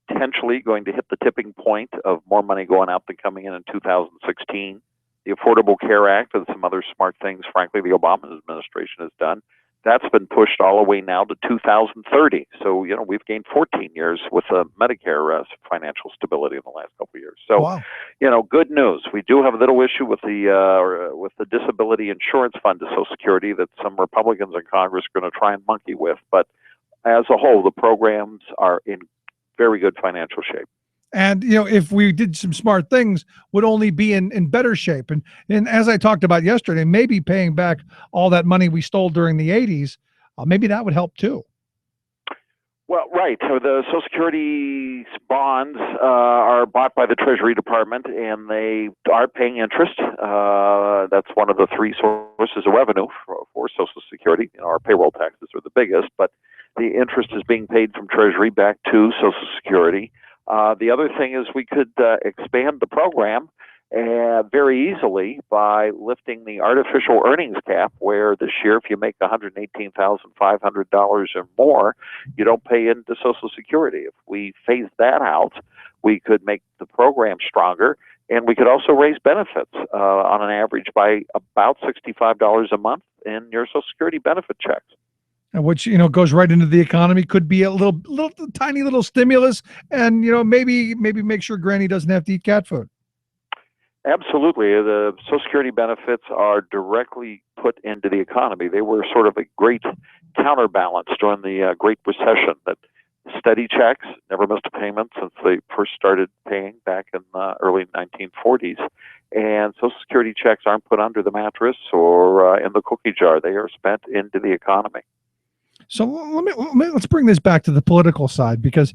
potentially going to hit the tipping point of more money going out than coming in 2016. The Affordable Care Act and some other smart things, frankly, the Obama administration has done. That's been pushed all the way now to 2030. So, we've gained 14 years with Medicare financial stability in the last couple of years. So, wow. Good news. We do have a little issue with the disability insurance fund to Social Security that some Republicans in Congress are going to try and monkey with. But as a whole, the programs are in very good financial shape. And, if we did some smart things, would only be in better shape. And as I talked about yesterday, maybe paying back all that money we stole during the 80s, maybe that would help too. Well, right. So the Social Security bonds are bought by the Treasury Department, and they are paying interest. That's one of the three sources of revenue for Social Security. Our payroll taxes are the biggest, but the interest is being paid from Treasury back to Social Security. The other thing is we could expand the program very easily by lifting the artificial earnings cap, where this year, if you make $118,500 or more, you don't pay into Social Security. If we phase that out, we could make the program stronger, and we could also raise benefits on an average by about $65 a month in your Social Security benefit checks. And which, goes right into the economy, could be a little tiny little stimulus, and, maybe make sure Granny doesn't have to eat cat food. Absolutely. The Social Security benefits are directly put into the economy. They were sort of a great counterbalance during the Great Recession, that steady checks, never missed a payment since they first started paying back in the early 1940s. And Social Security checks aren't put under the mattress or in the cookie jar. They are spent into the economy. So let's bring this back to the political side, because,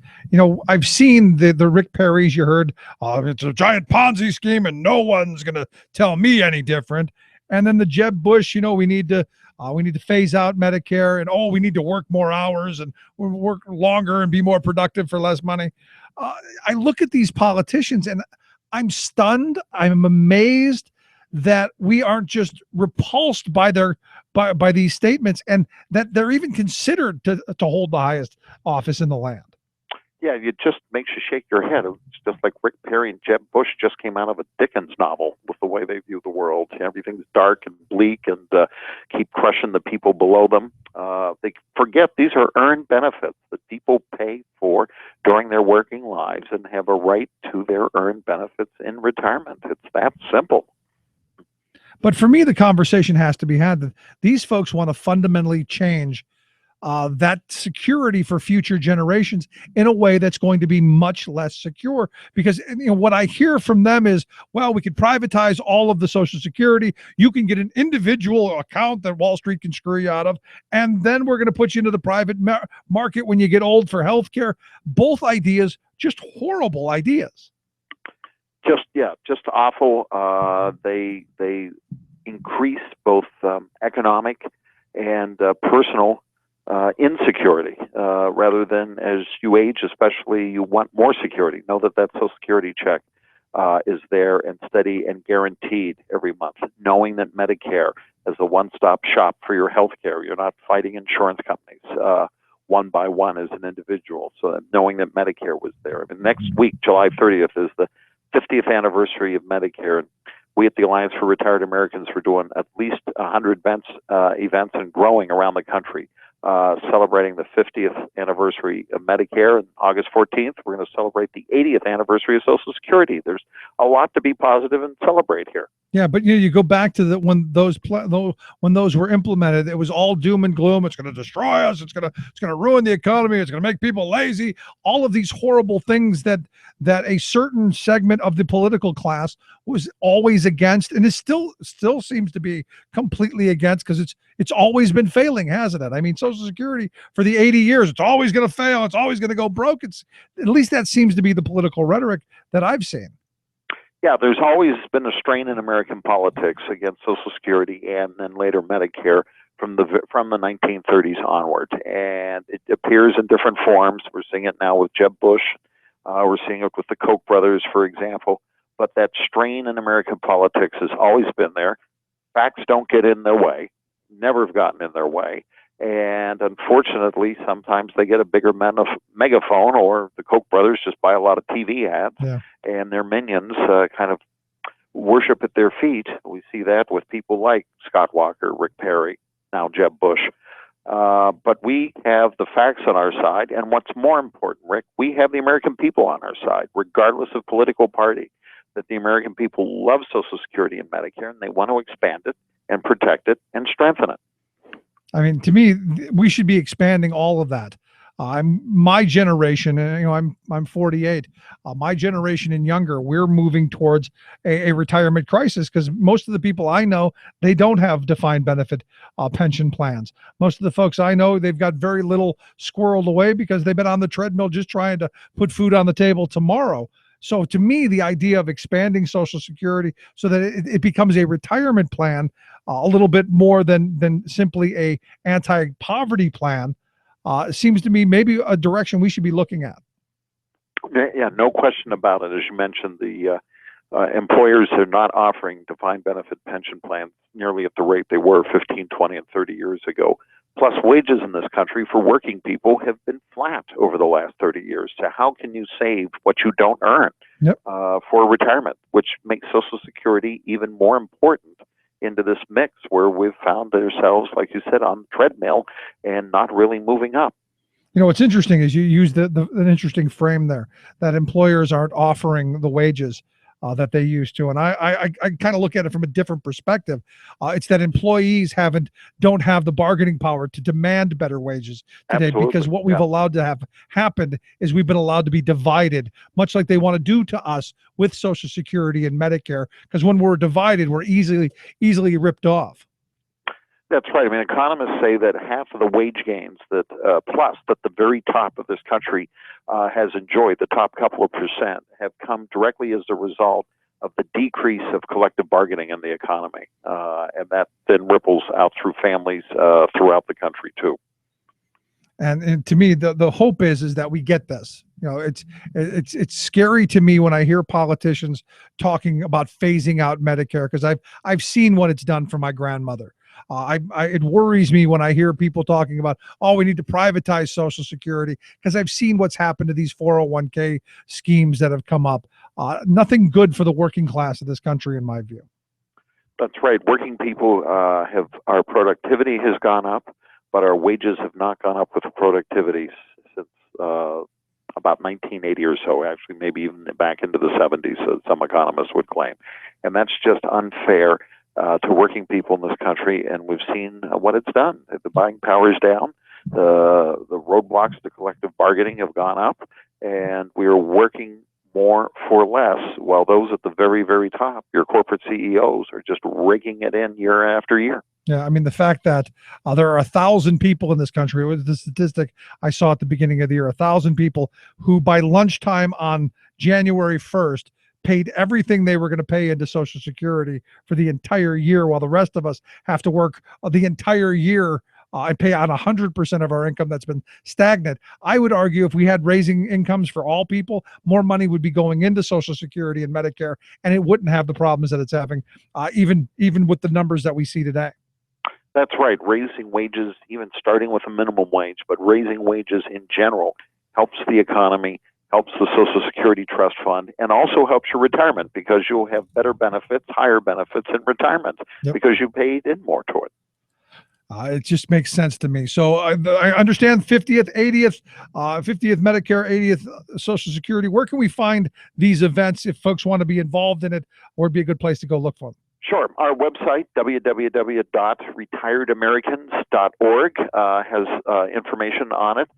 I've seen the Rick Perry's, you heard, it's a giant Ponzi scheme and no one's going to tell me any different. And then the Jeb Bush, we need to phase out Medicare, and, we need to work more hours and work longer and be more productive for less money. I look at these politicians and I'm stunned. I'm amazed that we aren't just repulsed by by these statements, and that they're even considered to hold the highest office in the land. Yeah, it just makes you shake your head. It's just like Rick Perry and Jeb Bush just came out of a Dickens novel with the way they view the world. Everything's dark and bleak, and keep crushing the people below them. They forget these are earned benefits that people pay for during their working lives and have a right to their earned benefits in retirement. It's that simple. But for me, the conversation has to be had that these folks want to fundamentally change that security for future generations in a way that's going to be much less secure. Because what I hear from them is, well, we could privatize all of the Social Security. You can get an individual account that Wall Street can screw you out of, and then we're going to put you into the private market when you get old for health care. Both ideas, just horrible ideas. Just awful. They increase both economic and personal insecurity, rather than, as you age, especially, you want more security. Know that Social Security check is there and steady and guaranteed every month. Knowing that Medicare is a one-stop shop for your health care. You're not fighting insurance companies one by one as an individual. So that knowing that Medicare was there. Next week, July 30th, is the 50th anniversary of Medicare. And we at the Alliance for Retired Americans were doing at least 100 events and growing around the country, celebrating the 50th anniversary of Medicare. And August 14th, we're going to celebrate the 80th anniversary of Social Security. There's a lot to be positive and celebrate here. Yeah, but you go back to when those were implemented, it was all doom and gloom. It's going to destroy us. It's going to ruin the economy. It's going to make people lazy. All of these horrible things that a certain segment of the political class was always against, and it still seems to be completely against, because it's always been failing, hasn't it? Social Social Security for the 80 years. It's always going to fail. It's always going to go broke. It's at least that seems to be the political rhetoric that I've seen. Yeah, there's always been a strain in American politics against Social Security and then later Medicare from the 1930s onward, and it appears in different forms. We're seeing it now with Jeb Bush. We're seeing it with the Koch brothers, for example. But that strain in American politics has always been there. Facts don't get in their way, never have gotten in their way. And unfortunately, sometimes they get a bigger megaphone, or the Koch brothers just buy a lot of TV ads, and their minions kind of worship at their feet. We see that with people like Scott Walker, Rick Perry, now Jeb Bush. But we have the facts on our side, and what's more important, Rick, we have the American people on our side, regardless of political party, that the American people love Social Security and Medicare, and they want to expand it and protect it and strengthen it. I mean, to me, we should be expanding all of that. My generation, and I'm 48. My generation and younger, we're moving towards a retirement crisis because most of the people I know, they don't have defined benefit pension plans. Most of the folks I know, they've got very little squirreled away because they've been on the treadmill just trying to put food on the table tomorrow. So to me, the idea of expanding Social Security so that it becomes a retirement plan, a little bit more than simply a anti-poverty plan, seems to me maybe a direction we should be looking at. Yeah, no question about it. As you mentioned, the employers are not offering defined benefit pension plans nearly at the rate they were 15, 20, and 30 years ago. Plus, wages in this country for working people have been flat over the last 30 years. So how can you save what you don't earn for retirement, which makes Social Security even more important into this mix where we've found ourselves, like you said, on the treadmill and not really moving up. You know, what's interesting is you used an interesting frame there, that employers aren't offering the wages that they used to. And I kind of look at it from a different perspective. It's that employees don't have the bargaining power to demand better wages today. Absolutely. Because what we've allowed to have happened is we've been allowed to be divided, much like they want to do to us with Social Security and Medicare. Because when we're divided, we're easily ripped off. That's right. I mean, economists say that half of the wage gains that the very top of this country has enjoyed, the top couple of percent, have come directly as a result of the decrease of collective bargaining in the economy. And that then ripples out through families throughout the country, too. And to me, the hope is that we get this. You know, it's scary to me when I hear politicians talking about phasing out Medicare, because I've seen what it's done for my grandmother. It worries me when I hear people talking about, we need to privatize Social Security, because I've seen what's happened to these 401k schemes that have come up. Nothing good for the working class of this country, in my view. That's right. Working people our productivity has gone up, but our wages have not gone up with productivity since about 1980 or so, actually, maybe even back into the 70s, some economists would claim. And that's just unfair to working people in this country, and we've seen what it's done. The buying power is down, the roadblocks to collective bargaining have gone up, and we are working more for less, while those at the very, very top, your corporate CEOs, are just raking it in year after year. Yeah, I mean, the fact that there are 1,000 people in this country, it was the statistic I saw at the beginning of the year, 1,000 people who by lunchtime on January 1st paid everything they were going to pay into Social Security for the entire year, while the rest of us have to work the entire year and pay on 100% of our income that's been stagnant. I would argue if we had raising incomes for all people, more money would be going into Social Security and Medicare, and it wouldn't have the problems that it's having, even with the numbers that we see today. That's right. Raising wages, even starting with a minimum wage, but raising wages in general helps the economy, helps the Social Security Trust Fund, and also helps your retirement, because you'll have better benefits, higher benefits in retirement, because you paid in more to it. It just makes sense to me. So I understand 50th, 80th, 50th Medicare, 80th Social Security. Where can we find these events if folks want to be involved in it, or it'd be a good place to go look for them? Sure. Our website, www.retiredamericans.org, has information on it.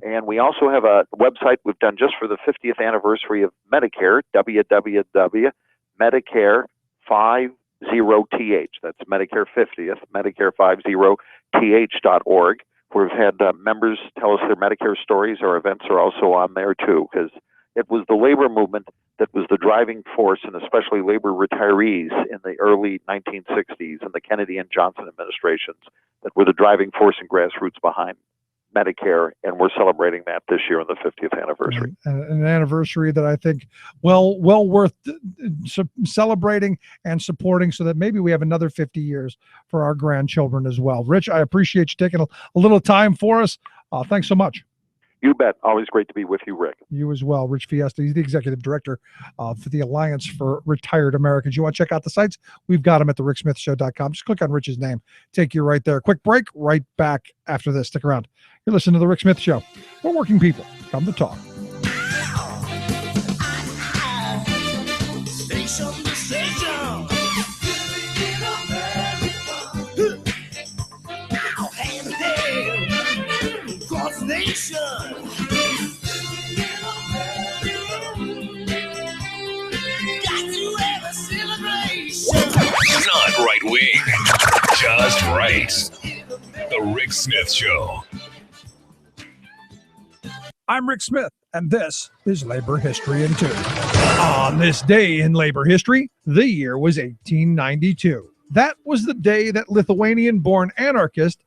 And we also have a website we've done just for the 50th anniversary of Medicare, www.medicare50th, that's Medicare 50th, Medicare50th.org, We've had members tell us their Medicare stories. Our events are also on there too, because it was the labor movement that was the driving force, and especially labor retirees in the early 1960s and the Kennedy and Johnson administrations that were the driving force and grassroots behind Medicare, and we're celebrating that this year on the 50th anniversary. An anniversary that I think well worth celebrating and supporting, so that maybe we have another 50 years for our grandchildren as well. Rich, I appreciate you taking a little time for us. Thanks so much. You bet. Always great to be with you, Rick. You as well. Rich Fiesta. He's the executive director for the Alliance for Retired Americans. You want to check out the sites? We've got them at thericksmithshow.com. Just click on Rich's name. Take you right there. Quick break. Right back after this. Stick around. You're listening to The Rick Smith Show, where working people come to talk. Station to station. Cross nation. Not right wing, just right. The Rick Smith Show. I'm Rick Smith, and this is Labor History in 2. On this day in labor history, the year was 1892. That was the day that Lithuanian-born anarchist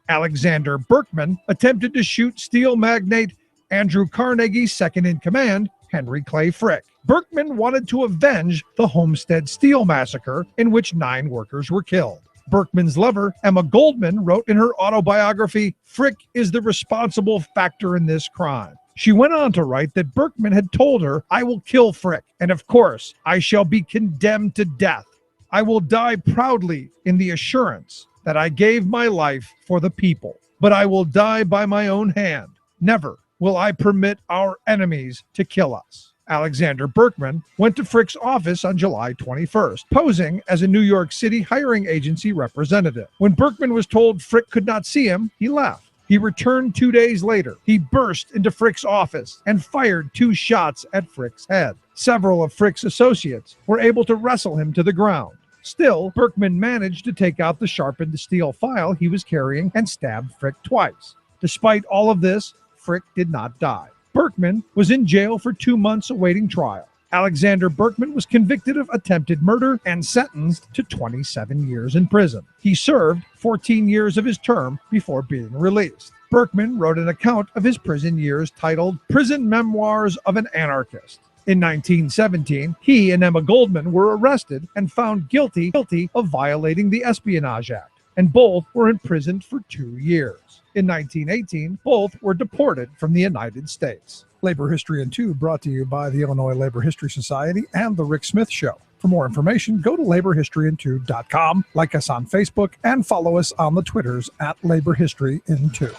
Alexander Berkman attempted to shoot steel magnate Andrew Carnegie's second-in-command, Henry Clay Frick. Berkman wanted to avenge the Homestead Steel Massacre, in which 9 workers were killed. Berkman's lover, Emma Goldman, wrote in her autobiography, "Frick is the responsible factor in this crime." She went on to write that Berkman had told her, "I will kill Frick, and of course, I shall be condemned to death. I will die proudly in the assurance that I gave my life for the people, but I will die by my own hand. Never will I permit our enemies to kill us." Alexander Berkman went to Frick's office on July 21st, posing as a New York City hiring agency representative. When Berkman was told Frick could not see him, he left. He returned 2 days later. He burst into Frick's office and fired 2 shots at Frick's head. Several of Frick's associates were able to wrestle him to the ground. Still, Berkman managed to take out the sharpened steel file he was carrying and stabbed Frick twice. Despite all of this, Frick did not die. Berkman was in jail for 2 months awaiting trial. Alexander Berkman was convicted of attempted murder and sentenced to 27 years in prison. He served 14 years of his term before being released. Berkman wrote an account of his prison years titled Prison Memoirs of an Anarchist. In 1917, he and Emma Goldman were arrested and found guilty of violating the Espionage Act, and both were imprisoned for 2 years. In 1918, both were deported from the United States. Labor History in 2 brought to you by the Illinois Labor History Society and The Rick Smith Show. For more information, go to laborhistoryin2.com, like us on Facebook, and follow us on the Twitters at Labor History in 2.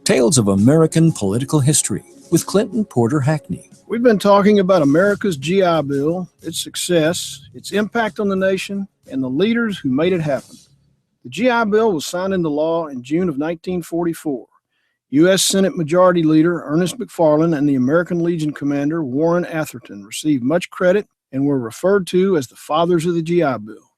Tales of American Political History with Clinton Porter Hackney. We've been talking about America's GI Bill, its success, its impact on the nation, and the leaders who made it happen. The GI Bill was signed into law in June of 1944. U.S. Senate Majority Leader Ernest McFarland and the American Legion Commander Warren Atherton received much credit and were referred to as the fathers of the GI Bill.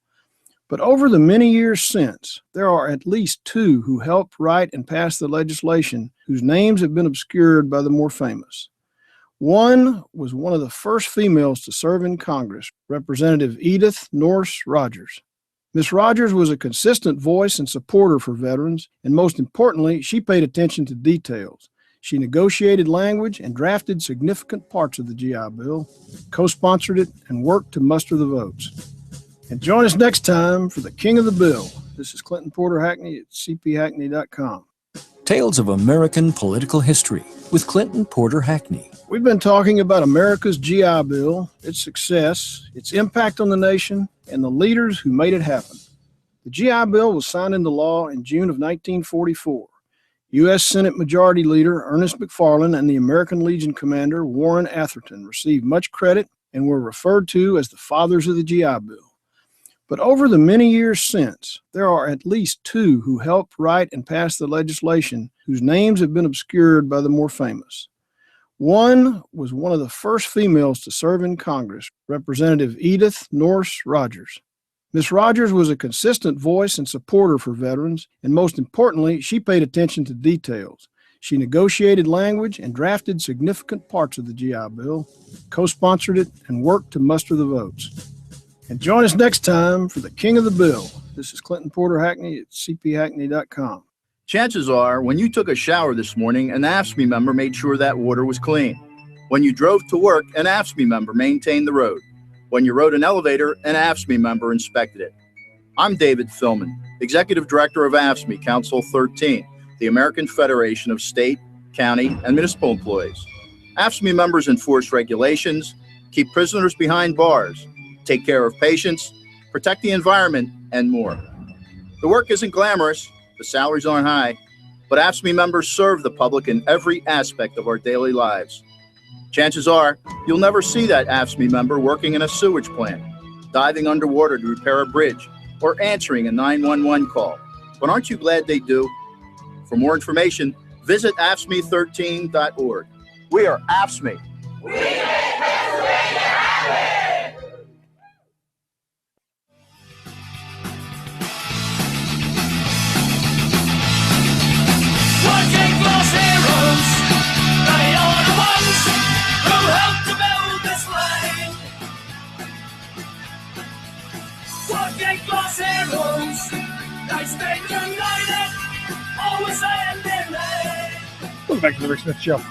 But over the many years since, there are at least 2 who helped write and pass the legislation whose names have been obscured by the more famous. One was one of the first females to serve in Congress, Representative Edith Norris Rogers. Miss Rogers was a consistent voice and supporter for veterans, and most importantly, she paid attention to details. She negotiated language and drafted significant parts of the GI Bill, co-sponsored it, and worked to muster the votes. And join us next time for the King of the Bill. This is Clinton Porter Hackney at cphackney.com. Tales of American Political History with Clinton Porter Hackney. We've been talking about America's GI Bill, its success, its impact on the nation, and the leaders who made it happen. The GI Bill was signed into law in June of 1944. U.S. Senate Majority Leader Ernest McFarland and the American Legion Commander Warren Atherton received much credit and were referred to as the fathers of the GI Bill. But over the many years since, there are at least 2 who helped write and pass the legislation whose names have been obscured by the more famous. One was one of the first females to serve in Congress, Representative Edith Norris Rogers. Ms. Rogers was a consistent voice and supporter for veterans, and most importantly, she paid attention to details. She negotiated language and drafted significant parts of the GI Bill, co-sponsored it, and worked to muster the votes. And join us next time for the King of the Bill. This is Clinton Porter Hackney at cphackney.com. Chances are, when you took a shower this morning, an AFSCME member made sure that water was clean. When you drove to work, an AFSCME member maintained the road. When you rode an elevator, an AFSCME member inspected it. I'm David Philman, Executive Director of AFSCME Council 13, the American Federation of State, County, and Municipal Employees. AFSCME members enforce regulations, keep prisoners behind bars, take care of patients, protect the environment, and more. The work isn't glamorous, the salaries aren't high, but AFSCME members serve the public in every aspect of our daily lives. Chances are, you'll never see that AFSCME member working in a sewage plant, diving underwater to repair a bridge, or answering a 911 call. But aren't you glad they do? For more information, visit AFSCME13.org. We are AFSCME. We make Pennsylvania happy! Working class heroes, they are the ones who helped to build this land. Working class heroes, they stay united, always hand in hand. Welcome back to the Rick Smith Show.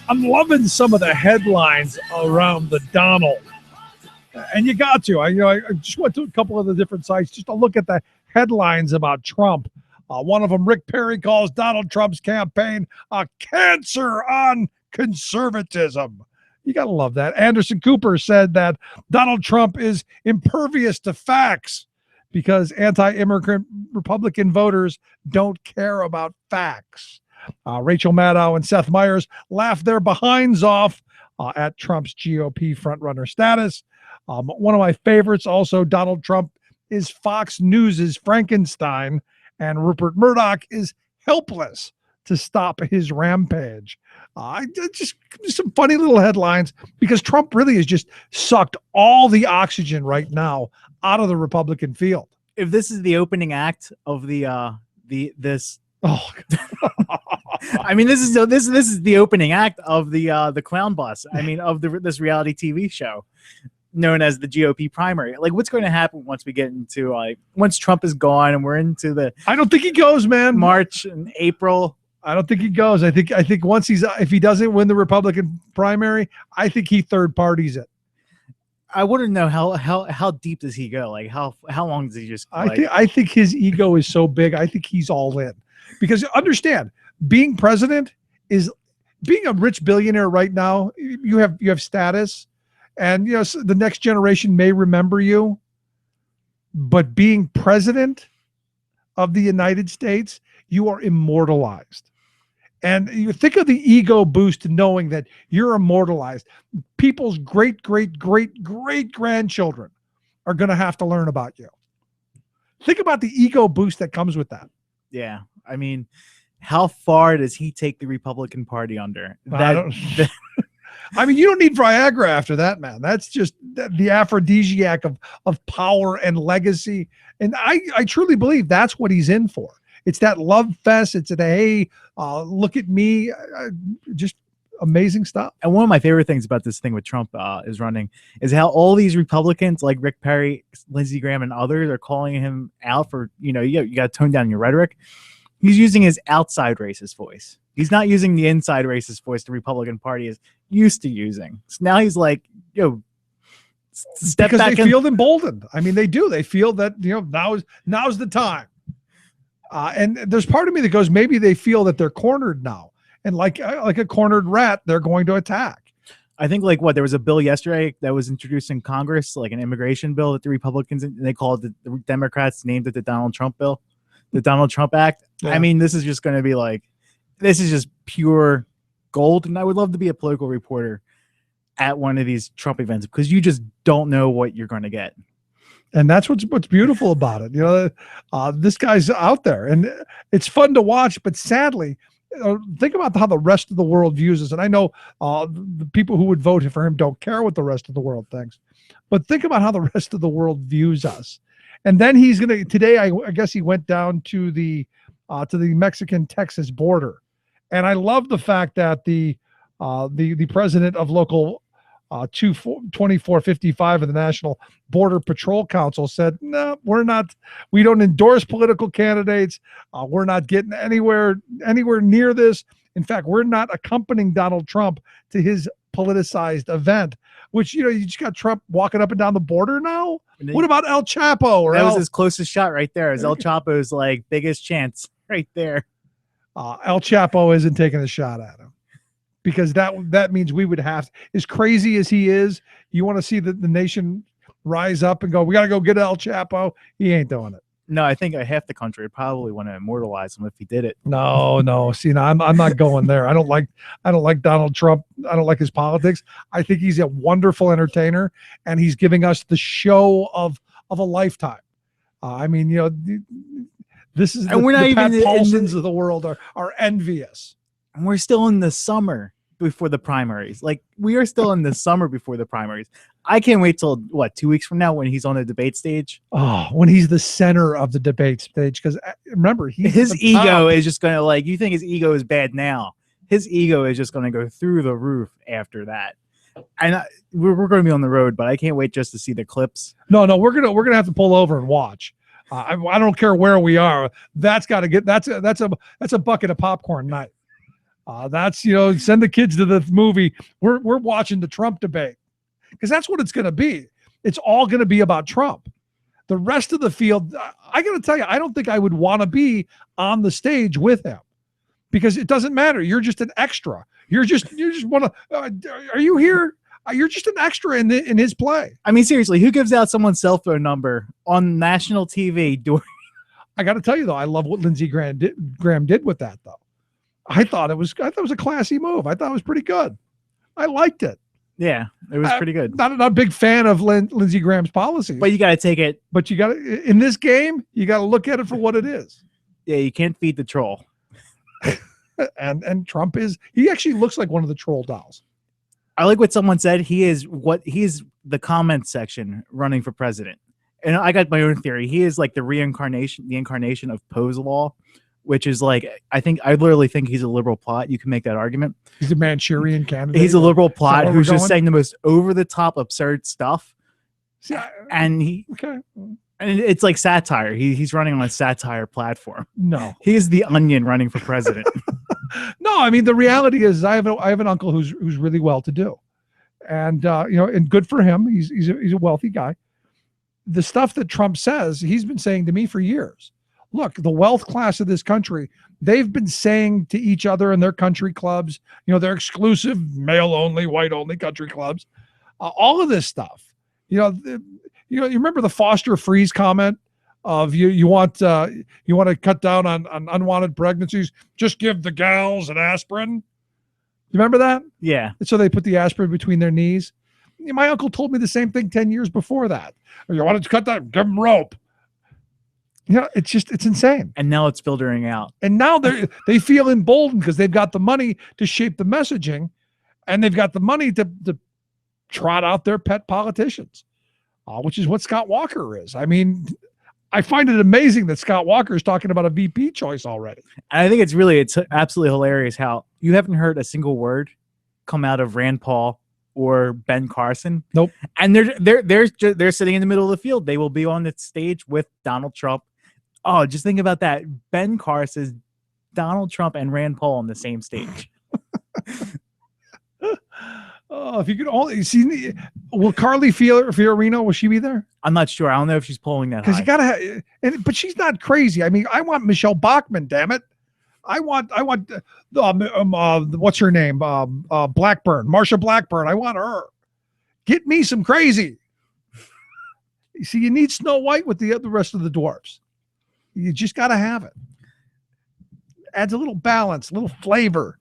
I'm loving some of the headlines around the Donald. And you got to. I just went to a couple of the different sites just to look at the headlines about Trump. One of them, Rick Perry, calls Donald Trump's campaign a cancer on conservatism. You got to love that. Anderson Cooper said that Donald Trump is impervious to facts because anti-immigrant Republican voters don't care about facts. Rachel Maddow and Seth Meyers laughed their behinds off at Trump's GOP frontrunner status. One of my favorites, also, Donald Trump is Fox News's Frankenstein, and Rupert Murdoch is helpless to stop his rampage. Just some funny little headlines because Trump really has just sucked all the oxygen right now out of the Republican field. If this is the opening act of this. Oh, I mean, this is the opening act of the clown bus. I mean, of this reality TV show known as the GOP primary. Like, what's going to happen once we get into once Trump is gone and we're into the? I don't think he goes, man. March and April. I don't think he goes. I think once if he doesn't win the Republican primary, I think he third parties it. I want to know how deep does he go? Like how long does he just? I think his ego is so big. I think he's all in. Because understand, being president is being a rich billionaire right now. You have status, and the next generation may remember you. But being president of the United States, you are immortalized. And you think of the ego boost knowing that you're immortalized. People's great grandchildren are going to have to learn about you. Think about the ego boost that comes with that. Yeah. I mean, how far does he take the Republican Party under? I mean, you don't need Viagra after that, man. That's just the aphrodisiac of power and legacy. And I truly believe that's what he's in for. It's that love fest. It's hey, look at me. Just amazing stuff. And one of my favorite things about this thing with Trump is running is how all these Republicans like Rick Perry, Lindsey Graham, and others are calling him out for, you got to tone down your rhetoric. He's using his outside racist voice. He's not using the inside racist voice the Republican Party is used to using. So now he's like, step because back. They feel emboldened. I mean, they do. They feel that, now's the time. And there's part of me that goes, maybe they feel that they're cornered now. And like a cornered rat, they're going to attack. I think there was a bill yesterday that was introduced in Congress, like an immigration bill that the Republicans, and they called it, the Democrats named it the Donald Trump bill, the Donald Trump Act. Yeah. I mean, this is just going to be this is just pure gold. And I would love to be a political reporter at one of these Trump events because you just don't know what you're going to get. And that's what's beautiful about it. This guy's out there and it's fun to watch, but sadly, think about how the rest of the world views us. And I know the people who would vote for him don't care what the rest of the world thinks, but think about how the rest of the world views us. And then he's gonna today. I guess he went down to the Mexican-Texas border, and I love the fact that the president of local 2455 of the National Border Patrol Council said, "No, we don't endorse political candidates. We're not getting anywhere near this. In fact, we're not accompanying Donald Trump to his politicized event." Which, you just got Trump walking up and down the border now. What about El Chapo? That was his closest shot right there. Is El Chapo's like biggest chance right there. El Chapo isn't taking a shot at him, because that means we would have, as crazy as he is, you want to see the nation rise up and go, we got to go get El Chapo. He ain't doing it. No, I think half the country would probably want to immortalize him if he did it. No. See, now I'm not going there. I don't like Donald Trump. I don't like his politics. I think he's a wonderful entertainer, and he's giving us the show of a lifetime. I mean, this is, and we're not even Pat Paulsons of the world are envious. And we're still in the summer before the primaries. Like, we are still in the summer before the primaries. I can't wait till 2 weeks from now when he's on the debate stage. Oh, when he's the center of the debate stage, because remember, his ego is just going to, you think his ego is bad now. His ego is just going to go through the roof after that. And we're going to be on the road, but I can't wait just to see the clips. No, we're gonna have to pull over and watch. I don't care where we are. That's got to get that's a bucket of popcorn night. That's send the kids to the movie. We're watching the Trump debate, because that's what it's going to be. It's all going to be about Trump. The rest of the field, I got to tell you, I don't think I would want to be on the stage with him, because it doesn't matter. You're just an extra. You just want to. Are you here? You're just an extra in his play. I mean, seriously, who gives out someone's cell phone number on national TV? I got to tell you though, I love what Lindsey Graham did with that though. I thought it was a classy move. I thought it was pretty good. I liked it. Yeah, it was pretty good. Not a big fan of Lindsey Graham's policies, but you got to take it. But you got to, in this game, you got to look at it for what it is. Yeah, you can't feed the troll. and Trump he actually looks like one of the troll dolls. I like what someone said. He's the comment section running for president. And I got my own theory. He is like the incarnation of Poe's law, which is like, I literally think he's a liberal plot. You can make that argument. He's a Manchurian candidate. He's a liberal plot who's just saying the most over the top absurd stuff. See, and it's like satire. He's running on a satire platform. No, he's the Onion running for president. No, I mean, the reality is I have an uncle who's really well to do, and and good for him. He's a wealthy guy. The stuff that Trump says, he's been saying to me for years. Look, the wealth class of this country, they've been saying to each other in their country clubs, their exclusive male only, white only country clubs, all of this stuff. You remember the Foster Freeze comment of you want to cut down on unwanted pregnancies, just give the gals an aspirin. You remember that? Yeah. So they put the aspirin between their knees. My uncle told me the same thing 10 years before that. You wanted to cut that, give them rope. It's insane. And now it's filtering out. And now they feel emboldened because they've got the money to shape the messaging, and they've got the money to trot out their pet politicians, which is what Scott Walker is. I mean, I find it amazing that Scott Walker is talking about a VP choice already. And I think it's absolutely hilarious how you haven't heard a single word come out of Rand Paul or Ben Carson. Nope. And they're sitting in the middle of the field. They will be on the stage with Donald Trump. Oh, just think about that. Ben Carson, Donald Trump, and Rand Paul on the same stage. Oh, if you could only see, will Carly Fiorina, will she be there? I'm not sure. I don't know if she's polling that high. Because you gotta, but she's not crazy. I mean, I want Michelle Bachmann. Damn it, I want what's her name? Blackburn, Marsha Blackburn. I want her. Get me some crazy. You see, you need Snow White with the rest of the dwarfs. You just gotta have it. Adds a little balance, a little flavor.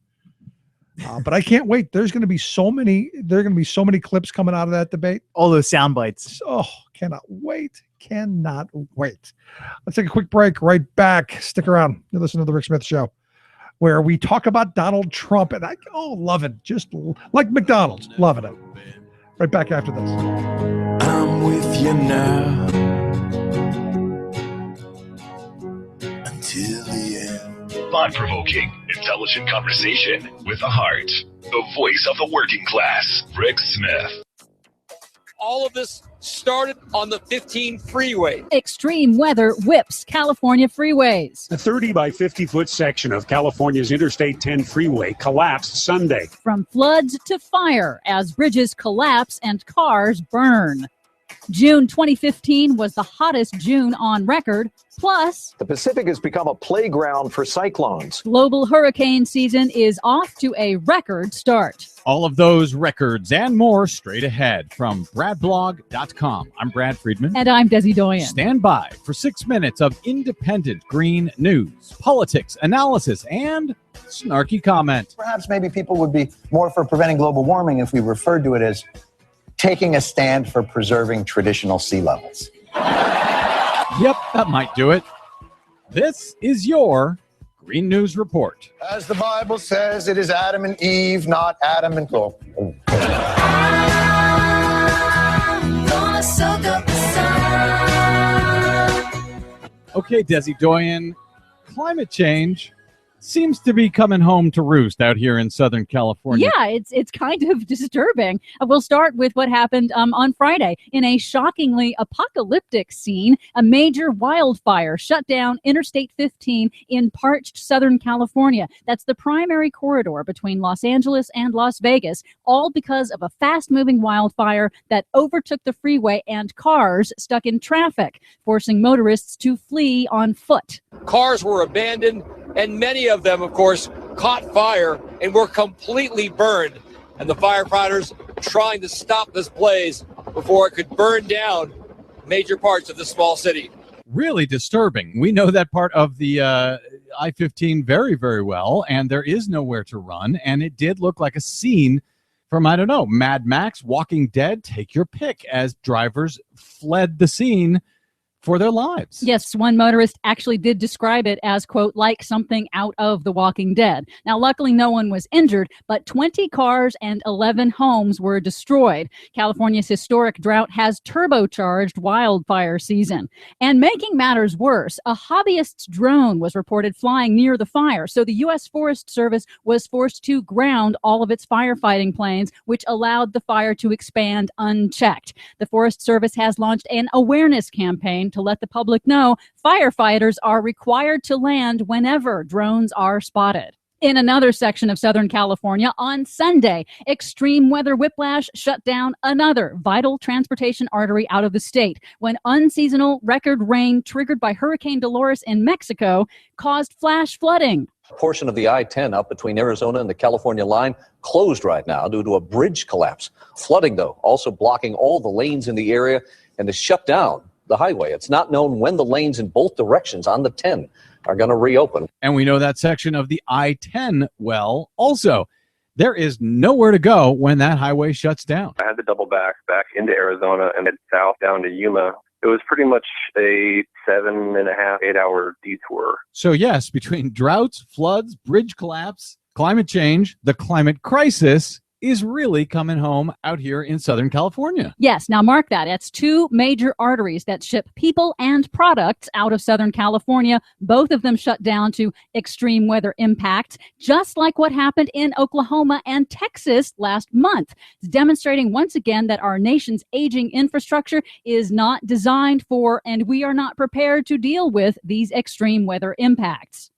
But I can't wait. There's going to be so many. There are going to be so many clips coming out of that debate. All those sound bites. Oh, cannot wait. Cannot wait. Let's take a quick break. Right back. Stick around. You listen to the Rick Smith Show, where we talk about Donald Trump, and love it. Just like McDonald's, loving it. Right back after this. I'm with you now. thought-provoking, intelligent conversation with a heart. The voice of the working class, Rick Smith. All of this started on the 15 freeway. Extreme weather whips California freeways. A 30 by 50 foot section of California's Interstate 10 freeway collapsed Sunday. From floods to fire as bridges collapse and cars burn. June 2015 was the hottest June on record. Plus, the Pacific has become a playground for cyclones. Global hurricane season is off to a record start. All of those records and more straight ahead from bradblog.com. I'm Brad Friedman. And I'm Desi Doyen. Stand by for 6 minutes of independent green news, politics, analysis, and snarky comment. Perhaps maybe people would be more for preventing global warming if we referred to it as taking a stand for preserving traditional sea levels. Yep, that might do it. This is your Green News Report. As the Bible says, it is Adam and Eve, not Adam and Go. Okay, Desi Doyen, climate change seems to be coming home to roost out here in Southern California. Yeah, it's kind of disturbing. We'll start with what happened on Friday. In a shockingly apocalyptic scene, a major wildfire shut down Interstate 15 in parched Southern California. That's the primary corridor between Los Angeles and Las Vegas, all because of a fast-moving wildfire that overtook the freeway and cars stuck in traffic, forcing motorists to flee on foot. Cars were abandoned, and many of them, of course, caught fire and were completely burned. And the firefighters trying to stop this blaze before it could burn down major parts of the small city. Really disturbing. We know that part of the I-15 very, very well, and there is nowhere to run. And it did look like a scene from, I don't know, Mad Max, Walking Dead, take your pick, as drivers fled the scene for their lives. Yes, one motorist actually did describe it as, quote, like something out of The Walking Dead. Now, luckily, no one was injured, but 20 cars and 11 homes were destroyed. California's historic drought has turbocharged wildfire season. And making matters worse, a hobbyist's drone was reported flying near the fire, so the U.S. Forest Service was forced to ground all of its firefighting planes, which allowed the fire to expand unchecked. The Forest Service has launched an awareness campaign to let the public know firefighters are required to land whenever drones are spotted. In another section of Southern California, on Sunday, extreme weather whiplash shut down another vital transportation artery out of the state when unseasonal record rain triggered by Hurricane Dolores in Mexico caused flash flooding. A portion of the I-10 up between Arizona and the California line closed right now due to a bridge collapse. Flooding, though, also blocking all the lanes in the area and has shut down the highway. It's not known when the lanes in both directions on the 10 are going to reopen. And we know that section of the I-10 well. Also, there is nowhere to go when that highway shuts down. I had to double back into Arizona and head south down to Yuma. It was pretty much a 7.5, 8 hour detour. So yes, between droughts, floods, bridge collapse, climate change, the climate crisis is really coming home out here in Southern California. Yes, now mark that. It's two major arteries that ship people and products out of Southern California. Both of them shut down to extreme weather impacts, just like what happened in Oklahoma and Texas last month. It's demonstrating once again that our nation's aging infrastructure is not designed for, and we are not prepared to deal with, these extreme weather impacts.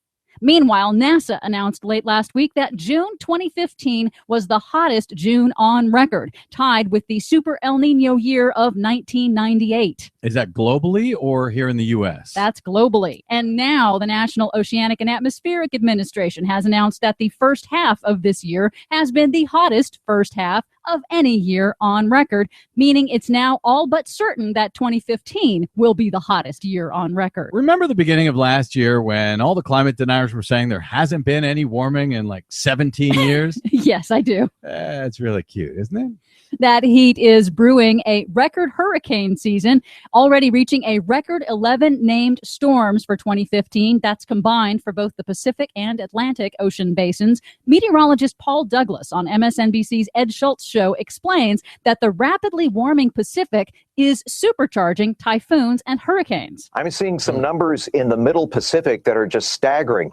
Meanwhile, NASA announced late last week that June 2015 was the hottest June on record, tied with the Super El Nino year of 1998. Is that globally or here in the U.S.? That's globally. And now the National Oceanic and Atmospheric Administration has announced that the first half of this year has been the hottest first half of any year on record, meaning it's now all but certain that 2015 will be the hottest year on record. Remember the beginning of last year when all the climate deniers were saying there hasn't been any warming in like 17 years? Yes, I do. It's really cute, isn't it? That heat is brewing a record hurricane season, already reaching a record 11 named storms for 2015. That's combined for both the Pacific and Atlantic Ocean basins. Meteorologist Paul Douglas on MSNBC's Ed Schultz show explains that the rapidly warming Pacific is supercharging typhoons and hurricanes. I'm seeing some numbers in the middle Pacific that are just staggering.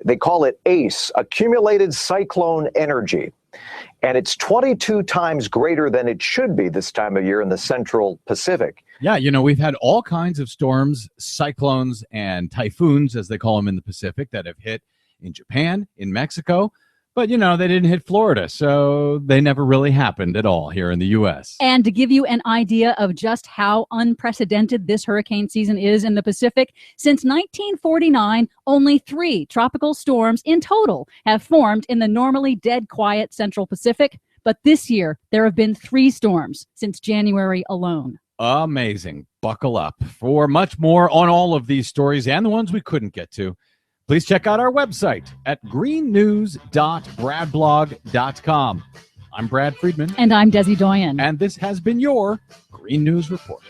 They call it ACE, accumulated cyclone energy. And it's 22 times greater than it should be this time of year in the central Pacific. Yeah, you know, we've had all kinds of storms, cyclones, and typhoons, as they call them in the Pacific, that have hit in Japan, in Mexico. But, you know, they didn't hit Florida, so they never really happened at all here in the U.S. And to give you an idea of just how unprecedented this hurricane season is in the Pacific, since 1949, only 3 tropical storms in total have formed in the normally dead quiet Central Pacific. But this year, there have been 3 storms since January alone. Amazing. Buckle up. For much more on all of these stories and the ones we couldn't get to, please check out our website at greennews.bradblog.com. I'm Brad Friedman. And I'm Desi Doyen. And this has been your Green News Report.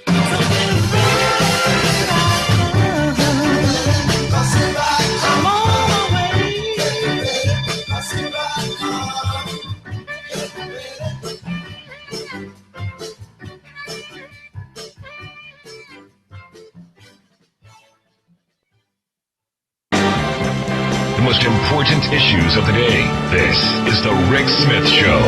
The most important issues of the day. This is the Rick Smith Show.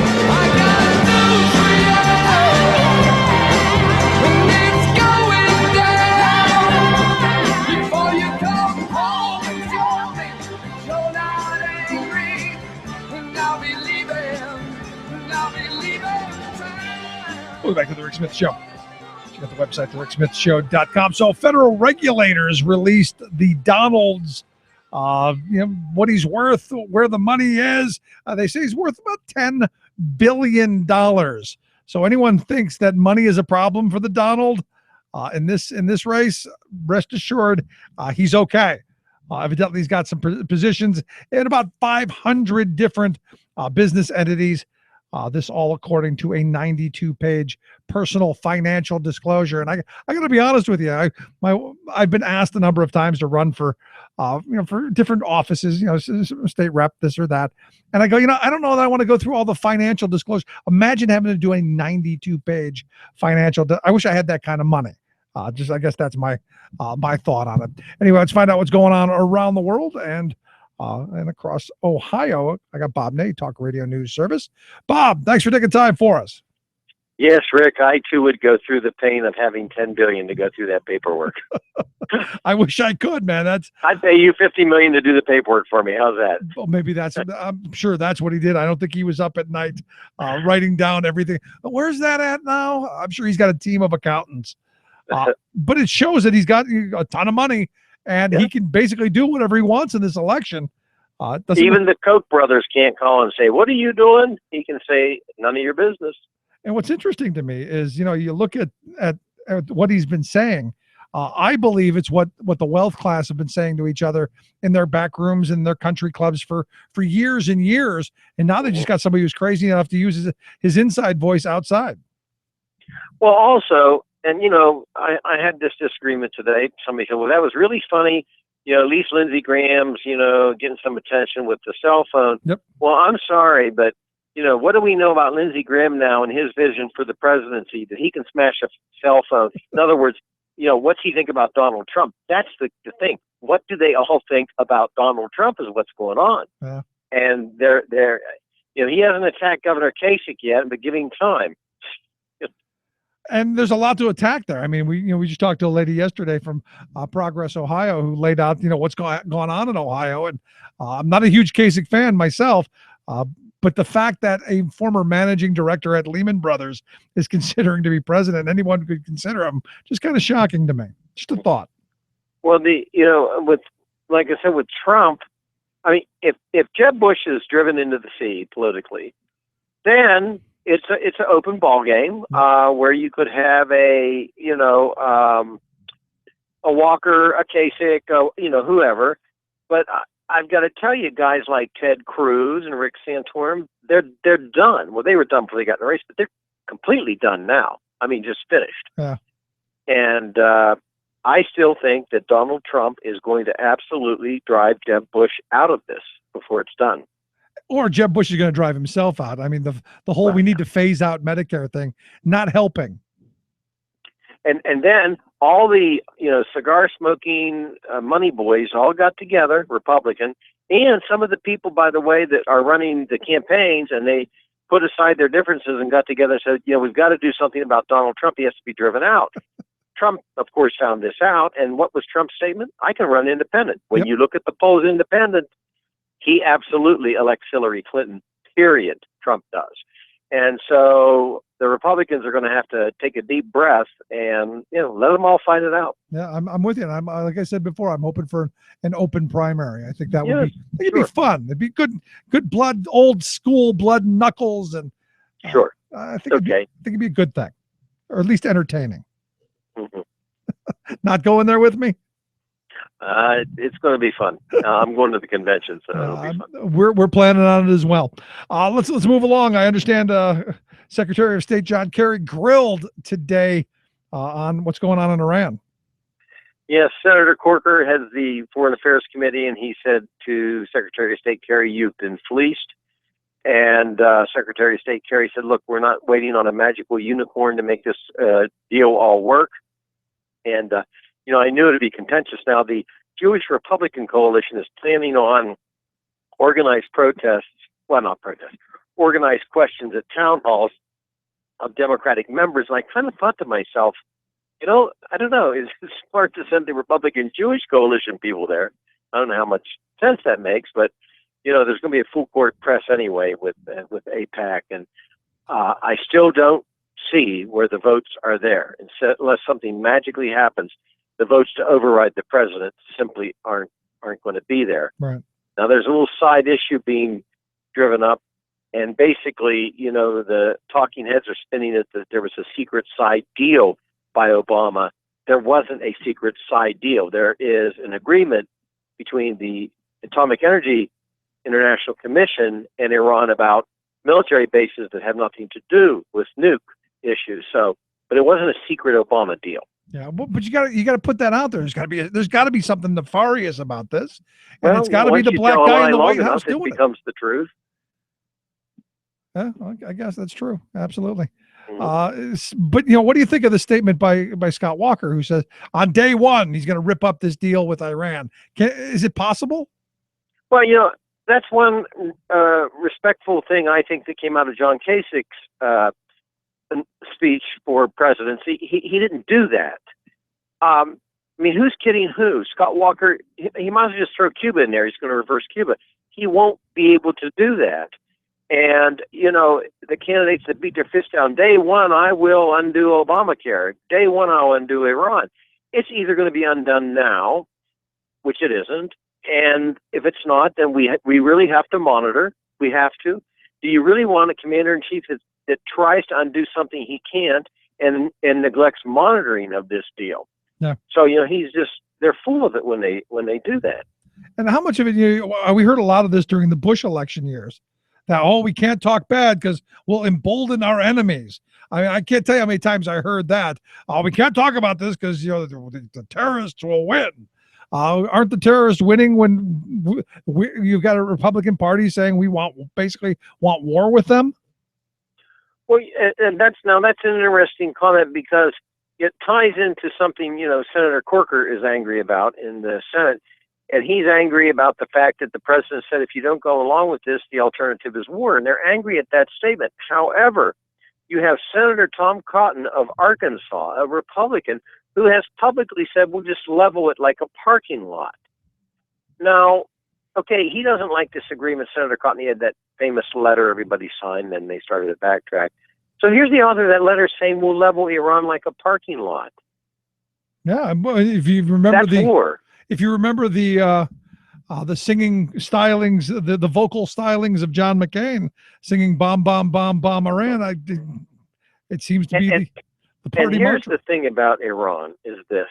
Welcome back to the Rick Smith Show. Check out the website, thericksmithshow.com. So federal regulators released the Donald's what he's worth, where the money is. They say he's worth about $10 billion. So anyone thinks that money is a problem for the Donald in this race, rest assured he's okay. Evidently, he's got some positions in about 500 different business entities. This all according to a 92-page personal financial disclosure. And I got to be honest with you, I've been asked a number of times to run for for different offices, state rep, this or that. And I go, I don't know that I want to go through all the financial disclosure. Imagine having to do a 92-page financial. I wish I had that kind of money. I guess that's my thought on it. Anyway, let's find out what's going on around the world and across Ohio. I got Bob Nate, Talk Radio News Service. Bob, thanks for taking time for us. Yes, Rick, I too would go through the pain of having $10 billion to go through that paperwork. I wish I could, man. I'd pay you $50 million to do the paperwork for me. How's that? Well, maybe I'm sure that's what he did. I don't think he was up at night writing down everything. Where's that at now? I'm sure he's got a team of accountants. But it shows that he's got a ton of money and he can basically do whatever he wants in this election. Even the Koch brothers can't call and say, "What are you doing?" He can say, "None of your business." And what's interesting to me is, you look at what he's been saying. I believe it's what the wealth class have been saying to each other in their back rooms and their country clubs for years and years. And now they just got somebody who's crazy enough to use his inside voice outside. Well, also, and I had this disagreement today. Somebody said, "Well, that was really funny. At least Lindsey Graham's, getting some attention with the cell phone." Yep. Well, I'm sorry, but what do we know about Lindsey Graham now and his vision for the presidency, that he can smash a cell phone? In other words, what's he think about Donald Trump? That's the thing. What do they all think about Donald Trump is what's going on. Yeah. And he hasn't attacked Governor Kasich yet, but giving time. And there's a lot to attack there. I mean, we just talked to a lady yesterday from Progress, Ohio, who laid out, what's going on in Ohio. And I'm not a huge Kasich fan myself, but the fact that a former managing director at Lehman Brothers is considering to be president, anyone could consider him, just kind of shocking to me. Just a thought. Well, with like I said, with Trump, I mean, if Jeb Bush is driven into the sea politically, then it's an open ball game where you could have a Walker, a Kasich, whoever. But I've got to tell you, guys like Ted Cruz and Rick Santorum, they're done. Well, they were done before they got in the race, but completely done now. I mean, just finished. Yeah. And I still think that Donald Trump is going to absolutely drive Jeb Bush out of this before it's done. Or Jeb Bush is going to drive himself out. I mean, the whole we need to phase out Medicare thing, not helping. And then all the cigar smoking money boys all got together, Republican, and some of the people, by the way, that are running the campaigns, and they put aside their differences and got together and said, we've got to do something about Donald Trump. He has to be driven out. Trump, of course, found this out. And what was Trump's statement? I can run independent. When you look at the polls independent, he absolutely elects Hillary Clinton, period. Trump does. And so the Republicans are going to have to take a deep breath and, let them all fight it out. Yeah, I'm with you. And I'm like I said before, I'm hoping for an open primary. I think that would be fun. It'd be good blood, old school blood knuckles, and sure. I think it'd be a good thing, or at least entertaining. Mm-hmm. Not going there with me? It's going to be fun. I'm going to the convention, so it'll be fun. We're planning on it as well. Let's move along. I understand Secretary of State John Kerry grilled today on what's going on in Iran. Yes, Senator Corker has the Foreign Affairs Committee, and he said to Secretary of State Kerry, "You've been fleeced." And Secretary of State Kerry said, "Look, we're not waiting on a magical unicorn to make this deal all work." And I knew it'd be contentious. Now, the Jewish Republican Coalition is planning on organized protests. Well, not protests. Organized questions at town halls of Democratic members. And I kind of thought to myself, I don't know, is it smart to send the Republican Jewish Coalition people there? I don't know how much sense that makes, but, there's going to be a full court press anyway with AIPAC. And I still don't see where the votes are there. Unless something magically happens, the votes to override the president simply aren't going to be there. Right. Now, there's a little side issue being driven up. And basically, the talking heads are spinning it that there was a secret side deal by Obama. There wasn't a secret side deal. There is an agreement between the Atomic Energy International Commission and Iran about military bases that have nothing to do with nuke issues. But it wasn't a secret Obama deal. Yeah, but you got to put that out there. There's got to be something nefarious about this, and it's got to be the black guy in the White House doing it. It becomes the truth. Yeah, I guess that's true. Absolutely. But what do you think of the statement by Scott Walker, who says on day one he's going to rip up this deal with Iran? Is it possible? Well, that's one respectful thing I think that came out of John Kasich's speech for presidency. He didn't do that. Who's kidding who? Scott Walker, he might as well just throw Cuba in there. He's going to reverse Cuba. He won't be able to do that. And, the candidates that beat their fist down, day one, I will undo Obamacare. Day one, I'll undo Iran. It's either going to be undone now, which it isn't. And if it's not, then we really have to monitor. We have to. Do you really want a commander-in-chief that tries to undo something he can't and neglects monitoring of this deal? Yeah. So, they're full of it when they do that. And how much of it, we heard a lot of this during the Bush election years. That, we can't talk bad because we'll embolden our enemies. I can't tell you how many times I heard that. We can't talk about this because, the terrorists will win. Aren't the terrorists winning when you've got a Republican Party saying we basically want war with them? Well, and that's an interesting comment because it ties into something, Senator Corker is angry about in the Senate. And he's angry about the fact that the president said, if you don't go along with this, the alternative is war. And they're angry at that statement. However, you have Senator Tom Cotton of Arkansas, a Republican, who has publicly said, we'll just level it like a parking lot. Now, okay, he doesn't like this agreement. Senator Cotton, he had that famous letter everybody signed, and they started to backtrack. So here's the author of that letter saying we'll level Iran like a parking lot. Yeah, if you remember That's war. If you remember the singing stylings, the vocal stylings of John McCain singing "Bomb, Bomb, Bomb, Bomb Iran," it seems to be the party and here's mantra. the thing about Iran is this: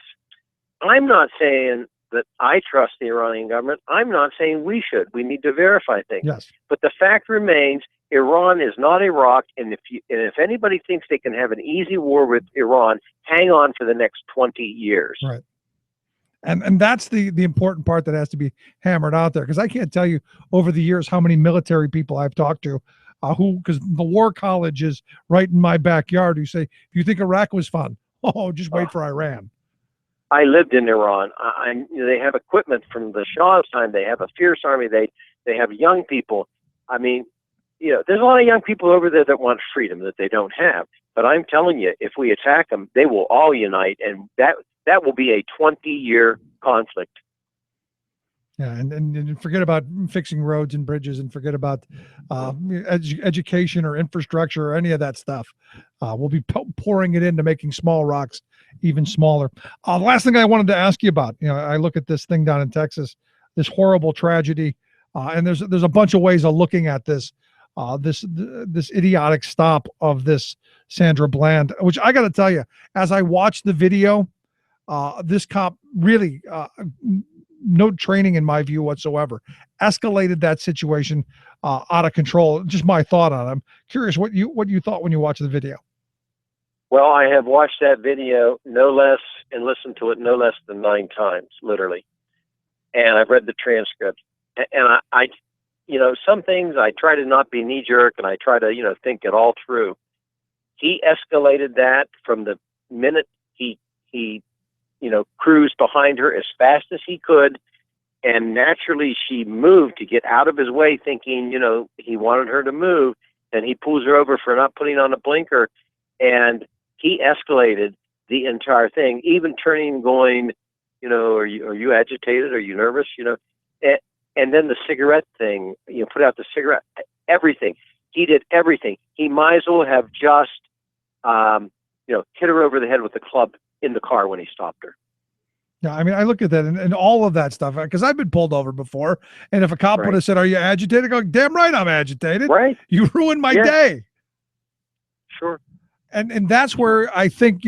I'm not saying that I trust the Iranian government. I'm not saying we should. We need to verify things. Yes. But the fact remains, Iran is not Iraq, and if anybody thinks they can have an easy war with Iran, hang on for the next 20 years. Right. And that's the important part that has to be hammered out there, because I can't tell you over the years how many military people I've talked to because the War College is right in my backyard, who say, if you think Iraq was fun, just wait for Iran. I lived in Iran. They have equipment from the Shah's time. They have a fierce army. They have young people. I mean, there's a lot of young people over there that want freedom that they don't have. But I'm telling you, if we attack them, they will all unite, and that will be a 20-year conflict. Yeah, and forget about fixing roads and bridges, and forget about education or infrastructure or any of that stuff. We'll be pouring it into making small rocks even smaller. The last thing I wanted to ask you about, I look at this thing down in Texas, this horrible tragedy, and there's a bunch of ways of looking at this. This idiotic stop of this Sandra Bland, which I got to tell you, as I watched the video, this cop really, no training in my view whatsoever, escalated that situation out of control. Just my thought on it. I'm curious what you thought when you watched the video. Well, I have watched that video no less and listened to it no less than 9 times, literally, and I've read the transcript. And I some things I try to not be knee jerk, and I try to think it all through. He escalated that from the minute he cruised behind her as fast as he could, and naturally she moved to get out of his way, thinking he wanted her to move, and he pulls her over for not putting on a blinker, and he escalated the entire thing, even turning and going, are you agitated? Are you nervous? And then the cigarette thing, put out the cigarette, everything. He did everything. He might as well have just, hit her over the head with the club in the car when he stopped her. Yeah, I mean, I look at that and all of that stuff, because I've been pulled over before, and if a cop would have said, "Are you agitated?" I go, "Damn right, I'm agitated. Right? You ruined my day." Sure. And that's where I think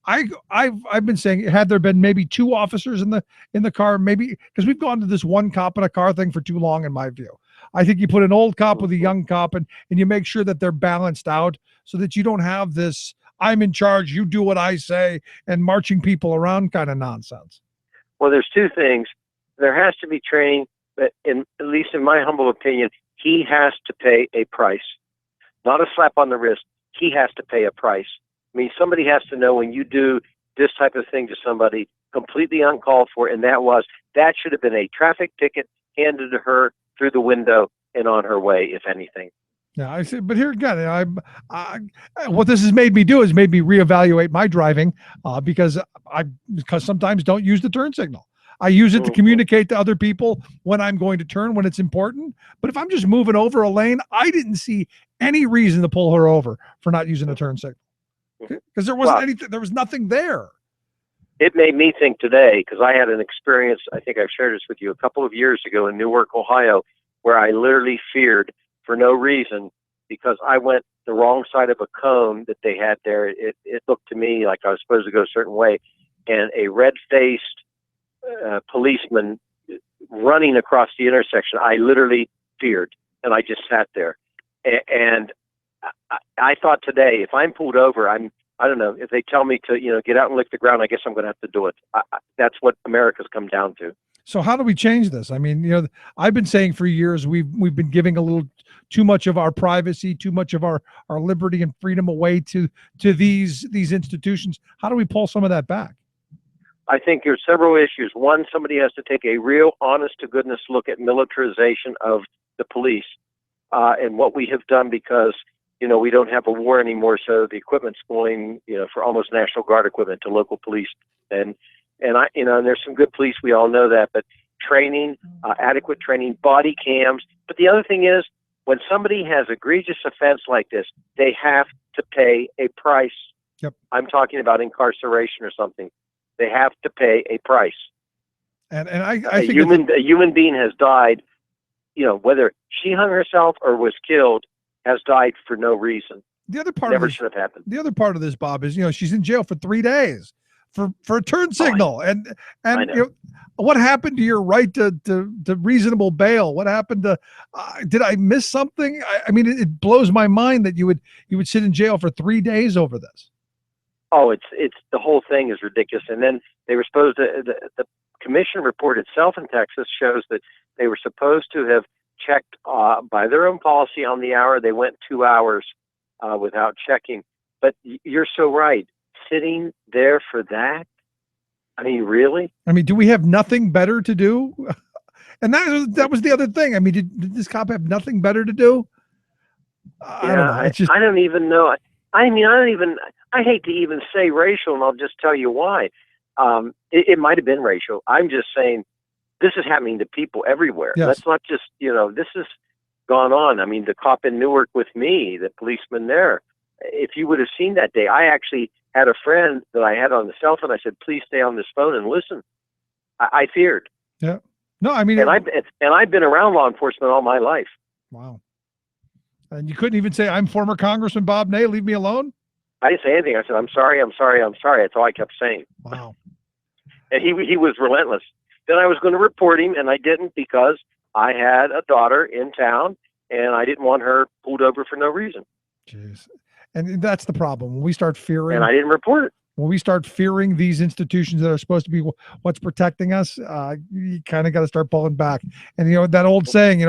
I've been saying, had there been maybe 2 officers in the car, maybe, because we've gone to this one cop in a car thing for too long, in my view. I think you put an old cop with a young cop, and you make sure that they're balanced out, so that you don't have this "I'm in charge, you do what I say" and marching people around kind of nonsense. Well, there's 2 things. There has to be training, but at least in my humble opinion, he has to pay a price, not a slap on the wrist. He has to pay a price. I mean, somebody has to know when you do this type of thing to somebody completely uncalled for, and that should have been a traffic ticket handed to her through the window and on her way, if anything. Yeah, I see. But here again, what this has made me do is made me reevaluate my driving, because sometimes don't use the turn signal. I use it to communicate to other people when I'm going to turn, when it's important. But if I'm just moving over a lane, I didn't see any reason to pull her over for not using a turn signal, because there wasn't anything. There was nothing there. It made me think today, because I had an experience, I think I've shared this with you, a couple of years ago in Newark, Ohio, where I literally feared for no reason, because I went the wrong side of a cone that they had there. It looked to me like I was supposed to go a certain way, and a red-faced policeman running across the intersection, I literally feared, and I just sat there. And I thought today, if I'm pulled over, I don't know, if they tell me to, get out and lick the ground, I guess I'm going to have to do it. That's what America's come down to. So how do we change this? I mean, I've been saying for years, we've been giving a little too much of our privacy, too much of our liberty and freedom away to these institutions. How do we pull some of that back? I think there's several issues. One, somebody has to take a real honest to goodness look at militarization of the police, and what we have done, because, we don't have a war anymore. So the equipment's going, for almost National Guard equipment to local police. And there's some good police. We all know that, but training, adequate training, body cams. But the other thing is, when somebody has egregious offense like this, they have to pay a price. Yep. I'm talking about incarceration or something. They have to pay a price. And I think a human being has died, whether she hung herself or was killed, has died for no reason. The other part never of this, should have happened. The other part of this, Bob, is she's in jail for 3 days a turn signal. And I know. you know, what happened to your right to reasonable bail? What happened to? Did I miss something? I mean, it blows my mind that you would sit in jail for 3 days over this. Oh, it's the whole thing is ridiculous. And then they were supposed to. The commission report itself in Texas shows that they were supposed to have checked by their own policy on the hour. They went 2 hours without checking. But you're so right. Sitting there for that. I mean, really? I mean, do we have nothing better to do? And that was the other thing. I mean, did this cop have nothing better to do? I don't know. It's just, I don't even know. I mean, I hate to even say racial, and I'll just tell you why. It might have been racial. I'm just saying this is happening to people everywhere. Yes. That's not just, this has gone on. I mean, the cop in Newark with me, the policeman there, if you would have seen that day, I actually had a friend that I had on the cell phone. I said, please stay on this phone and listen. I feared. Yeah. No, I mean, and I've been around law enforcement all my life. Wow. And you couldn't even say, I'm former Congressman Bob Ney, leave me alone? I didn't say anything. I said, I'm sorry. That's all I kept saying. Wow. And he was relentless. Then I was going to report him, and I didn't because I had a daughter in town, and I didn't want her pulled over for no reason. Jeez. And that's the problem. When we start fearing, and I didn't report it. When we start fearing these institutions that are supposed to be what's protecting us, you kind of got to start pulling back. And that old saying,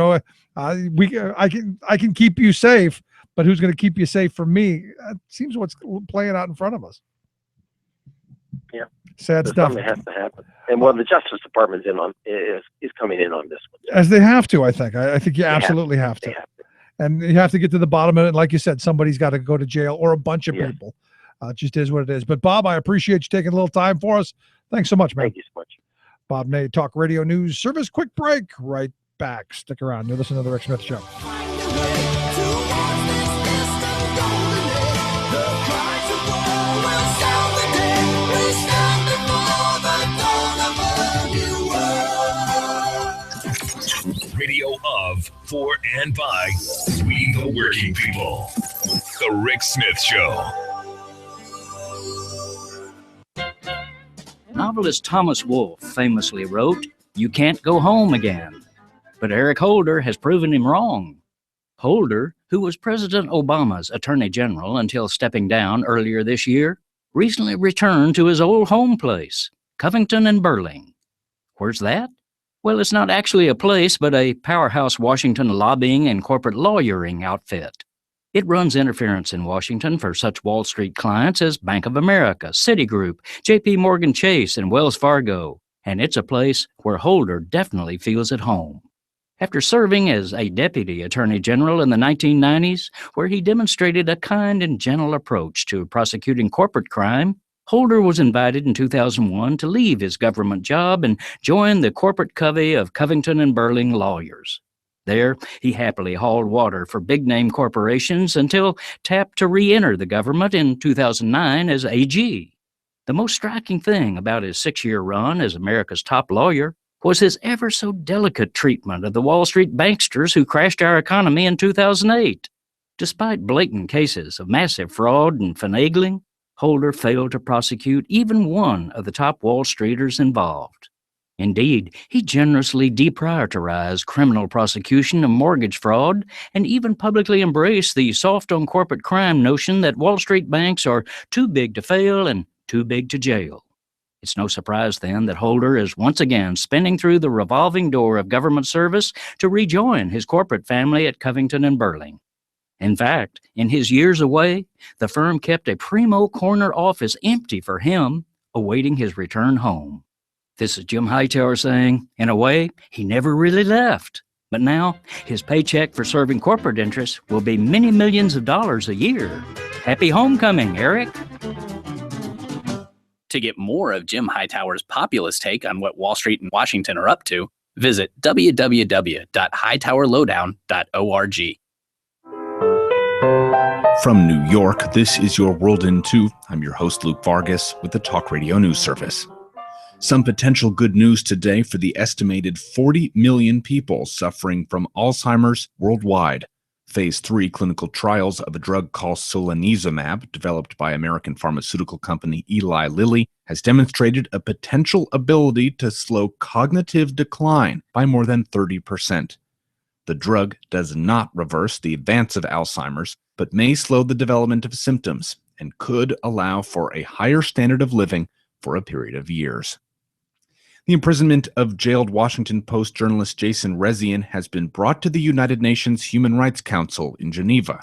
I can keep you safe, but who's going to keep you safe from me? It seems what's playing out in front of us. Yeah, sad stuff. Something has to happen. And the Justice Department's is coming in on this one, as they have to. I think you absolutely have to. And you have to get to the bottom of it. Like you said, somebody's got to go to jail, or a bunch of people. It just is what it is. But Bob, I appreciate you taking a little time for us. Thanks so much, man. Thank you so much. Bob Ney, Talk Radio News Service. Quick break. Right back. Stick around. You're listening to the Rick Smith Show. Radio of, for, and by we the working people. The Rick Smith Show. Novelist Thomas Wolfe famously wrote, "You can't go home again." But Eric Holder has proven him wrong. Holder, who was President Obama's Attorney General until stepping down earlier this year, recently returned to his old home place, Covington and Burling. Where's that? Well, it's not actually a place, but a powerhouse Washington lobbying and corporate lawyering outfit. It runs interference in Washington for such Wall Street clients as Bank of America, Citigroup, J.P. Morgan Chase, and Wells Fargo. And it's a place where Holder definitely feels at home. After serving as a deputy attorney general in the 1990s, where he demonstrated a kind and gentle approach to prosecuting corporate crime, Holder was invited in 2001 to leave his government job and join the corporate covey of Covington and Burling lawyers. There, he happily hauled water for big-name corporations until tapped to re-enter the government in 2009 as AG. The most striking thing about his 6-year run as America's top lawyer was his ever-so-delicate treatment of the Wall Street banksters who crashed our economy in 2008. Despite blatant cases of massive fraud and finagling, Holder failed to prosecute even one of the top Wall Streeters involved. Indeed, he generously deprioritized criminal prosecution of mortgage fraud and even publicly embraced the soft-on-corporate crime notion that Wall Street banks are too big to fail and too big to jail. It's no surprise, then, that Holder is once again spinning through the revolving door of government service to rejoin his corporate family at Covington and Burling. In fact, in his years away, the firm kept a primo corner office empty for him, awaiting his return home. This is Jim Hightower saying, in a way, he never really left. But now, his paycheck for serving corporate interests will be many millions of dollars a year. Happy homecoming, Eric. To get more of Jim Hightower's populist take on what Wall Street and Washington are up to, visit www.hightowerlowdown.org. From New York, this is your World in 2. I'm your host, Luke Vargas, with the Talk Radio News Service. Some potential good news today for the estimated 40 million people suffering from Alzheimer's worldwide. Phase 3 clinical trials of a drug called solanezumab, developed by American pharmaceutical company Eli Lilly, has demonstrated a potential ability to slow cognitive decline by more than 30%. The drug does not reverse the advance of Alzheimer's, but may slow the development of symptoms and could allow for a higher standard of living for a period of years. The imprisonment of jailed Washington Post journalist Jason Rezaian has been brought to the United Nations Human Rights Council in Geneva.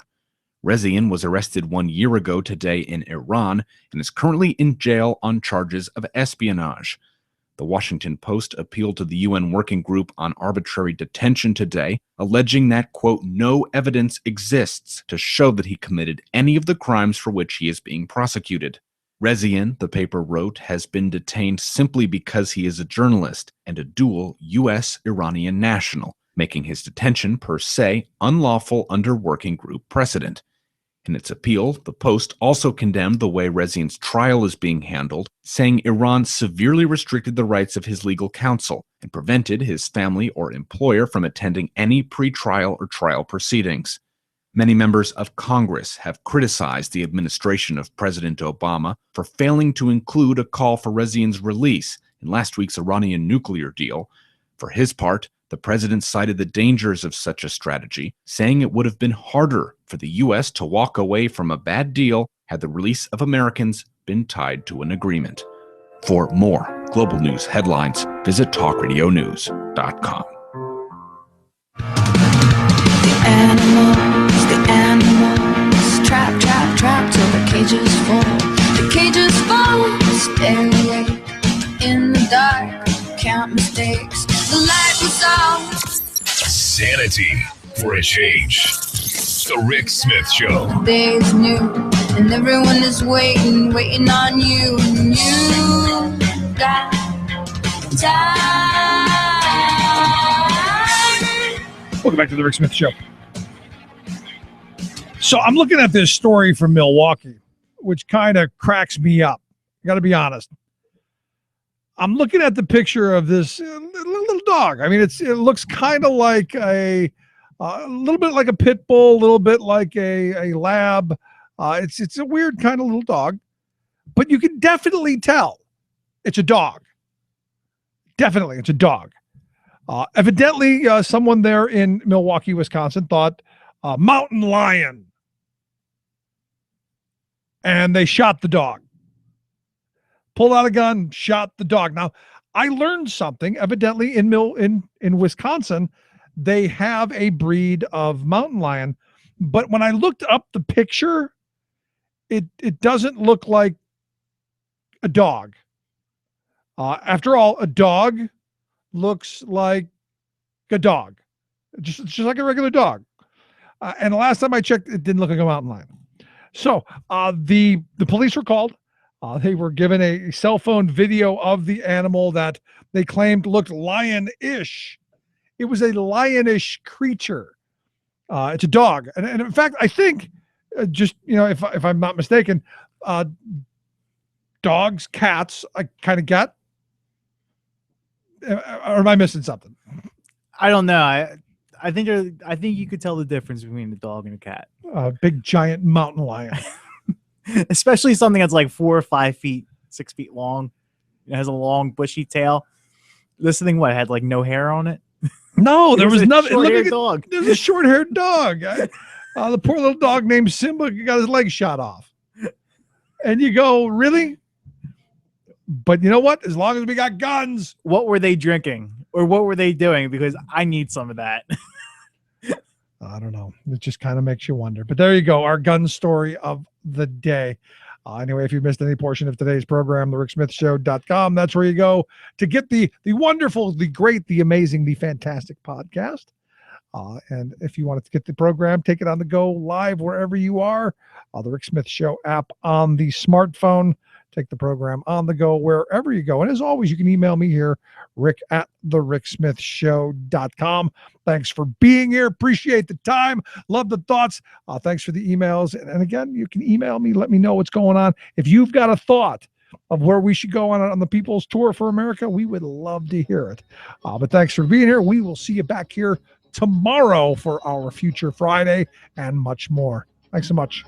Rezaian was arrested 1 year ago today in Iran and is currently in jail on charges of espionage. The Washington Post appealed to the UN Working Group on Arbitrary Detention today, alleging that, quote, no evidence exists to show that he committed any of the crimes for which he is being prosecuted. Rezaian, the paper wrote, has been detained simply because he is a journalist and a dual U.S.-Iranian national, making his detention per se unlawful under working group precedent. In its appeal, the Post also condemned the way Rezaian's trial is being handled, saying Iran severely restricted the rights of his legal counsel and prevented his family or employer from attending any pre-trial or trial proceedings. Many members of Congress have criticized the administration of President Obama for failing to include a call for Rezaian's release in last week's Iranian nuclear deal. For his part, the president cited the dangers of such a strategy, saying it would have been harder for the U.S. to walk away from a bad deal had the release of Americans been tied to an agreement. For more global news headlines, visit talkradionews.com. The animals trap, trap, trap till the cages fall. The cages fall, stay awake in the dark, count mistakes. The light was off. Sanity for a change. The Rick Smith Show. The day is new, and everyone is waiting, waiting on you. And you got time. Welcome back to the Rick Smith Show. So I'm looking at this story from Milwaukee, which kind of cracks me up. I got to be honest. I'm looking at the picture of this little dog. I mean, it looks kind of like a little bit like a pit bull, a little bit like a lab. It's a weird kind of little dog, but you can definitely tell it's a dog. Definitely, it's a dog. Evidently, someone there in Milwaukee, Wisconsin, thought mountain lion. And they shot the dog. Pulled out a gun, shot the dog. Now, I learned something. Evidently, in Wisconsin, they have a breed of mountain lion. But when I looked up the picture, it doesn't look like a dog. After all, a dog looks like a dog. Just like a regular dog. And the last time I checked, it didn't look like a mountain lion. So the police were called. They were given a cell phone video of the animal that they claimed looked lion-ish. It was a lion-ish creature. It's a dog. And in fact, I think, if I'm not mistaken, dogs, cats, I kind of get. Or am I missing something? I don't know. I think you could tell the difference between a dog and a cat. A big giant mountain lion. Especially something that's like 4 or 5 feet, 6 feet long. It has a long bushy tail. This thing, had like no hair on it? No, there was nothing. Short-haired dog. There's a short-haired dog. The poor little dog named Simba got his leg shot off. And you go, really? But you know what? As long as we got guns. What were they drinking? Or what were they doing? Because I need some of that. I don't know. It just kind of makes you wonder. But there you go. Our gun story of the day. Anyway, if you missed any portion of today's program, thericksmithshow.com. That's where you go to get the wonderful, the great, the amazing, the fantastic podcast. And if you wanted to get the program, take it on the go live wherever you are. The Rick Smith Show app on the smartphone. Take the program on the go wherever you go. And as always, you can email me here, rick@thericksmithshow.com. Thanks for being here. Appreciate the time. Love the thoughts. Thanks for the emails. And again, you can email me. Let me know what's going on. If you've got a thought of where we should go on the People's Tour for America, we would love to hear it. But thanks for being here. We will see you back here tomorrow for our Future Friday and much more. Thanks so much.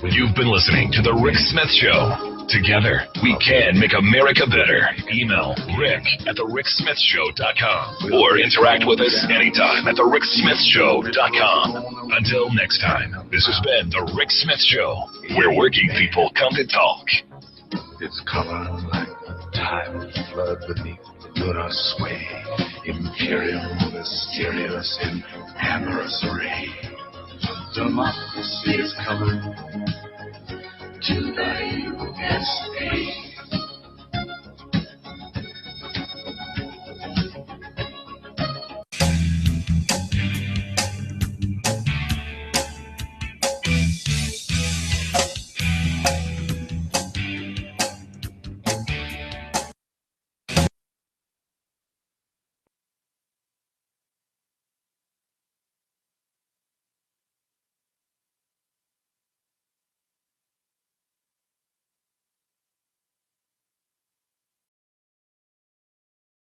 You've been listening to The Rick Smith Show. Together, we can make America better. Email rick@thericksmithshow.com or interact with us anytime at thericksmithshow.com. Until next time, this has been The Rick Smith Show, where working people come to talk. It's color like the tide flood beneath the lunar sway. Imperial, mysterious, in amorous array. Democracy is coming.